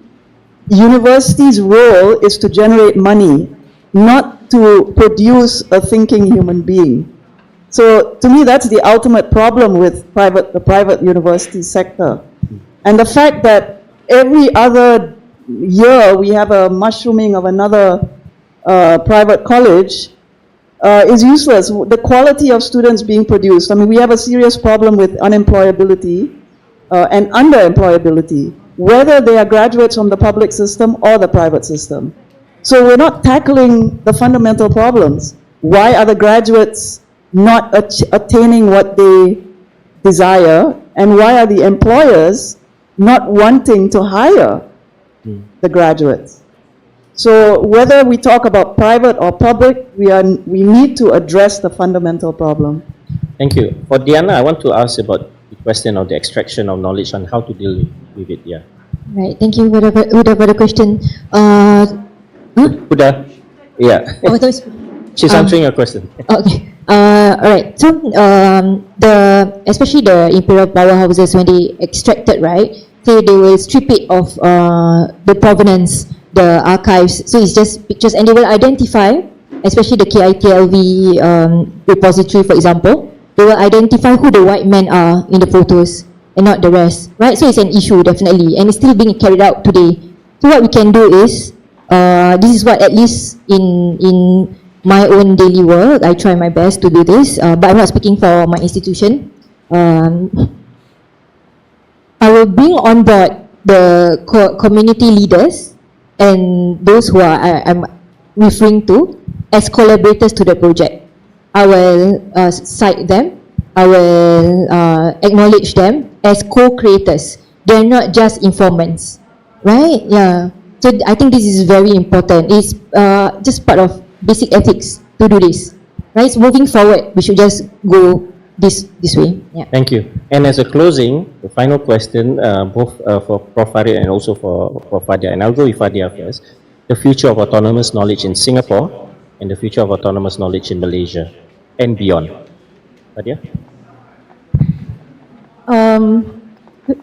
universities' role is to generate money, not to produce a thinking human being. So to me, that's the ultimate problem with the private university sector. And the fact that every other year we have a mushrooming of another private college is useless. The quality of students being produced, I mean, we have a serious problem with unemployability and underemployability, whether they are graduates from the public system or the private system. So we're not tackling the fundamental problems. Why are the graduates not attaining what they desire, and why are the employers not wanting to hire the graduates? So whether we talk about private or public, we need to address the fundamental problem. Thank you. For Diana, I want to ask about the question of the extraction of knowledge and how to deal with it. Yeah. Right. Thank you for the question. Huda. Yeah. Oh, those, She's answering your question. Okay. Alright. So especially the imperial powerhouses, when they extracted, right? So they will strip it of the provenance, the archives. So it's just pictures, and they will identify, especially the KITLV repository, for example. They will identify who the white men are in the photos and not the rest, right? So it's an issue, definitely, and it's still being carried out today. So what we can do is, this is what, at least in my own daily work, I try my best to do this, but I'm not speaking for my institution. I will bring on board the community leaders and those who I'm referring to as collaborators to the project. I will cite them, I will acknowledge them as co-creators. They're not just informants, right? Yeah. So I think this is very important. It's just part of basic ethics to do this, right? So moving forward, we should just go this way. Yeah. Thank you. And as a closing, the final question, both for Prof. Farid and also for Prof. Fadia, and I'll go with Fadia first. The future of autonomous knowledge in Singapore and the future of autonomous knowledge in Malaysia and beyond. Fadia?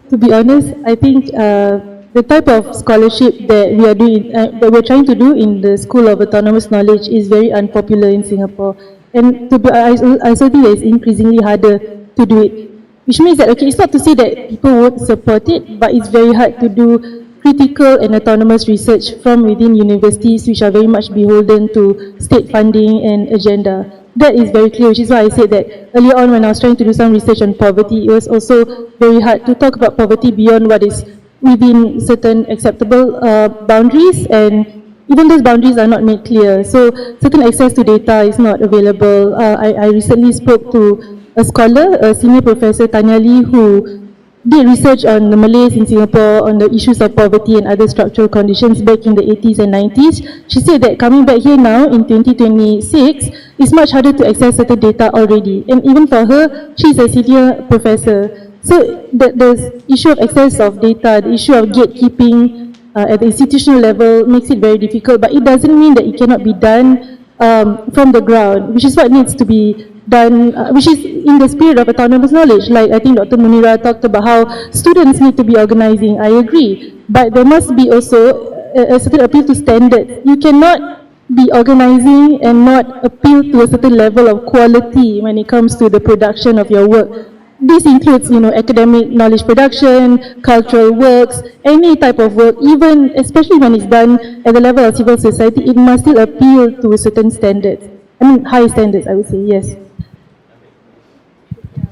To be honest, I think the type of scholarship that we are doing, that we're trying to do in the School of Autonomous Knowledge is very unpopular in Singapore. And I also think that it's increasingly harder to do it. Which means that, okay, it's not to say that people won't support it, but it's very hard to do critical and autonomous research from within universities, which are very much beholden to state funding and agenda. that is very clear, which is why I said that earlier on when I was trying to do some research on poverty, it was also very hard to talk about poverty beyond what is within certain acceptable boundaries, and even those boundaries are not made clear. So certain access to data is not available. I recently spoke to a scholar, a senior professor, Tanya Lee, who did research on the Malays in Singapore on the issues of poverty and other structural conditions back in the 80s and 90s. She said that coming back here now in 2026, it's much harder to access certain data already. And even for her, she's a senior professor. So the issue of access of data, the issue of gatekeeping at the institutional level makes it very difficult, but it doesn't mean that it cannot be done from the ground, which is what needs to be done, which is in the spirit of autonomous knowledge. Like I think Dr. Munira talked about how students need to be organizing. I agree, but there must be also a certain appeal to standards. You cannot be organizing and not appeal to a certain level of quality when it comes to the production of your work. This includes, academic knowledge production, cultural works, any type of work, even, especially when it's done at the level of civil society, it must still appeal to certain standards. I mean, high standards, I would say, yes.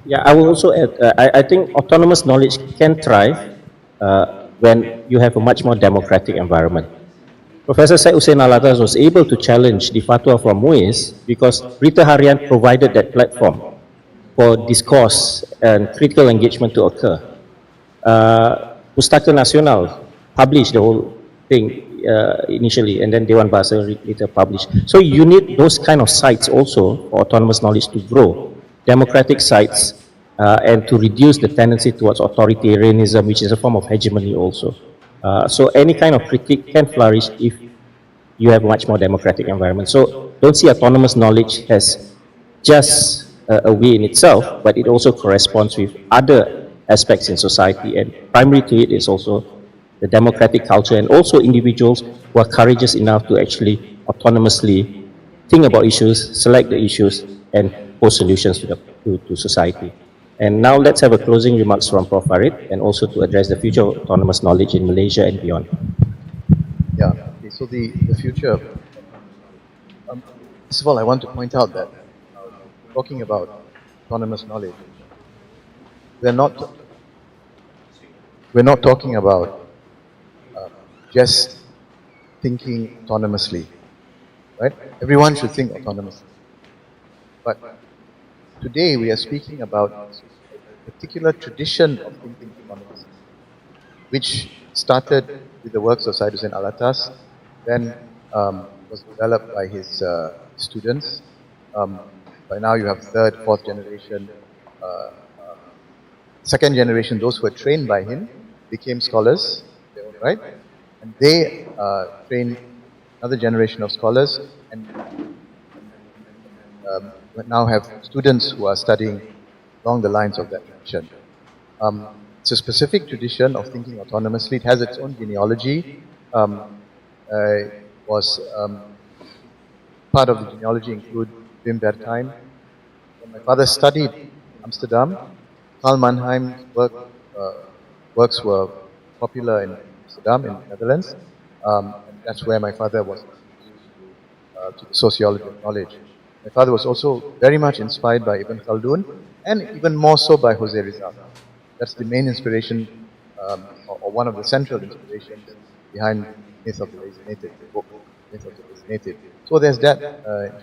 Yeah, I will also add, I think autonomous knowledge can thrive when you have a much more democratic environment. Professor Syed Hussein Alatas was able to challenge the fatwa from MUIS because Berita Harian provided that platform for discourse and critical engagement to occur. Pustaka Nasional published the whole thing initially, and then Dewan Bahasa later published. So you need those kind of sites also for autonomous knowledge to grow, democratic sites, and to reduce the tendency towards authoritarianism, which is a form of hegemony also. So any kind of critique can flourish if you have a much more democratic environment. So don't see autonomous knowledge as just a way in itself, but it also corresponds with other aspects in society, and primary to it is also the democratic culture and also individuals who are courageous enough to actually autonomously think about issues, select the issues, and pose solutions to society. And now let's have a closing remarks from Prof. Farid, and also to address the future of autonomous knowledge in Malaysia and beyond. Yeah, okay, so the future. First of all, I want to point out that talking about autonomous knowledge, we're not talking about just thinking autonomously, right? Everyone should think autonomously. But today we are speaking about a particular tradition of thinking autonomously, which started with the works of Syed Hussein Alatas, then was developed by his students. By now you have third, fourth generation, second generation, those who were trained by him became scholars, right? And they trained another generation of scholars, and now have students who are studying along the lines of that tradition. It's a specific tradition of thinking autonomously. It has its own genealogy. Part of the genealogy include Wim Bertijn. When my father studied Amsterdam, Karl Mannheim's works were popular in Amsterdam, in the Netherlands. And that's where my father was to the sociology of knowledge. My father was also very much inspired by Ibn Khaldun, and even more so by Jose Rizal. That's the main inspiration, or one of the central inspirations behind Myth of the Lazy Native, the book Myth of the Lazy Native. So there's that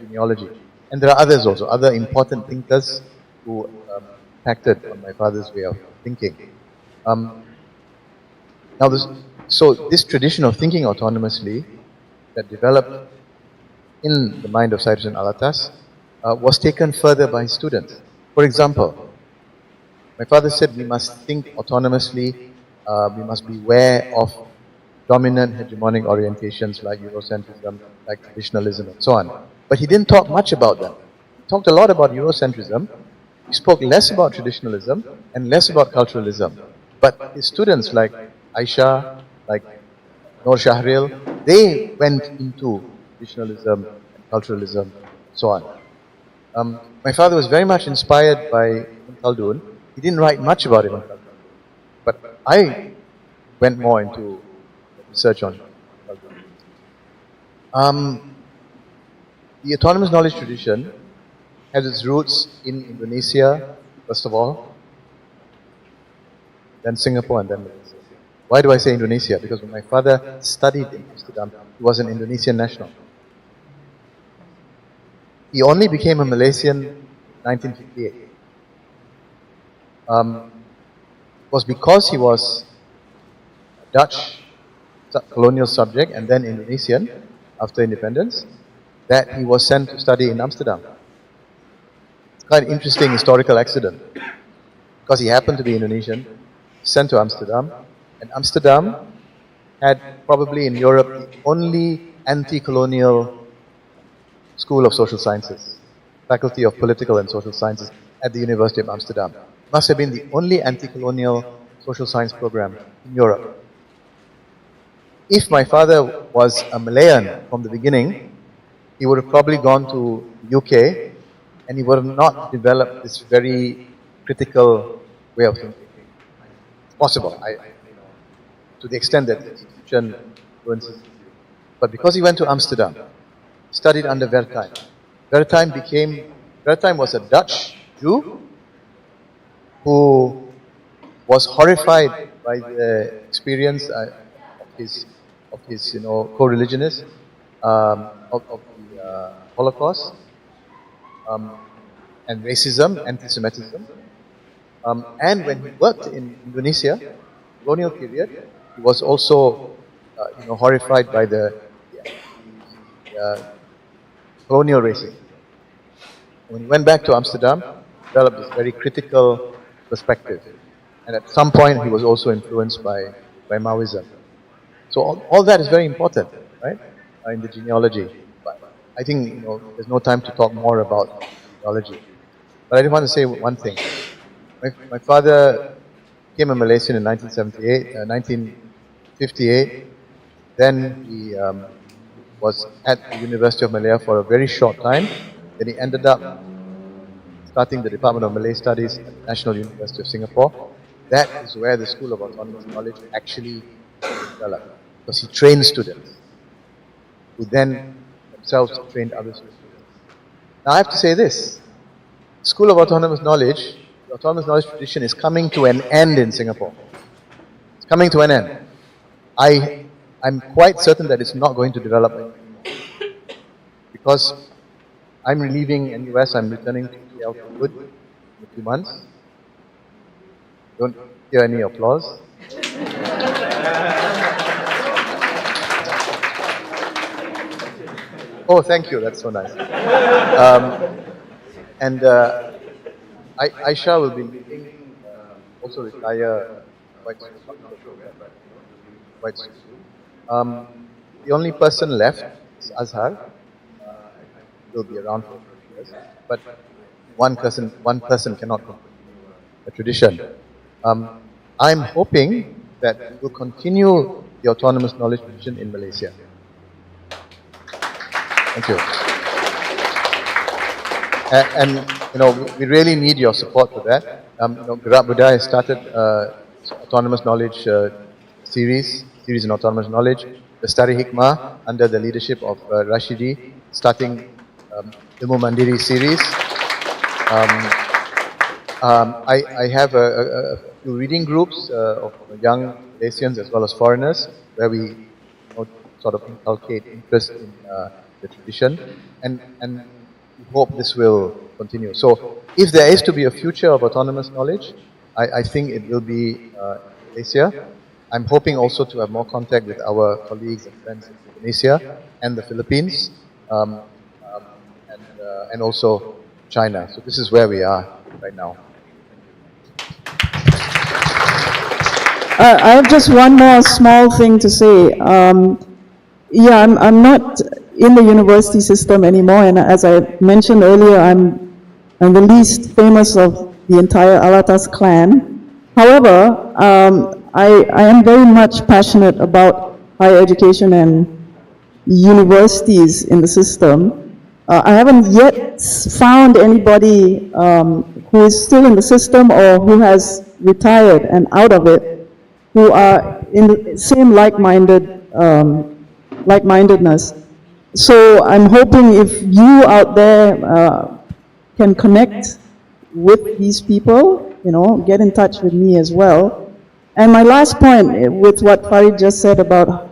genealogy. And there are others also, other important thinkers who acted on my father's way of thinking. So this tradition of thinking autonomously that developed in the mind of Syed Hussein Alatas was taken further by his students. For example, my father said we must think autonomously, we must beware of dominant hegemonic orientations like Eurocentrism, like traditionalism and so on. But he didn't talk much about them. He talked a lot about Eurocentrism. He spoke less about traditionalism and less about culturalism. But his students like Aisha, like Noor Shahril, they went into traditionalism and culturalism and so on. My father was very much inspired by Ibn Khaldun. He didn't write much about Ibn Khaldun. But I went more into research on Khaldun. The autonomous knowledge tradition has its roots in Indonesia, first of all, then Singapore, and then Malaysia. Why do I say Indonesia? Because when my father studied in Amsterdam, he was an Indonesian national. He only became a Malaysian in 1958. It was because he was Dutch colonial subject and then Indonesian after independence that he was sent to study in Amsterdam. It's quite an interesting historical accident because he happened to be Indonesian, sent to Amsterdam, and Amsterdam had probably in Europe the only anti-colonial school of social sciences, faculty of political and social sciences at the University of Amsterdam. Must have been the only anti-colonial social science program in Europe. If my father was a Malayan from the beginning, he would have probably gone to UK and he would have not developed this very critical way of thinking. It's possible, to the extent that the institution influences. But because he went to Amsterdam, studied under Wertheim. Wertheim was a Dutch Jew who was horrified by the experience of his co-religionists of the Holocaust and racism, anti-Semitism. And when he worked in Indonesia, colonial period, he was also horrified by the colonial racism. When he went back to Amsterdam, he developed this very critical perspective. And at some point, he was also influenced by Maoism. So all that is very important, right, in the genealogy. But I think there's no time to talk more about genealogy. But I did want to say one thing. My father became a Malaysian in 1958. Then he was at the University of Malaya for a very short time. Then he ended up starting the Department of Malay Studies at the National University of Singapore. That is where the School of Autonomous Knowledge actually developed. Because he trained students who then themselves trained other students. Now I have to say this. School of Autonomous Knowledge, the Autonomous Knowledge tradition is coming to an end in Singapore. It's coming to an end. I'm quite certain that it's not going to develop anymore. Because I'm leaving NUS, I'm returning to KL for good in a few months. Don't hear any applause. Oh, thank you, that's so nice. Aisha will be leaving, also retire quite soon. The only person left is Azhar. Will be around for years, but one person cannot continue a tradition. I'm hoping that we will continue the autonomous knowledge tradition in Malaysia. Thank you. And we really need your support for that. Gerak Budaya has started autonomous knowledge series in autonomous knowledge. The Study Hikmah under the leadership of Rashidi, starting Ilmu Mandiri series. I have a few reading groups of young Malaysians as well as foreigners where we sort of inculcate interest in the tradition, and we hope this will continue. So if there is to be a future of autonomous knowledge, I think it will be in Malaysia. I'm hoping also to have more contact with our colleagues and friends in Indonesia and the Philippines, and also China. So this is where we are right now. I have just one more small thing to say. I'm not in the university system anymore, and as I mentioned earlier, I'm the least famous of the entire Alatas clan. However, I am very much passionate about higher education and universities in the system. I haven't yet found anybody who is still in the system or who has retired and out of it, who are in the same like-mindedness. So I'm hoping if you out there, can connect with these people, you know, get in touch with me as well. And my last point with what Farid just said about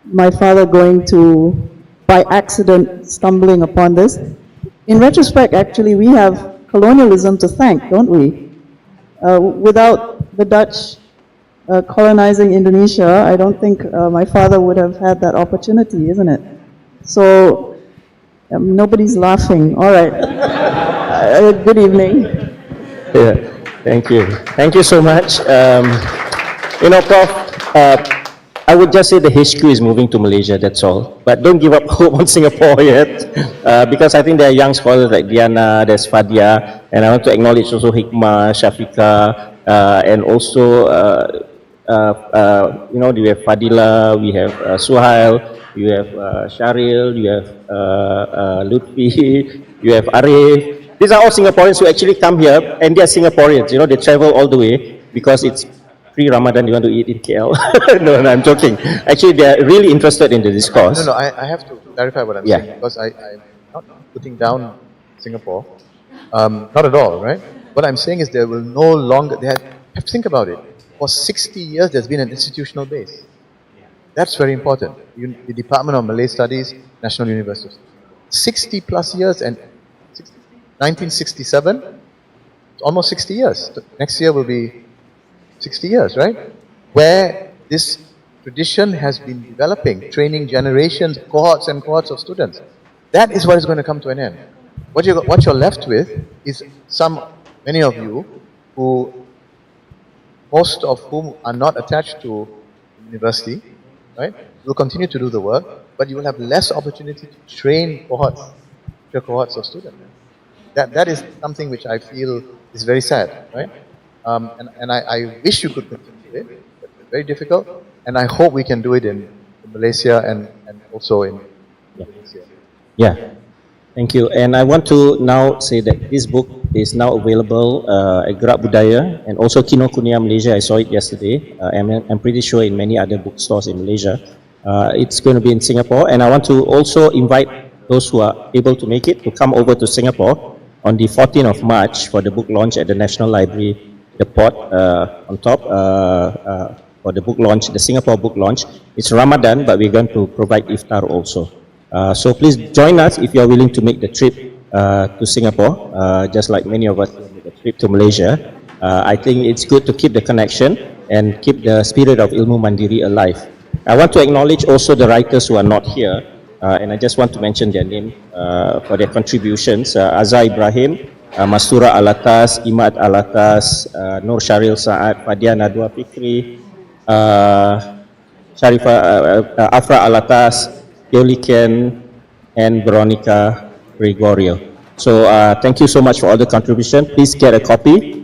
my father going to, by accident, stumbling upon this. In retrospect, actually, we have colonialism to thank, don't we? Without the Dutch colonizing Indonesia, I don't think my father would have had that opportunity, isn't it? So, nobody's laughing. All right. Good evening. Yeah, thank you. Thank you so much. You know, Prof, I would just say the HQ is moving to Malaysia, that's all. But don't give up hope on Singapore yet, because I think there are young scholars like Diana, there's Fadia, and I want to acknowledge also Hikmah, Shafika, and also, you know, we have Fadila, we have Suhail, you have Sharil, you have Lutfi, you have Arif. These are all Singaporeans who actually come here, and they are Singaporeans, you know, they travel all the way because it's pre-Ramadan, you want to eat in KL. No, I'm joking. Actually, they are really interested in the discourse. No, I have to clarify what I'm saying, because I'm not putting down Singapore. Not at all, right? What I'm saying is there will no longer, think about it. For 60 years, there's been an institutional base. That's very important. The Department of Malay Studies, National University. 60 plus years, and 1967, almost 60 years. Next year will be 60 years, right? Where this tradition has been developing, training generations, cohorts and cohorts of students. That is what is going to come to an end. What you're left with is many of you, most of whom are not attached to university, right? Will continue to do the work, but you will have less opportunity to train cohorts of students. That is something which I feel is very sad, right? And I wish you could continue it, but it's very difficult, and I hope we can do it in Malaysia and also in Indonesia. Yeah, thank you. And I want to now say that this book is now available at Gerak Budaya and also Kinokuniya Malaysia. I saw it yesterday. I'm pretty sure in many other bookstores in Malaysia. It's going to be in Singapore, and I want to also invite those who are able to make it to come over to Singapore on the 14th of March for the book launch at the National Library, the port on top for the book launch, the Singapore book launch. It's Ramadan, but we're going to provide iftar also. So please join us if you're willing to make the trip to Singapore, just like many of us make the trip to Malaysia. I think it's good to keep the connection and keep the spirit of Ilmu Mandiri alive. I want to acknowledge also the writers who are not here, and I just want to mention their name for their contributions. Azhar Ibrahim, Mastura Alatas, Imad Alatas, Nur Sharil Saad, Fadia Nadwa Fikri, Afra Alatas, Yoli Ken, and Veronica Gregorio. So thank you so much for all the contribution. Please get a copy.